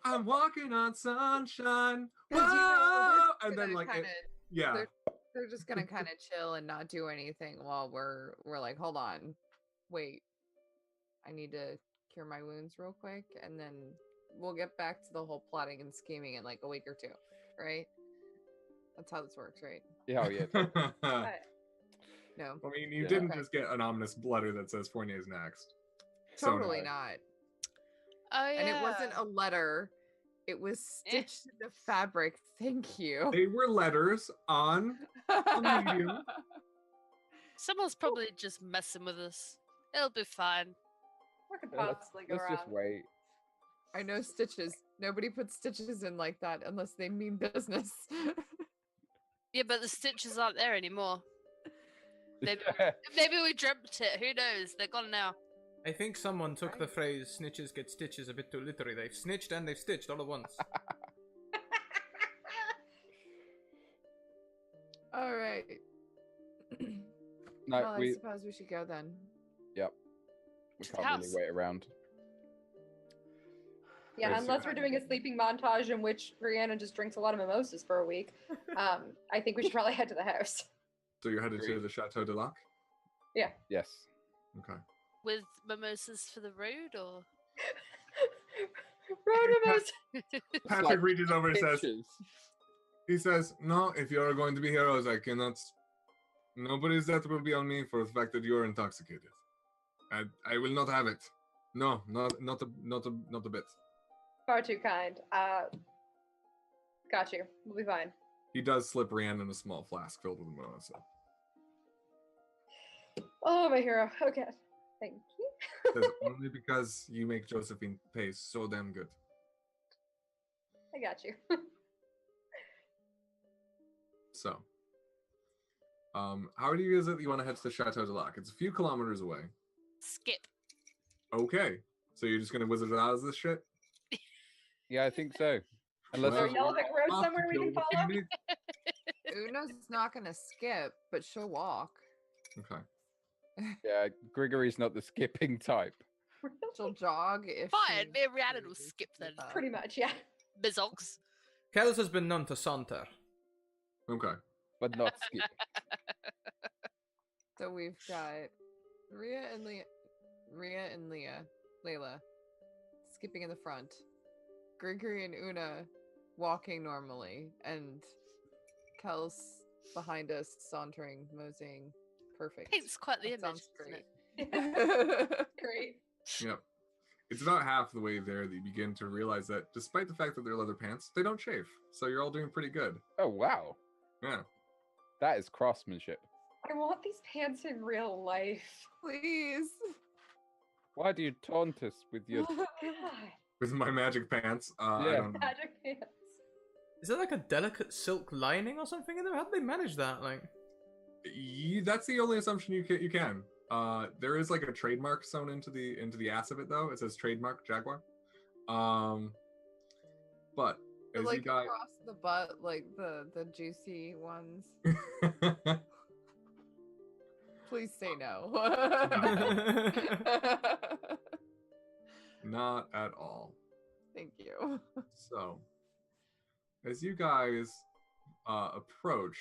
I'm walking on sunshine. 'Cause, you know, Whoa! they're And then gonna like, kinda- yeah, they're just gonna kind of chill and not do anything while we're like, hold on, wait, I need to cure my wounds real quick, and then we'll get back to the whole plotting and scheming in like a week or two, right? That's how this works, right? Yeah, oh yeah. I No, mean, you Yeah. didn't Okay. just get an ominous blotter that says Fournier's next. So totally no. not. Oh yeah. And it wasn't a letter; it was stitched in the fabric. Thank you. They were letters on a medium. Someone's probably just messing with us. It'll be fine. What could Let's possibly go just wrong? wait. I know stitches. Nobody puts stitches in like that unless they mean business. Yeah, but the stitches aren't there anymore. Maybe we dreamt it. Who knows? They're gone now. I think someone took the phrase "snitches get stitches" a bit too literally. They've snitched and they've stitched all at once. All right. No, Well, I we suppose we should go then. we To the can't really house. wait around. Yeah, Yes, unless you- we're doing a sleeping montage in which Brianna just drinks a lot of mimosas for a week, I think we should probably head to the house. So you're headed to Agreed. the Chateau de Lac? Yes. Okay. With mimosas for the road, or Road mimosas. Patrick like reaches over and says, Pictures. he says, no, if you're going to be heroes, I cannot. Nobody's death will be on me for the fact that you're intoxicated. I will not have it. No, not a bit. Far too kind. Got you. We'll be fine. He does slip Rhiannon a small flask filled with mimosa. Oh, my hero. Okay. Thank you. Says, only because you make Josephine pay so damn good. I got you. So, how do you guys you want to head to the Chateau de Lac? It's a few kilometers away. skip. Okay, so you're just gonna wizard out of this shit? Yeah, I think so. Unless Is there a Well, yellow brick road Off to somewhere we kill can the follow? phoenix? Una's not gonna skip, but she'll walk. Okay. yeah, Grigory's not the skipping type. She'll jog if. Fine, she me and Rhiannon will chooses skip to then. do that. Pretty much, yeah. Bizogs. Kels has been known to saunter. Okay. But not skip. So we've got Rhea and Layla skipping in the front, Gregory and Una walking normally, and Kels behind us sauntering, moseying. Perfect. Paints quite the That image. sounds doesn't great. it? Great. Yep. It's about half the way there that you begin to realize that despite the fact that they're leather pants, they don't shave. So you're all doing pretty good. Oh wow, Yeah. that is craftsmanship. I want these pants in real life. Please. Why do you taunt us with your? God. With my magic pants, I Yeah. don't know. Magic pants. Is there like a delicate silk lining or something in there? How did they manage that? Like, That's the only assumption you can. There is like a trademark sewn into the ass of it though. It says trademark Jaguar. But as like you guys, across the butt, like the juicy ones. Please say no. not at all. Thank you. So, as you guys approach,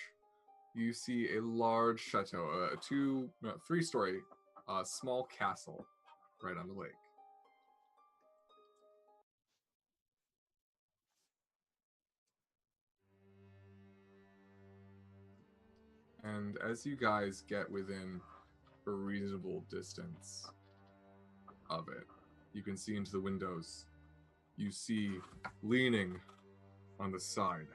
you see a large chateau, a 3-story small castle right on the lake. And as you guys get within a reasonable distance of it, you can see into the windows. You see leaning on the side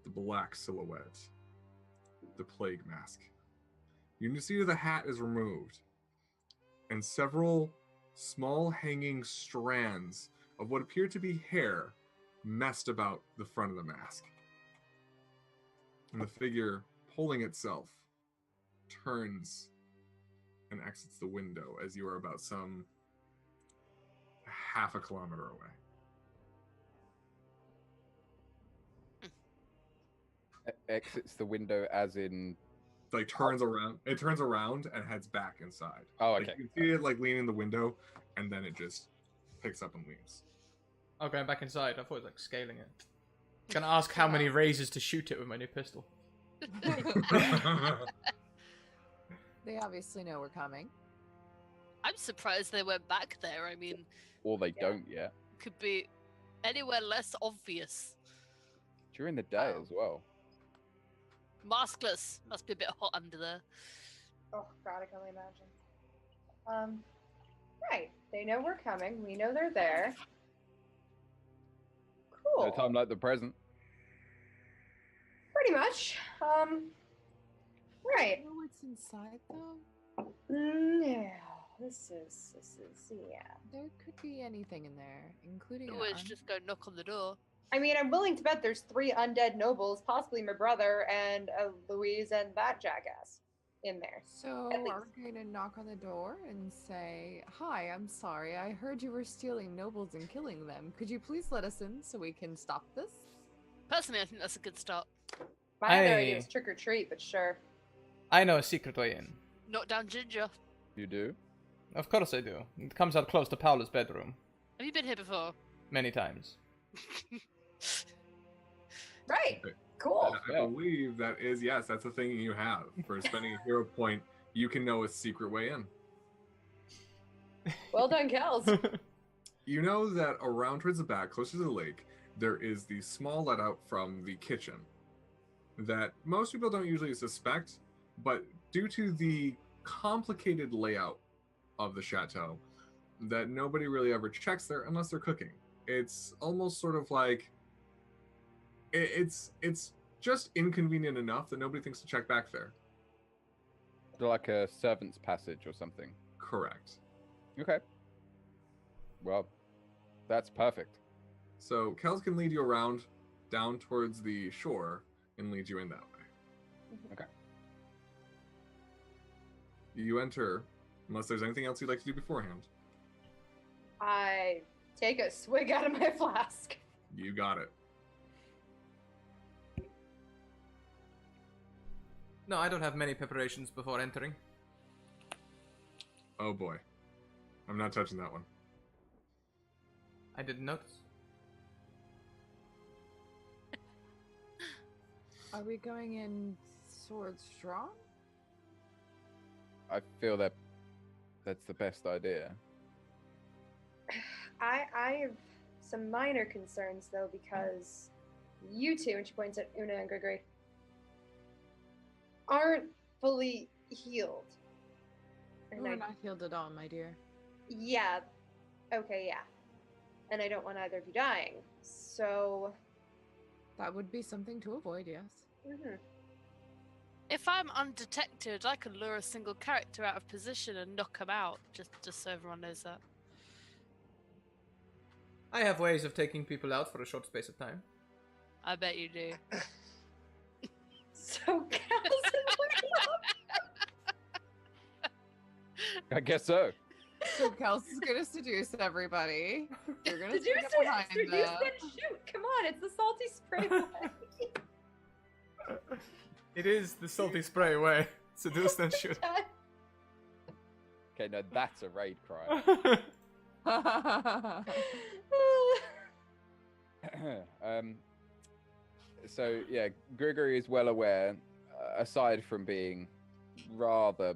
the black silhouette, the plague mask. You can see the hat is removed, and several small hanging strands of what appear to be hair messed about the front of the mask. And the figure, pulling itself, turns and exits the window as you are about some half a kilometer away. Exits the window as in. Like turns around, it turns around and heads back inside. Oh, Like, okay. you can see it like leaning the window, and then it just picks up and leaves. oh, going back inside. I thought it was like scaling it. Gonna ask how many razors to shoot it with my new pistol. They obviously know we're coming. I'm surprised they went back there. I mean, Or they don't yet. could be anywhere less obvious. During the day Oh. as well. Maskless. Must be a bit hot under there. Oh God, I can only imagine. Right. They know we're coming. We know they're there. Cool. No time like the present. Pretty much. Right. You know what's inside though? No. This is yeah. There could be anything in there, including an Always just go knock on the door. I mean, I'm willing to bet there's 3 undead nobles, possibly my brother and Louise and that jackass in there. So At are we going to knock on the door and say, "Hi, I'm sorry. I heard you were stealing nobles and killing them. Could you please let us in so we can stop this?" Personally, I think that's a good start. My other idea I- was trick or treat, but sure. I know a secret way in. Knock down Ginger. You do? Of course I do. It comes out close to Paula's bedroom. Have you been here before? Many times. Right. Okay. Cool. I believe that is, yes, that's a thing you have. For spending a hero point, you can know a secret way in. Well done, Kels. You know that around towards the back, closer to the lake, there is the small let out from the kitchen that most people don't usually suspect, but due to the complicated layout of the chateau, that nobody really ever checks there unless they're cooking. It's almost sort of like it's just inconvenient enough that nobody thinks to check back there. Like a servant's passage or something. Correct. Okay. Well, that's perfect. So Kels can lead you around down towards the shore and lead you in that way. Okay. You enter, unless there's anything else you'd like to do beforehand. I take a swig out of my flask. You got it. No, I don't have many preparations before entering. Oh boy. I'm not touching that one. I didn't notice. Are we going in swords strong? I feel that that's the best idea. I have some minor concerns though, because you two, and she points at Una and Gregory, aren't fully healed. And We're not healed at all, my dear. yeah, okay, yeah. And I don't want either of you dying. So, That would be something to avoid, yes. mhm. If I'm undetected, I can lure a single character out of position and knock him out. Just so everyone knows that. I have ways of taking people out for a short space of time. I bet you do. So Kels is looking up. I guess so. So Kels is gonna seduce everybody. You're gonna Seduce stick up it, behind seduce them. then shoot. Come on, it's the salty spray way. It is the salty spray way. Seduce then shoot. Okay, now that's a raid cry. So yeah, Gregory is well aware, aside from being rather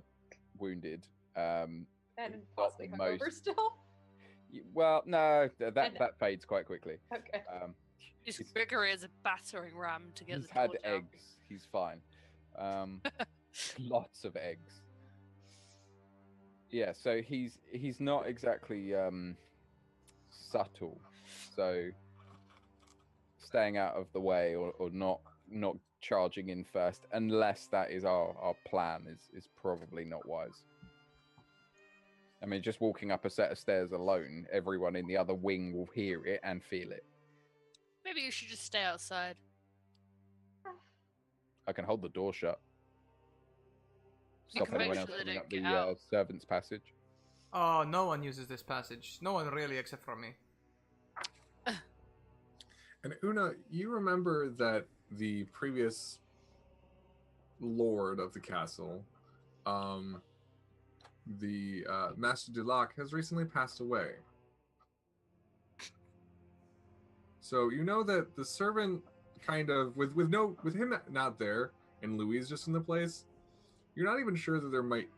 wounded, And not possibly the hungover most- still. well, no, that And- that fades quite quickly. Okay. Use He's- Gregory as a battering ram to get He's the had torch out. eggs. He's fine. Lots of eggs. Yeah, so he's not exactly subtle. So staying out of the way or not charging in first, unless that is our plan, is probably not wise. I mean, just walking up a set of stairs alone, everyone in the other wing will hear it and feel it. Maybe you should just stay outside. I can hold the door shut. You Stop can make anyone sure else they coming don't up get the out. servants' passage. Oh, no one uses this passage. No one really, except for me. And Una, you remember that the previous lord of the castle, the Master Dulac, has recently passed away. So you know that the servant kind of with him not there and Louise just in the place, you're not even sure that there might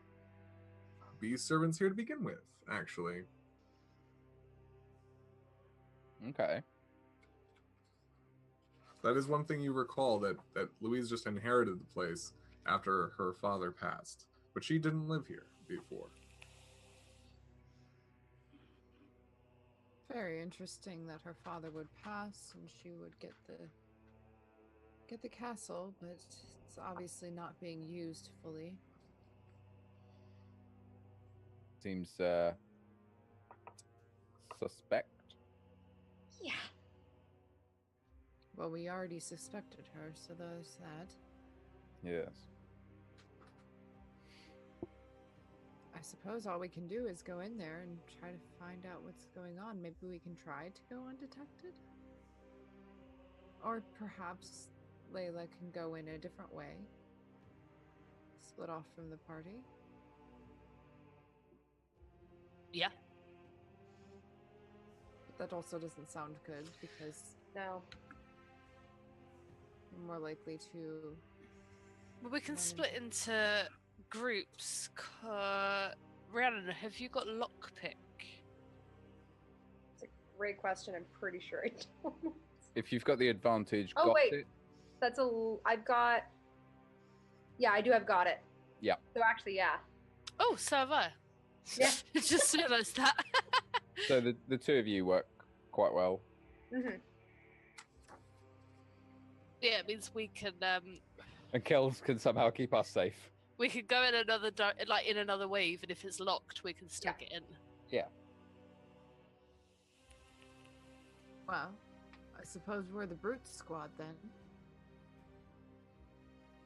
be servants here to begin with, actually. Okay. That is one thing you recall, that Louise just inherited the place after her father passed, but she didn't live here before. Very interesting that her father would pass and she would get the castle, but it's obviously not being used fully. Seems suspect. Yeah. Well, we already suspected her, so there's that. Yes. I suppose all we can do is go in there and try to find out what's going on. Maybe we can try to go undetected? Or perhaps Layla can go in a different way. Split off from the party. Yeah. But that also doesn't sound good because No. you're more likely to. But we can Run split into groups. Rhiannon, have you got lockpick? It's a great question. I'm pretty sure I don't. If you've got the advantage, Oh, got wait. it. That's I've got. Yeah, I do have got it. Yeah. So actually, yeah. Oh, so have I. Yeah. Just realised that. So the two of you work quite well. Mm-hmm. Yeah, it means we can And Kells can somehow keep us safe. go in another in another wave, and if it's locked, we can still get in. Well, I suppose we're the brute squad then.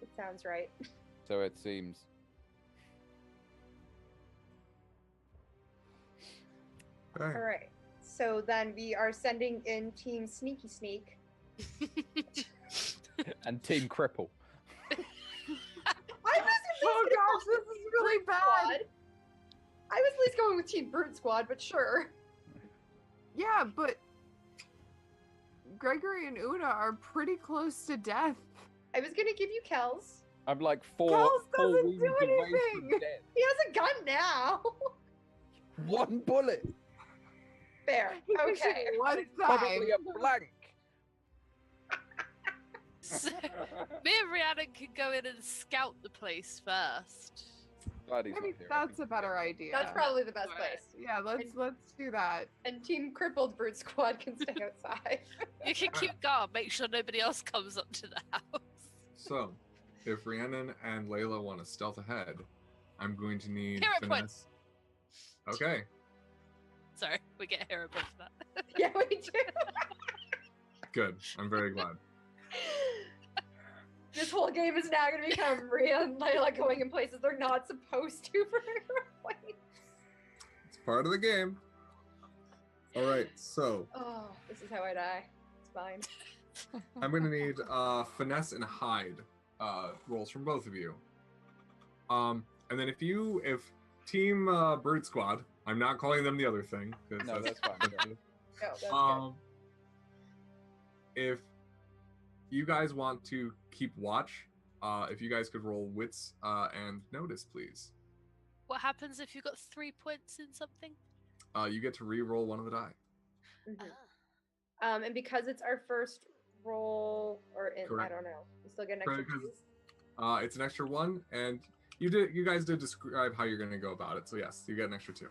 It sounds right. So it seems. Okay. All right. So then we are sending in Team Sneaky Sneak. And Team Cripple. I was Oh gosh, this is really bad. Squad. I was at least going with Team Brute Squad, but sure. Yeah, but Gregory and Una are pretty close to death. I was gonna give you Kells. I'm like four Kells doesn't wounds do away from anything. death. He has a gun now. One bullet. Fair. He can shoot Okay. one time. Probably a blank. So, me and Rhiannon can go in and scout the place first. Glad he's Maybe not here. that's a better idea. That's probably the best Right. place. Yeah, let's do that. And Team Crippled Brute Squad can stay outside. You can keep guard, make sure nobody else comes up to the house. So, if Rhiannon and Layla want to stealth ahead, I'm going to need Hero finesse. points. Okay, Sorry, we get hero points for that. Yeah, we do. good. I'm very glad. This whole game is now going to become Rhea and Layla going in places they're not supposed to for her points. It's part of the game. All right, so Oh, this is how I die. It's fine. I'm going to need finesse and hide rolls from both of you. And then if Team Bird Squad, I'm not calling them the other thing. 'Cause No, that's fine. No, that's good. If you guys want to keep watch, if you guys could roll wits and notice, please. What happens if you got 3 points in something? You get to re-roll one of the die. Mhm. Ah. And because it's our first roll, I Correct. don't know, we still get an extra Because- piece. It's an extra one, and you guys did describe how you're going to go about it. So yes, you get an extra 2.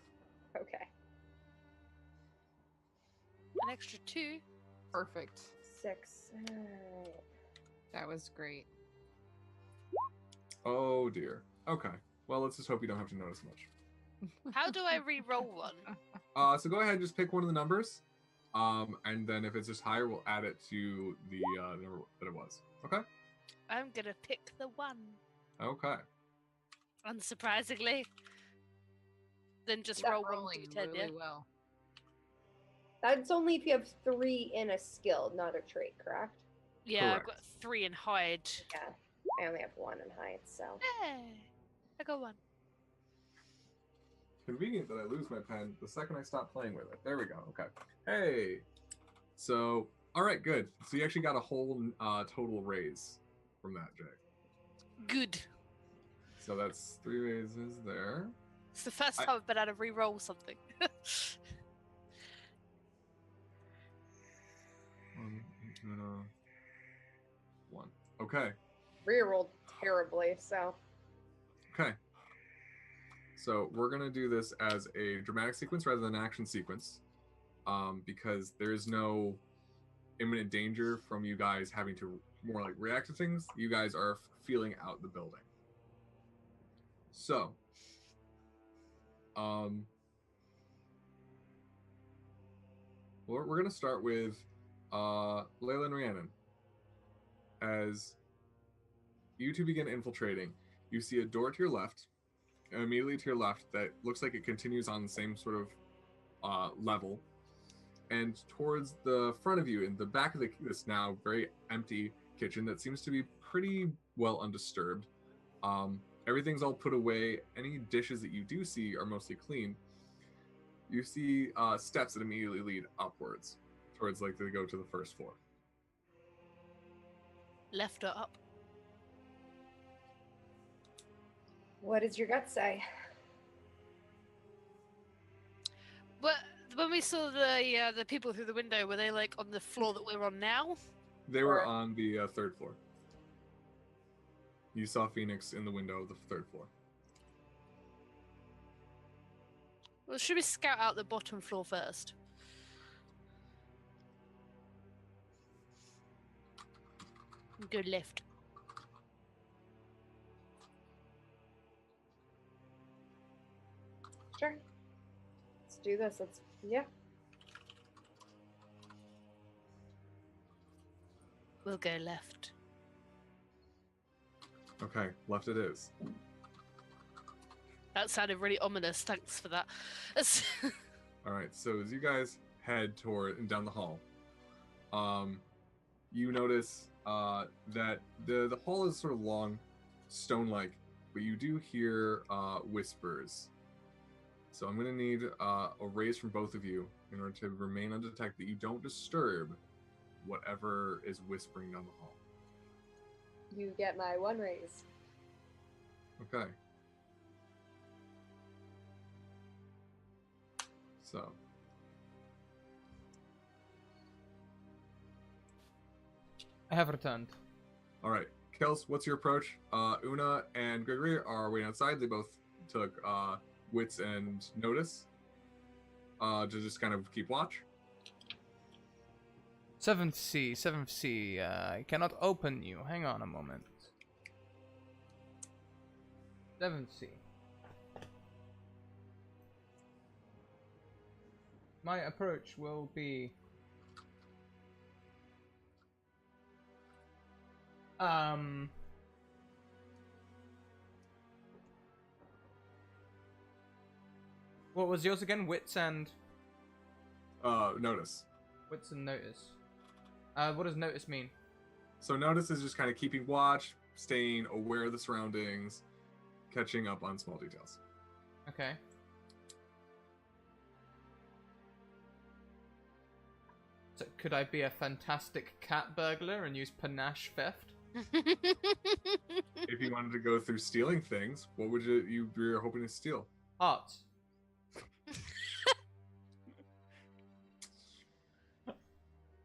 Okay. An extra 2. Perfect. 6. That was great. Oh dear. Okay. Well, let's just hope you don't have to notice much. How do I re-roll one? So go ahead and just pick one of the numbers. And then if it's just higher, we'll add it to the number that it was. Okay? I'm gonna pick the 1. Okay. Unsurprisingly. Then just That roll one Rolling d10, yeah? really well. That's only if you have 3 in a skill, not a trait, correct? Yeah, I've Correct. got 3 in hide. Yeah. I only have 1 in height, so. Hey, I got 1. Convenient that I lose my pen the second I stop playing with it. There we go. Okay. Hey. So, all right, good. So you actually got a whole total raise from that, Jay. Good. So that's 3 raises there. It's the first time I've been able to re-roll something. One. Okay. Rerolled terribly, so. Okay. So we're gonna do this as a dramatic sequence rather than an action sequence, because there is no imminent danger from you guys having to more like react to things. You guys are feeling out the building. So, we're gonna start with Layla and Rhiannon. As you two begin infiltrating, you see a door to your left, immediately to your left, that looks like it continues on the same sort of level. And towards the front of you, in the back of this now very empty kitchen that seems to be pretty well undisturbed. Everything's all put away. Any dishes that you do see are mostly clean. You see steps that immediately lead upwards, towards like they go to the first floor. Left or up? What does your gut say? But when we saw the people through the window, were they like on the floor that we're on now? They were Or- on the third floor. You saw Phoenix in the window of the third floor. Well, should we scout out the bottom floor first? Good left. Sure. Let's do this. Yeah. We'll go left. Okay, left it is. That sounded really ominous. Thanks for that. All right, so as you guys head toward and down the hall, you notice that the hall is sort of long, stone-like, but you do hear whispers. So I'm gonna need a raise from both of you in order to remain undetected, that you don't disturb whatever is whispering down the hall. You get my 1 raise. Okay. So. I have returned. All right, Kels, what's your approach? Una and Gregory are waiting outside. They both took wits and notice to just kind of keep watch. 7th C, I cannot open you. Hang on a moment. 7th C. My approach will be... What was yours again? Wits and... Notice. Wits and notice. What does notice mean? So notice is just kind of keeping watch, staying aware of the surroundings, catching up on small details. Okay. So could I be a fantastic cat burglar and use panache theft? If you wanted to go through stealing things, what would you be hoping to steal? Art.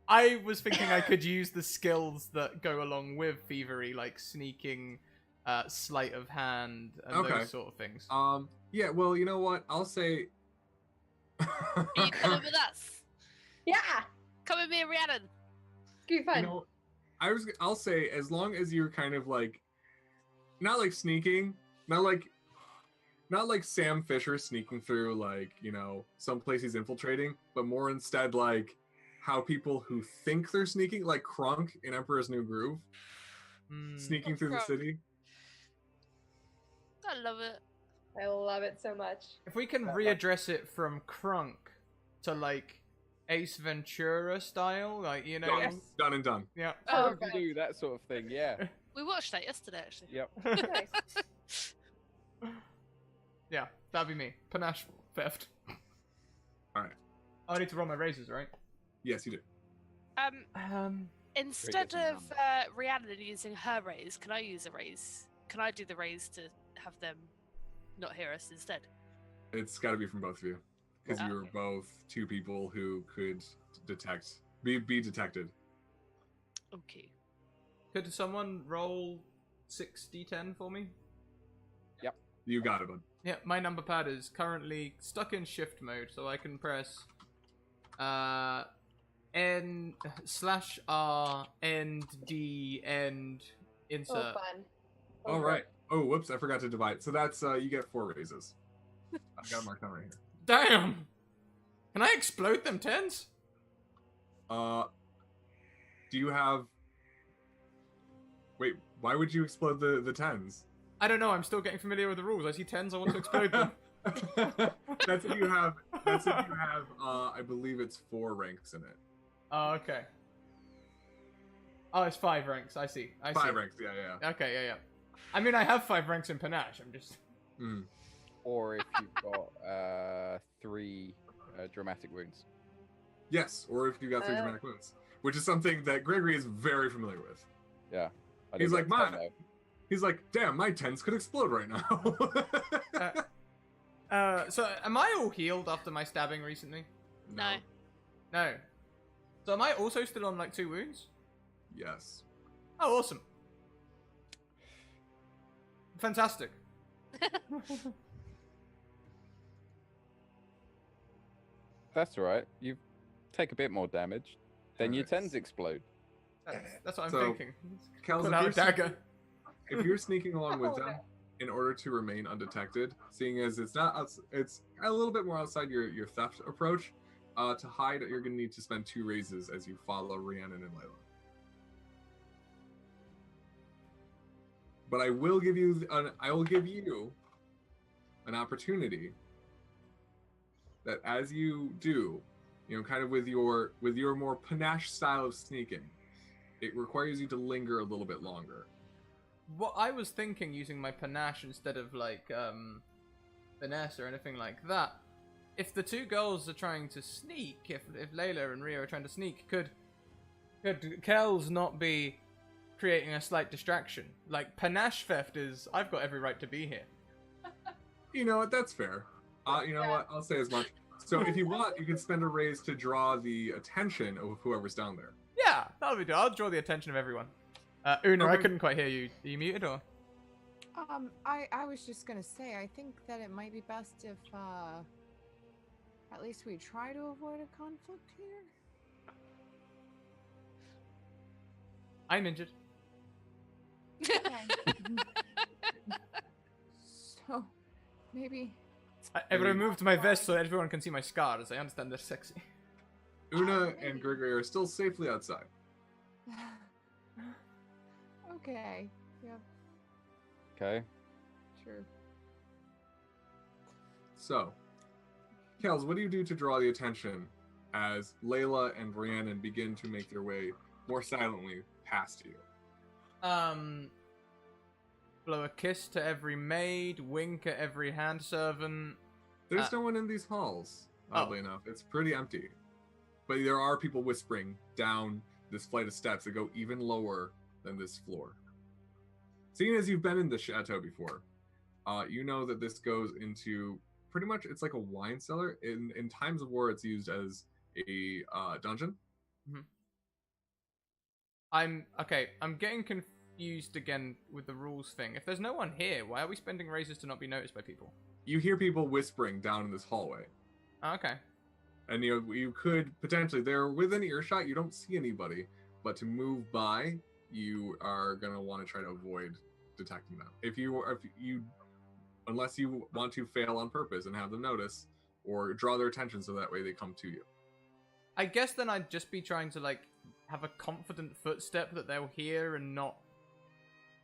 I was thinking I could use the skills that go along with thievery, like sneaking, sleight of hand, and Okay. those sort of things. Yeah, well, you know what? I'll say... Are you coming with us? Yeah. Come with me and Rhiannon. It's gonna be fun. You know, I'll say, as long as you're kind of like, not like sneaking, not like Sam Fisher sneaking through, like, you know, some place he's infiltrating, but more instead like how people who think they're sneaking, like Krunk in Emperor's New Groove, sneaking Oh, through the Krunk. city. I love it. I love it so much. If we can readdress it from Krunk to like Ace Ventura style, like, you know, Done, done and done. yeah. Oh, Perfect. do that sort of thing, yeah. We watched that yesterday, actually. Yep. Nice. Yeah, that'd be me. Panache theft. Alright. I need to roll my raises, right? Yes, you do. Instead Great of Rhiannon using her raise, can I use a raise? Can I do the raise to have them not hear us instead? It's got to be from both of you, because you were Okay. both two people who could be detected. Okay. Could someone roll 6d10 for me? You got it, bud. Yeah, my number pad is currently stuck in shift mode, so I can press N/R end D end Oh, insert. fun. All right. Oh, whoops! I forgot to divide. So that's you get 4 raises. I got it marked down right here. Damn! Can I explode them tens? Do you have? Wait, why would you explode the tens? I don't know. I'm still getting familiar with the rules. I see tens. I want to explode them. That's if you have. That's if you have. I believe it's 4 ranks in it. Oh, okay. Oh, it's 5 ranks. I see. I see. 5 ranks, yeah. Okay, yeah. I mean, I have 5 ranks in panache. I'm just. Mm. Or if you've got 3 dramatic wounds. Yes, or if you got 3 dramatic wounds, which is something that Gregory is very familiar with. Yeah. I He's do like, get 10, though. He's like, damn, my tens could explode right now. So am I all healed after my stabbing recently? No. No. So am I also still on like 2 wounds? Yes. Oh, awesome. Fantastic. That's all right. You take a bit more damage, then your Nice. tens explode. That's what I'm So, thinking. Kels, Pull if out you're a dagger. if you're sneaking along with Oh, them no. in order to remain undetected, seeing as it's a little bit more outside your theft approach, to hide, you're going to need to spend 2 raises as you follow Rhiannon and Layla. But I will give you an opportunity that as you do, kind of with your more panache style of sneaking, it requires you to linger a little bit longer. What I was thinking, using my panache instead of like finesse or anything like that. If the 2 girls are trying to sneak, if Layla and Rio are trying to sneak, could Kels not be creating a slight distraction? Like, panache theft is, I've got every right to be here. You know what? That's fair. You know what? I'll say as much. So if you want, you can spend a raise to draw the attention of whoever's down there. Yeah, that'll be good. I'll draw the attention of everyone. Una, I Okay. couldn't quite hear you. Are you muted or? I was just gonna say, I think that it might be best if, at least we try to avoid a conflict here. I'm injured. Okay. So, maybe. I've removed my vest so everyone can see my scars. I understand they're sexy. Una and Gregory are still safely outside. Okay. Yep. Okay. Sure. So, Kels, what do you do to draw the attention as Layla and Rhiannon begin to make their way more silently past you? Blow a kiss to every maid, wink at every hand servant. There's no one in these halls, oddly enough. It's pretty empty. But there are people whispering down this flight of steps that go even lower than this floor. Seeing as you've been in the chateau before, you know that this goes into pretty much, it's like a wine cellar. In times of war, it's used as a dungeon. I'm getting confused again with the rules thing. If there's no one here, why are we spending raises to not be noticed by people? You hear people whispering down in this hallway. Oh, okay. And you could potentially, they're within earshot, you don't see anybody, but to move by, you are going to want to try to avoid detecting them. Unless you want to fail on purpose and have them notice, or draw their attention so that way they come to you. I guess then I'd just be trying to, like, have a confident footstep that they'll hear and not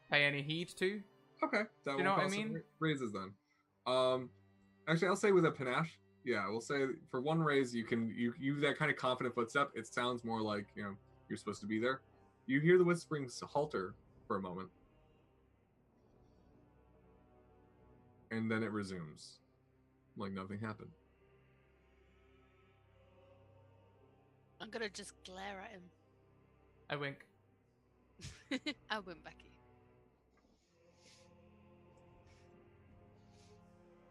pay any heed to. Okay, that You know will what I cost some mean? raises then. Actually, I'll say with a panache. Yeah, we'll say for 1 raise, you that kind of confident footstep. It sounds more like you're supposed to be there. You hear the whisperings halter for a moment, and then it resumes, like nothing happened. I'm gonna just glare at him. I wink. I went back at you.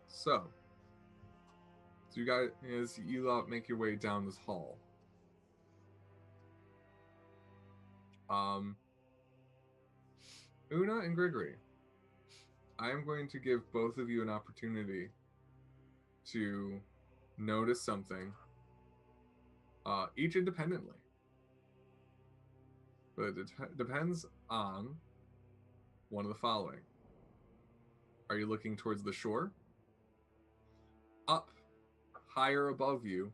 So you guys, as you make your way down this hall, Una and Gregory, I am going to give both of you an opportunity to notice something, each independently. But it depends on one of the following. Are you looking towards the shore? Up, higher above you?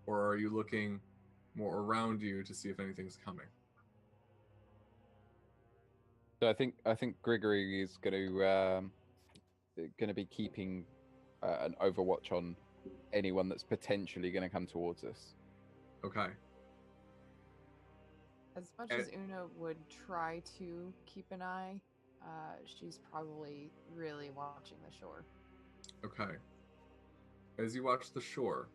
Or are you looking more around you to see if anything's coming? So I think Gregory is going to be keeping an overwatch on anyone that's potentially going to come towards us. Okay. As much And- as Una would try to keep an eye, she's probably really watching the shore. Okay. As you watch the shore,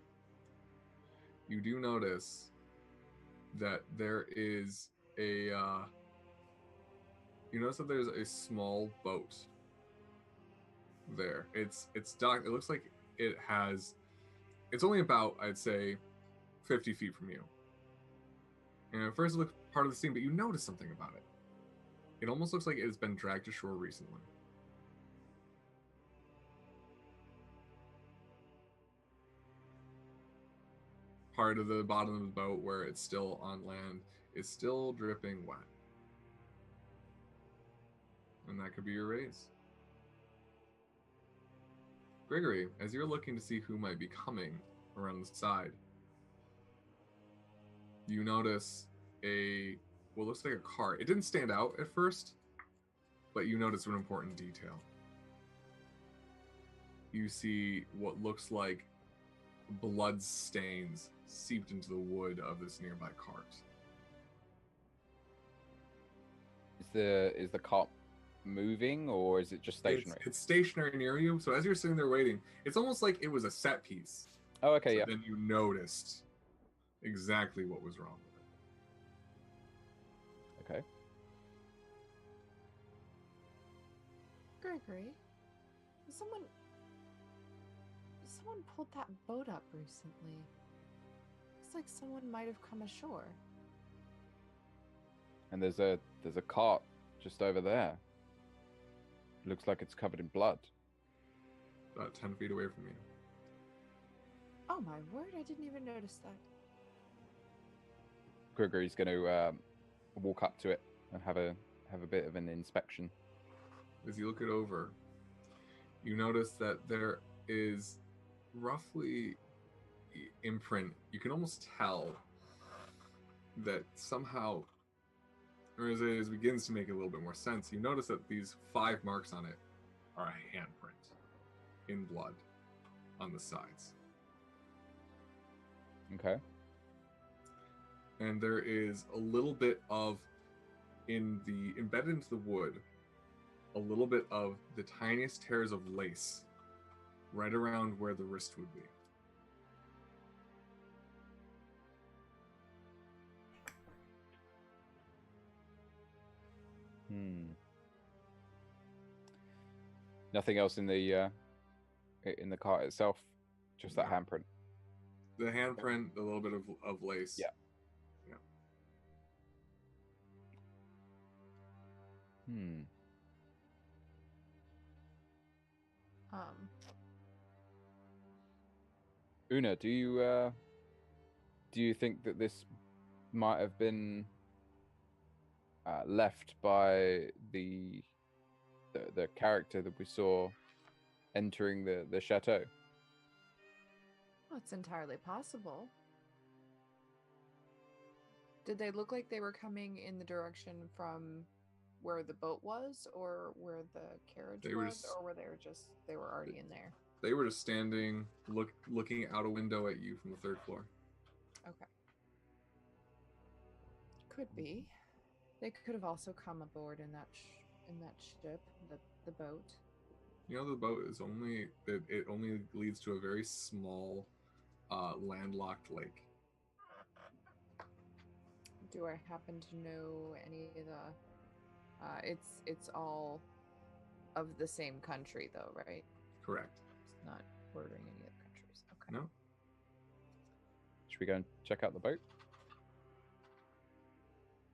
you do notice that there is a. You notice that there's a small boat there. It's docked. It looks like it has. It's only about, I'd say, 50 feet from you. And at first it looks part of the scene, but you notice something about it. It almost looks like it has been dragged to shore recently. Part of the bottom of the boat where it's still on land is still dripping wet. And that could be your raise. Gregory, as you're looking to see who might be coming around the side, you notice what looks like a cart. It didn't stand out at first, but you notice an important detail. You see what looks like blood stains seeped into the wood of this nearby cart. Is the cart moving, or is it just stationary? It's stationary near you, so as you're sitting there waiting, it's almost like it was a set piece. Oh, okay, So yeah. then you noticed exactly what was wrong with it. Okay. Gregory, someone pulled that boat up recently. Looks like someone might have come ashore. And there's a cart just over there. Looks like it's covered in blood. About 10 feet away from you. Oh my word, I didn't even notice that. Gregory's going to walk up to it and have a bit of an inspection. As you look it over, you notice that there is roughly imprint. You can almost tell that somehow, or as it begins to make a little bit more sense, you notice that these 5 marks on it are a handprint in blood on the sides. Okay. And there is a little bit of, embedded into the wood, a little bit of the tiniest tears of lace right around where the wrist would be. Nothing else in the cart itself, just that No. handprint. The handprint, a little bit of lace. Yeah. Yeah. Una, do you think that this might have been left by the character that we saw entering the chateau? Well, it's entirely possible. Did they look like they were coming in the direction from where the boat was, or where the carriage They were was, just- or were they were already in there? They were just standing, looking out a window at you from the 3rd floor. Okay. Could be. They could have also come aboard in that ship, the boat. You know, the boat is it only leads to a very small, landlocked lake. Do I happen to know any of the? It's all of the same country, though, right? Correct. It's not bordering any other countries. Okay. No. Should we go and check out the boat?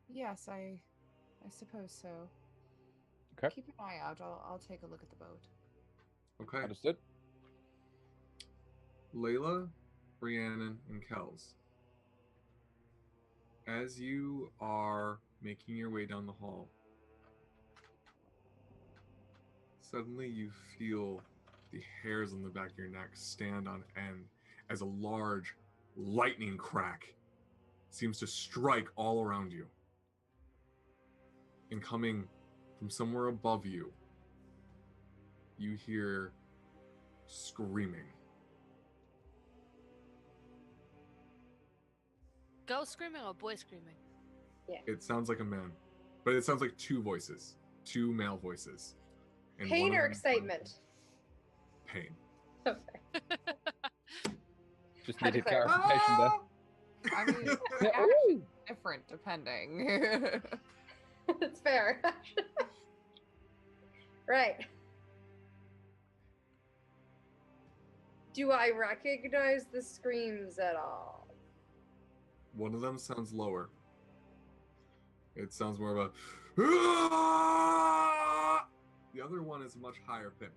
Yes, I suppose so. Okay. Keep an eye out. I'll take a look at the boat. Okay. Understood. Layla, Rhiannon, and Kels. As you are making your way down the hall, suddenly you feel the hairs on the back of your neck stand on end as a large lightning crack seems to strike all around you. And coming from somewhere above you, you hear screaming. Girl screaming or boy screaming? It sounds like a man, but it sounds like two voices, two male voices. And one Pain of or them- excitement? Pain. Okay. Just Had to needed clarify. clarification there. I mean, Yeah, actually ooh. different depending. That's fair. Right. Do I recognize the screams at all? One of them sounds lower. It sounds more of a. The other one is much higher pitch.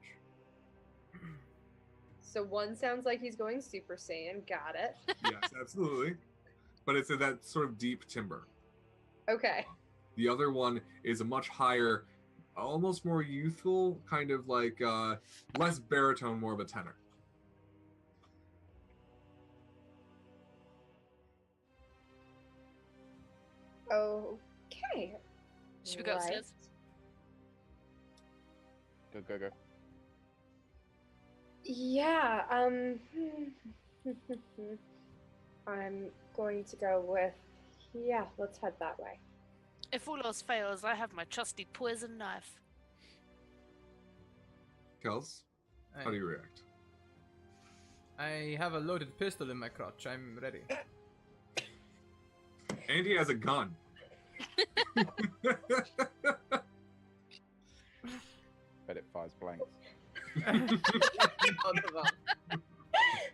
So one sounds like he's going Super Saiyan. Got it. Yes, absolutely. But it's in that sort of deep timbre. Okay. The other one is a much higher, almost more youthful, kind of like less baritone, more of a tenor. Okay. Should we go upstairs? Go, go, go. Yeah, I'm going to go with, yeah, let's head that way. If all else fails, I have my trusty poison knife. Kels, how do you react? I have a loaded pistol in my crotch. I'm ready. And he has a gun. Bet it fires blanks. Both of them.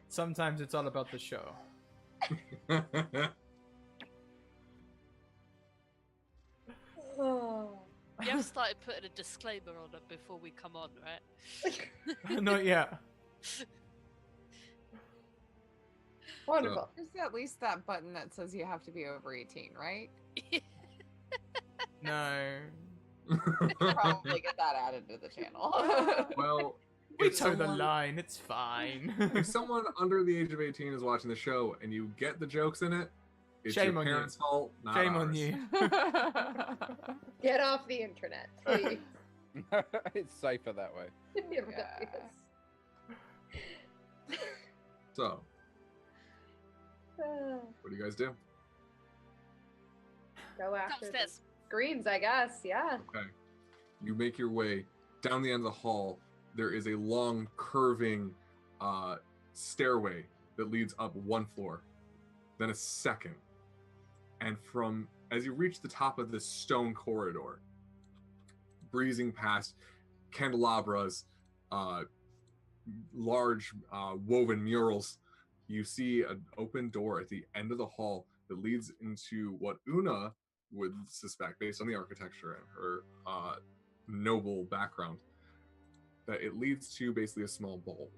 Sometimes it's all about the show. Oh. You have started putting a disclaimer on it before we come on, right? Not yet. Wonderful. There's at least that button that says you have to be over 18, right? No. Probably get that added to the channel. Well, We if toe the someone- line. It's fine. If someone under the age of 18 is watching the show and you get the jokes in it, it's Shame your on you. parents' fault, not Shame on ours. you. Get off the internet, please. It's safer that way. It really Yeah. is. So, what do you guys do? Go after the Downstairs. screams, I guess. Yeah. Okay. You make your way down the end of the hall. There is a long, curving stairway that leads up one floor, then a second. And as you reach the top of this stone corridor, breezing past candelabras, large woven murals, you see an open door at the end of the hall that leads into what Una would suspect, based on the architecture and her noble background, that it leads to basically a small ballroom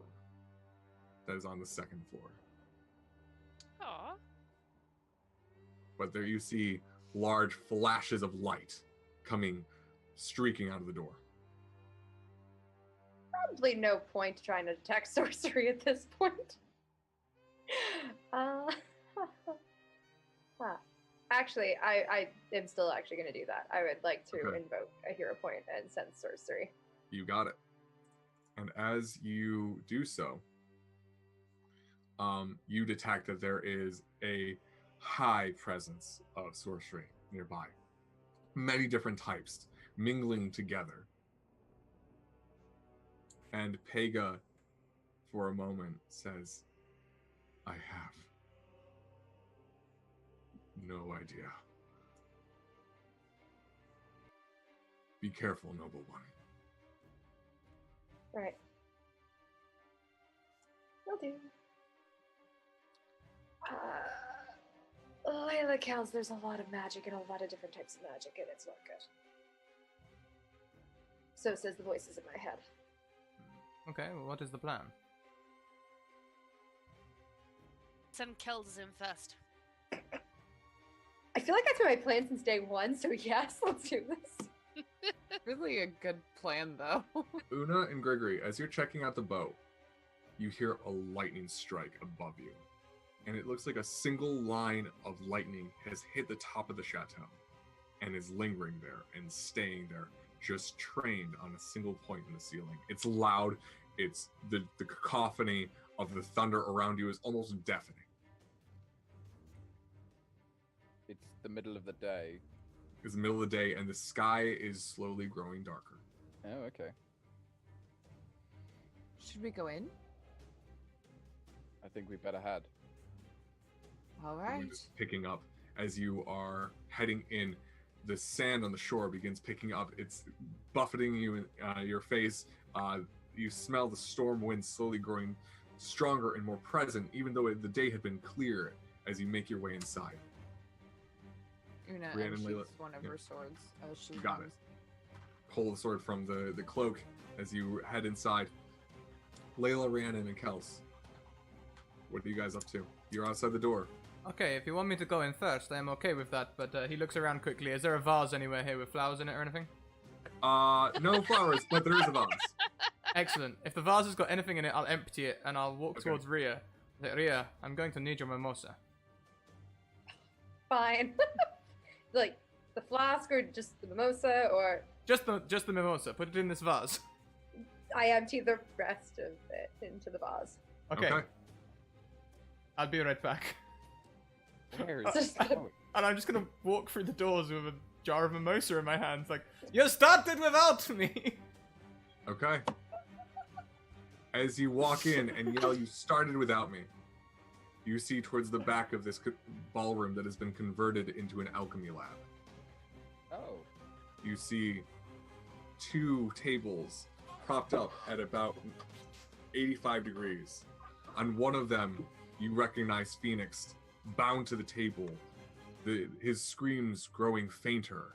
that is on the second floor. Aw. But there you see large flashes of light coming, streaking out of the door. Probably no point trying to detect sorcery at this point. Actually, I am still actually going to do that. I would like to Okay. invoke a hero point and sense sorcery. You got it. And as you do so, you detect that there is a high presence of sorcery nearby. Many different types mingling together. And Pega, for a moment, says, I have no idea. Be careful, noble one. Right. Will do. Layla counts there's a lot of magic and a lot of different types of magic, and it's not good. So says the voices in my head. Okay, well, what is the plan? Send Kells in first. I feel like that's been my plan since day one, so yes, let's do this. Really a good plan, though. Una and Gregory, as you're checking out the boat, you hear a lightning strike above you. And it looks like a single line of lightning has hit the top of the chateau and is lingering there and staying there, just trained on a single point in the ceiling. It's loud. It's the cacophony of the thunder around you is almost deafening. It's the middle of the day. It's the middle of the day, and the sky is slowly growing darker. Oh, okay. Should we go in? I think we better head. All The right. wind is picking up as you are heading in. The sand on the shore begins picking up. It's buffeting you in your face. You smell the storm wind slowly growing stronger and more present, even though the day had been clear as you make your way inside. Una Rhiannon and Layla- unsheaths one of yeah. her swords as she You got it. runs. Pull the sword from the cloak as you head inside. Layla, Rhiannon, and Kels. What are you guys up to? You're outside the door. Okay, if you want me to go in first, I am okay with that. But he looks around quickly. Is there a vase anywhere here with flowers in it or anything? No flowers, but there is a vase. Excellent. If the vase has got anything in it, I'll empty it and I'll walk Okay. towards Rhea. Say, Rhea, I'm going to need your mimosa. Fine. Like the flask or just the mimosa, or Just the mimosa. Put it in this vase. I empty the rest of it into the vase. Okay. I'll be right back. Where is Just- it going? And I'm just gonna walk through the doors with a jar of mimosa in my hands, like, you started without me! Okay. As you walk in and yell, "You started without me," you see towards the back of this ballroom that has been converted into an alchemy lab. Oh. You see 2 tables propped up at about 85 degrees. On one of them, you recognize Phoenix bound to the table, his screams growing fainter.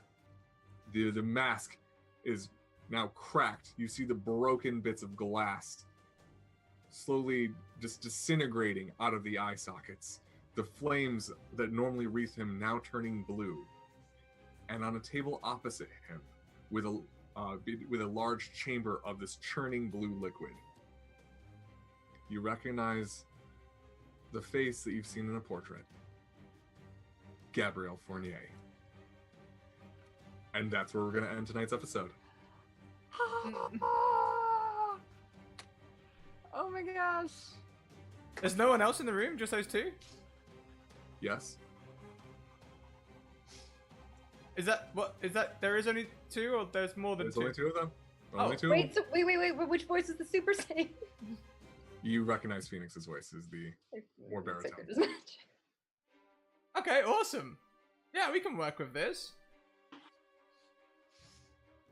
The mask is now cracked. You see the broken bits of glass slowly just disintegrating out of the eye sockets. The flames that normally wreath him now turning blue. And on a table opposite him, with a large chamber of this churning blue liquid, you recognize the face that you've seen in a portrait. Gabrielle Fournier. And that's where we're going to end tonight's episode. Oh my gosh. There's no one else in the room, just those 2? Yes? Is that, there is only 2 or there's more than There's 2? only 2 of them. Oh, Only 2 of Wait, them. so wait. Which voice is the super saying? You recognize Phoenix's voice as the Or baritone. Figured as much. Okay, awesome. Yeah, we can work with this.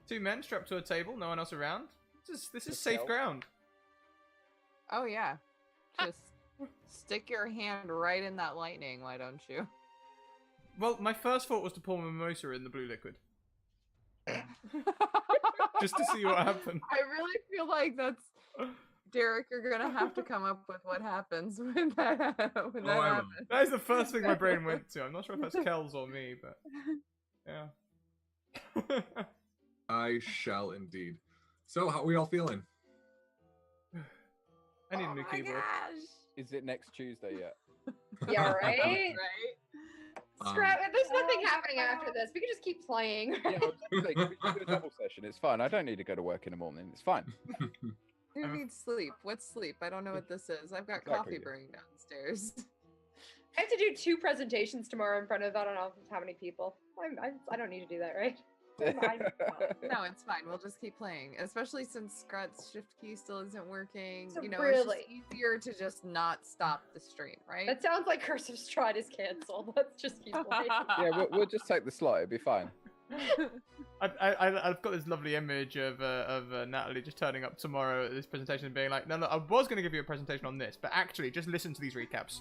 2 men strapped to a table, no one else around. This is safe Yourself. ground. Oh yeah. Just stick your hand right in that lightning, why don't you? Well, my first thought was to pour mimosa in the blue liquid, just to see what happened. I really feel like that's Derek, you're gonna have to come up with what happens when that I will. happens. That is the first thing my brain went to. I'm not sure if that's Kells or me, but yeah. I shall indeed. So, how are we all feeling? I need a Oh new my keyboard. Oh, Is it next Tuesday yet? Yeah, right? Right? Scrap it. There's nothing happening after this. We can just keep playing. Yeah, I was gonna say, can we just do a double session? It's fine. I don't need to go to work in the morning. It's fine. Who needs sleep? What's sleep? I don't know what this is. I've got Exactly, coffee yeah. brewing downstairs. I have to do 2 presentations tomorrow in front of I don't know how many people. I don't need to do that, right? No, it's fine. We'll just keep playing, especially since Scrat's shift key still isn't working. So you know, really- it's just easier to just not stop the stream, right? That sounds like Curse of Strahd is cancelled. Let's just keep playing. Yeah, we'll just take the slot. It'll be fine. I've got this lovely image of Natalie just turning up tomorrow at this presentation and being like, no, I was going to give you a presentation on this, but actually, just listen to these recaps.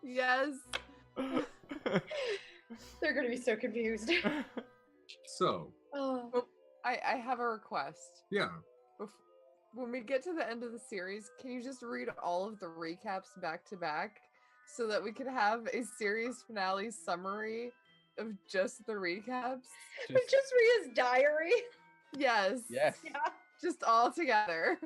Yes. They're gonna be so confused. So, Oh. I have a request. yeah. When we get to the end of the series, can you just read all of the recaps back to back so that we could have a series finale summary of just the recaps? Just Rhea's diary. Yes. Yes. Yeah. Just all together.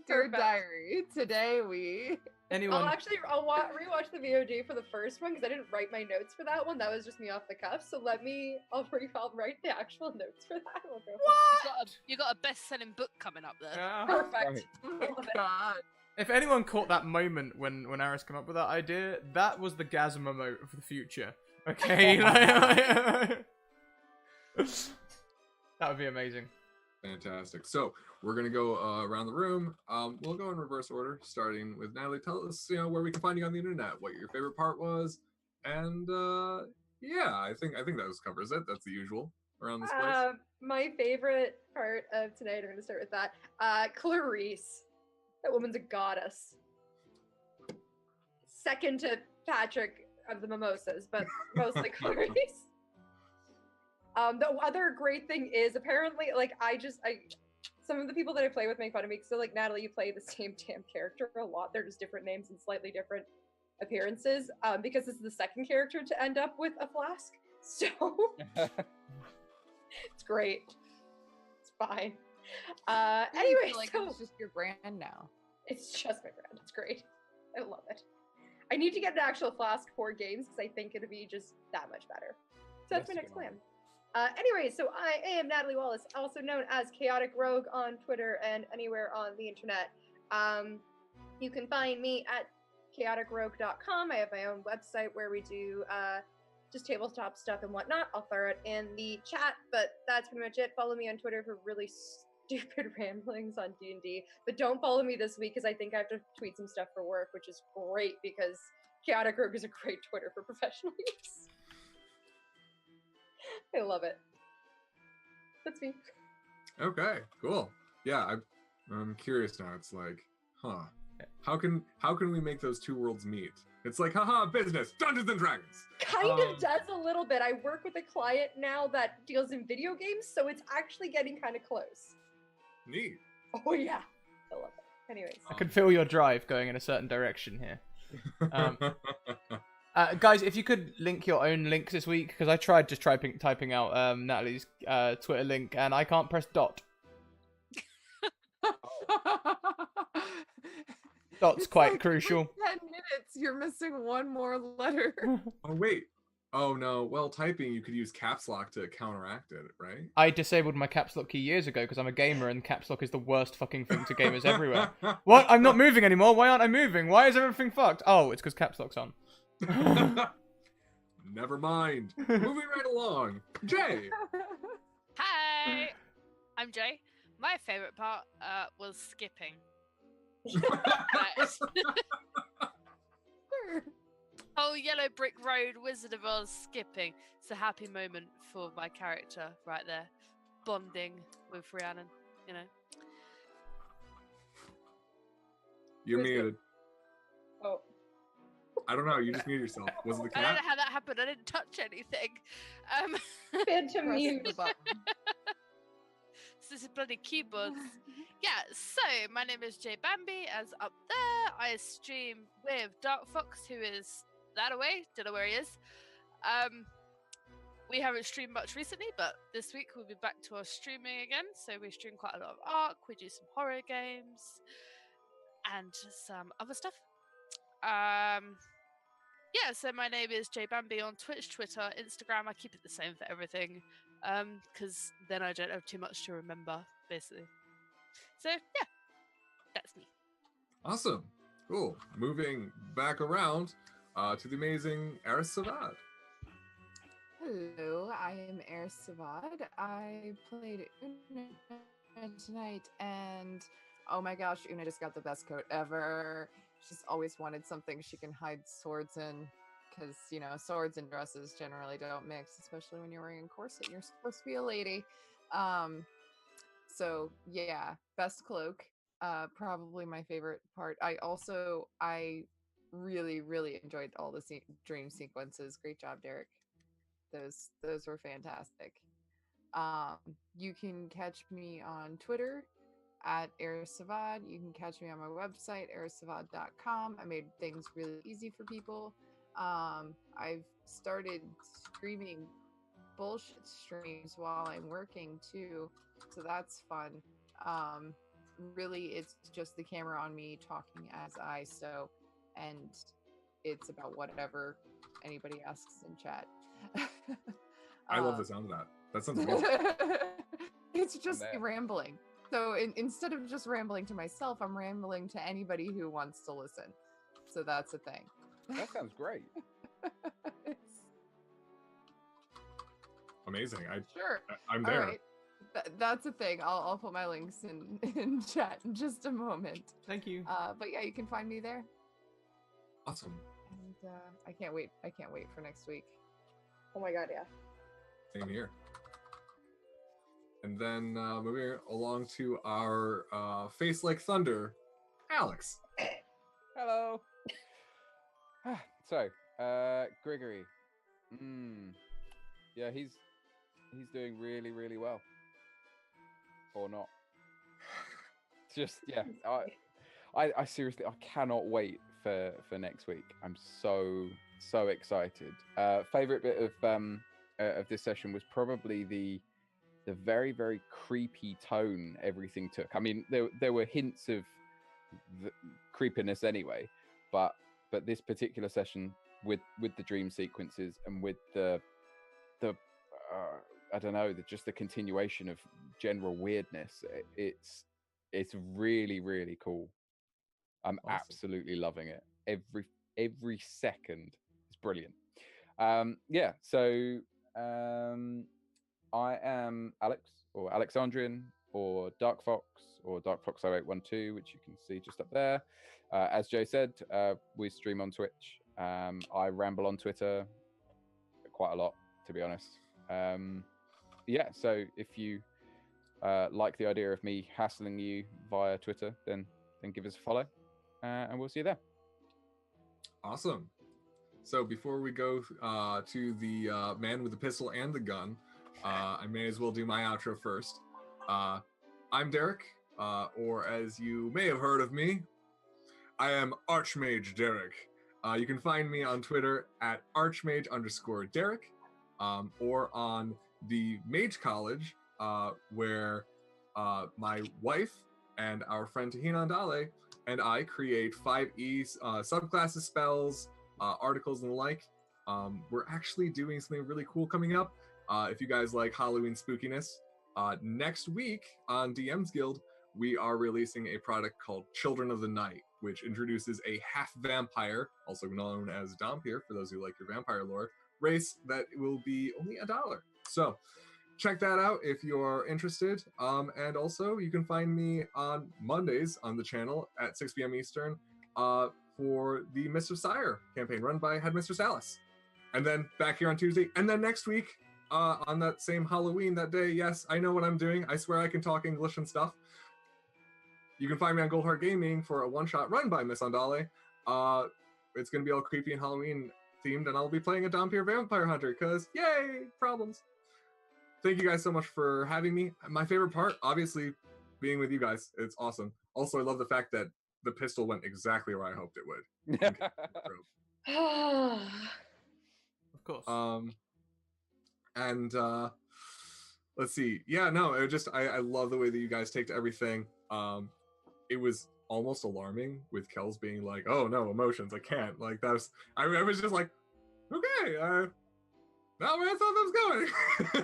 Dear Perfect. diary, today we... Anyone? I'll rewatch the VOD for the first one because I didn't write my notes for that one. That was just me off the cuff. So I'll write the actual notes for that. We'll go. You got a best-selling book coming up there. Yeah. Perfect. Oh my Love it. god. If anyone caught that moment when Aris came up with that idea, that was the Gasm emote of the future. Okay, that would be amazing. Fantastic. So we're gonna go around the room. We'll go in reverse order, starting with Natalie. Tell us, where we can find you on the internet, what your favorite part was, and yeah, I think that covers it. That's the usual around this place. My favorite part of tonight, I'm going to start with that. Clarice. That woman's a goddess. Second to Patrick of the Mimosas, but mostly Clarice. The other great thing is apparently, like, some of the people that I play with make fun of me. So, like, Natalie, you play the same damn character a lot. They're just different names and slightly different appearances. Because this is the second character to end up with a flask. So, it's great. It's fine. Anyway, like so it's just your brand now. it's just my brand. It's great. I love it. I need to get an actual flask for games because I think it'll be just that much better. So that's my Yes, next go on. plan. Anyway, so I am Natalie Wallace, also known as Chaotic Rogue on Twitter and anywhere on the internet. You can find me at chaoticrogue.com. I have my own website where we do just tabletop stuff and whatnot. I'll throw it in the chat, but that's pretty much it. Follow me on Twitter for really stupid ramblings on D&D, but don't follow me this week because I think I have to tweet some stuff for work, which is great because Chaotic Rogue is a great Twitter for professional use. I love it. That's me. Okay, cool. Yeah, I'm curious now. It's like, how can we make those two worlds meet? It's like, haha, business, Dungeons and Dragons. Kind of does a little bit. I work with a client now that deals in video games, so it's actually getting kind of close. Neat. Oh yeah, I love it. Anyways, I can feel your drive going in a certain direction here. Guys, if you could link your own links this week, because I tried just typing out Natalie's Twitter link, and I can't press dot. Dot's It's quite like, crucial. 10 minutes. You're missing one more letter. Oh wait. Oh no. Well, typing, you could use caps lock to counteract it, right? I disabled my caps lock key years ago because I'm a gamer and caps lock is the worst fucking thing to gamers everywhere. What? I'm not moving anymore. Why aren't I moving? Why is everything fucked? Oh, it's because caps lock's on. Never mind. Moving right along. Jay. Hi, I'm Jay. My favorite part was skipping. Oh, Yellow Brick Road, Wizard of Oz, skipping. It's a happy moment for my character right there, bonding with Rhiannon. You know. You're Who's muted. oh, I don't know. You just muted yourself. Was it the I don't cat? know how that happened. I didn't touch anything. phantom Press mute. the button. This is bloody keyboards. Yeah, so my name is Jay Bambi. As up there, I stream with Dark Fox, who is that away. Don't know where he is. We haven't streamed much recently, but this week we'll be back to our streaming again. So we stream quite a lot of Ark. We do some horror games and some other stuff. Yeah, so my name is Jay Bambi on Twitch, Twitter, Instagram. I keep it the same for everything, because then I don't have too much to remember, basically. So yeah, that's me. Awesome. Cool. Moving back around to the amazing Aris Savad. Hello, I am Eris Savad. I played Una tonight, and oh my gosh, Una just got the best coat ever. She's always wanted something she can hide swords in, because, you know, swords and dresses generally don't mix, especially when you're wearing a corset. You're supposed to be a lady. So yeah, best cloak. Probably my favorite part. I really enjoyed all the dream sequences. Great job, Derek. Those were fantastic. You can catch me on Twitter at Eris Savad. You can catch me on my website, erissavad.com. I made things really easy for people. I've started streaming bullshit streams while I'm working too, so that's fun. Really, it's just the camera on me talking as I sew, and it's about whatever anybody asks in chat. I love the sound of that. That sounds amazing. It's just there. me rambling. So instead of just rambling to myself, I'm rambling to anybody who wants to listen. So that's a thing. That sounds great. Amazing. Sure. I'm All there. right. That's a thing. I'll put my links in chat in just a moment. Thank you. But yeah, you can find me there. Awesome. And I can't wait. I can't wait for next week. Oh my god, yeah. Same here. And then moving along to our face like thunder, Alex. Hello. So, Grigory. Yeah, he's doing really, really well. Or not. Just yeah. I seriously I cannot wait for next week. I'm so excited. Favorite bit of this session was probably the very, very creepy tone everything took. I mean, there were hints of the creepiness anyway, but this particular session with the dream sequences and with the I don't know, just the continuation of general weirdness, it's really, really cool. I'm Awesome. absolutely loving it. Every second is brilliant. Yeah, so I am Alex, or Alexandrian, or Dark Fox, or Dark Fox 0812, which you can see just up there. As Jay said, we stream on Twitch. I ramble on Twitter quite a lot, to be honest. Yeah, so if you like the idea of me hassling you via Twitter, then give us a follow, and we'll see you there. Awesome. So before we go to the man with the pistol and the gun, I may as well do my outro first. I'm Derek, or as you may have heard of me, I am Archmage Derek. You can find me on Twitter at Archmage_Derek, or on the Mage College, where my wife and our friend Tahina Andale and I create 5e subclasses, spells, articles, and the like. We're actually doing something really cool coming up. If you guys like Halloween spookiness, next week on DM's Guild, we are releasing a product called Children of the Night, which introduces a half vampire, also known as Dhampir, for those who like your vampire lore, race that will be only $1. So check that out if you're interested. And also, you can find me on Mondays on the channel at 6 p.m. Eastern for the Mist of Sire campaign run by Headmistress Alice. And then back here on Tuesday. And then next week, on that same Halloween, that day, yes, I know what I'm doing. I swear I can talk English and stuff. You can find me on Goldheart Gaming for a one-shot run by Miss Andale. It's going to be all creepy and Halloween themed, and I'll be playing a Dhampir Vampire Hunter, because yay, problems. Thank you guys so much for having me. My favorite part, obviously, being with you guys. It's awesome. Also, I love the fact that the pistol went exactly where I hoped it would. Of course. And let's see. Yeah, no, it just I love the way that you guys take to everything. It was almost alarming with Kels being like, "Oh no, emotions, I can't." Like that was I was just like, okay, not where I thought that was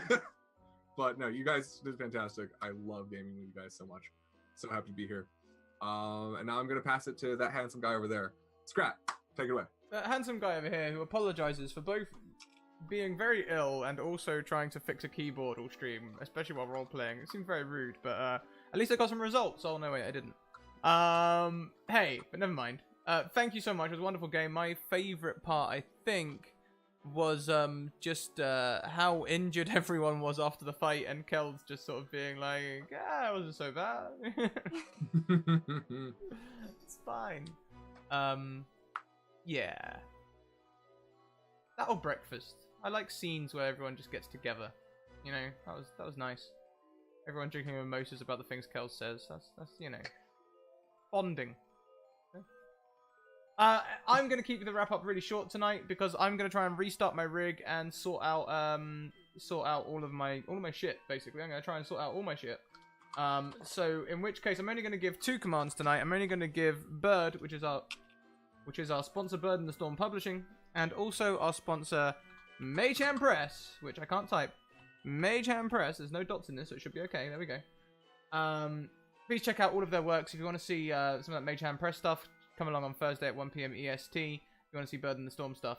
going. But no, you guys did fantastic. I love gaming with you guys so much. So happy to be here. And now I'm gonna pass it to that handsome guy over there. Scrap, take it away. That handsome guy over here who apologizes for both being very ill and also trying to fix a keyboard all stream, especially while role playing. It seemed very rude, but at least I got some results. Oh no, wait, I didn't. Hey, but never mind. Thank you so much. It was a wonderful game. My favorite part, I think, was just how injured everyone was after the fight, and Kel's just sort of being like, "Ah, it wasn't so bad. It's fine." Yeah. That or breakfast. I like scenes where everyone just gets together. You know, that was nice. Everyone drinking mimosas about the things Kel says. That's you know, bonding. I'm gonna keep the wrap up really short tonight because I'm gonna try and restart my rig and sort out all of my shit. Basically, I'm gonna try and sort out all my shit. So in which case, I'm only gonna give 2 commands tonight. I'm only gonna give Bird, which is our sponsor, Bird in the Storm Publishing, and also our sponsor, Mayhem Press, which I can't type. Mayhem Press. There's no dots in this, so it should be okay. There we go. Please check out all of their works if you want to see some of that Mage Hand Press stuff. Come along on Thursday at 1 PM EST. If you want to see Bird in the Storm stuff,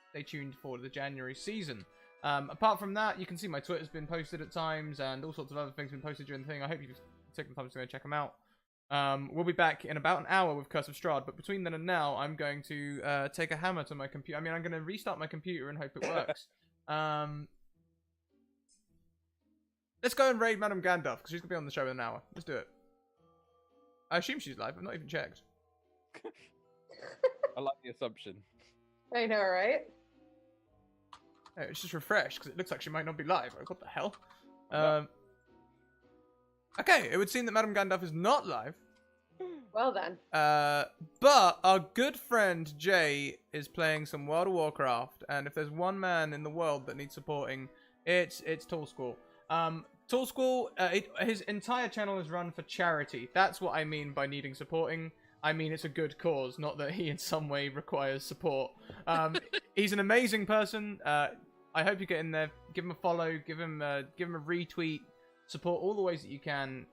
stay tuned for the January season. Apart from that, you can see my Twitter's been posted at times, and all sorts of other things been posted during the thing. I hope you've taken the time to go check them out. We'll be back in about an hour with Curse of Strahd, but between then and now, I'm going to take a hammer to my computer. I mean, I'm going to restart my computer and hope it works. Let's go and raid Madame Gandalf, because she's going to be on the show in an hour. Let's do it. I assume she's live. I've not even checked. I like the assumption. I know, right? Hey, it's just refreshed, because it looks like she might not be live. Like, what the hell? Yep. Okay, it would seem that Madame Gandalf is not live. Well then. But our good friend Jay is playing some World of Warcraft, and if there's one man in the world that needs supporting, it's Tall Squall. Tall Squall, his entire channel is run for charity. That's what I mean by needing supporting. I mean it's a good cause, not that he in some way requires support. He's an amazing person. I hope you get in there, give him a follow, give him a retweet. Support all the ways that you can.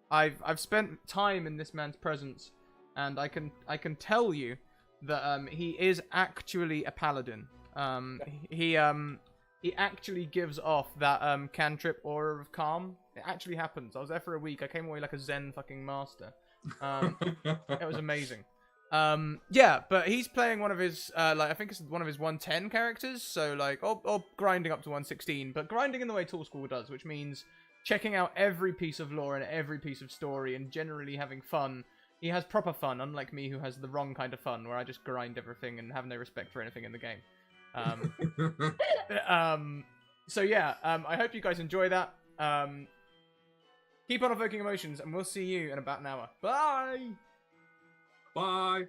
I've spent time in this man's presence, and I can tell you that he is actually a paladin. He actually gives off that cantrip aura of calm. It actually happens. I was there for a week. I came away like a Zen fucking master. It was amazing. Yeah, but he's playing one of his I think it's one of his 110 characters, so like or grinding up to 116, but grinding in the way Tall Squall does, which means checking out every piece of lore and every piece of story and generally having fun. He has proper fun, unlike me who has the wrong kind of fun, where I just grind everything and have no respect for anything in the game. So yeah, I hope you guys enjoy that. Keep on evoking emotions, and we'll see you in about an hour. Bye! Bye!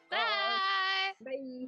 Bye. Bye.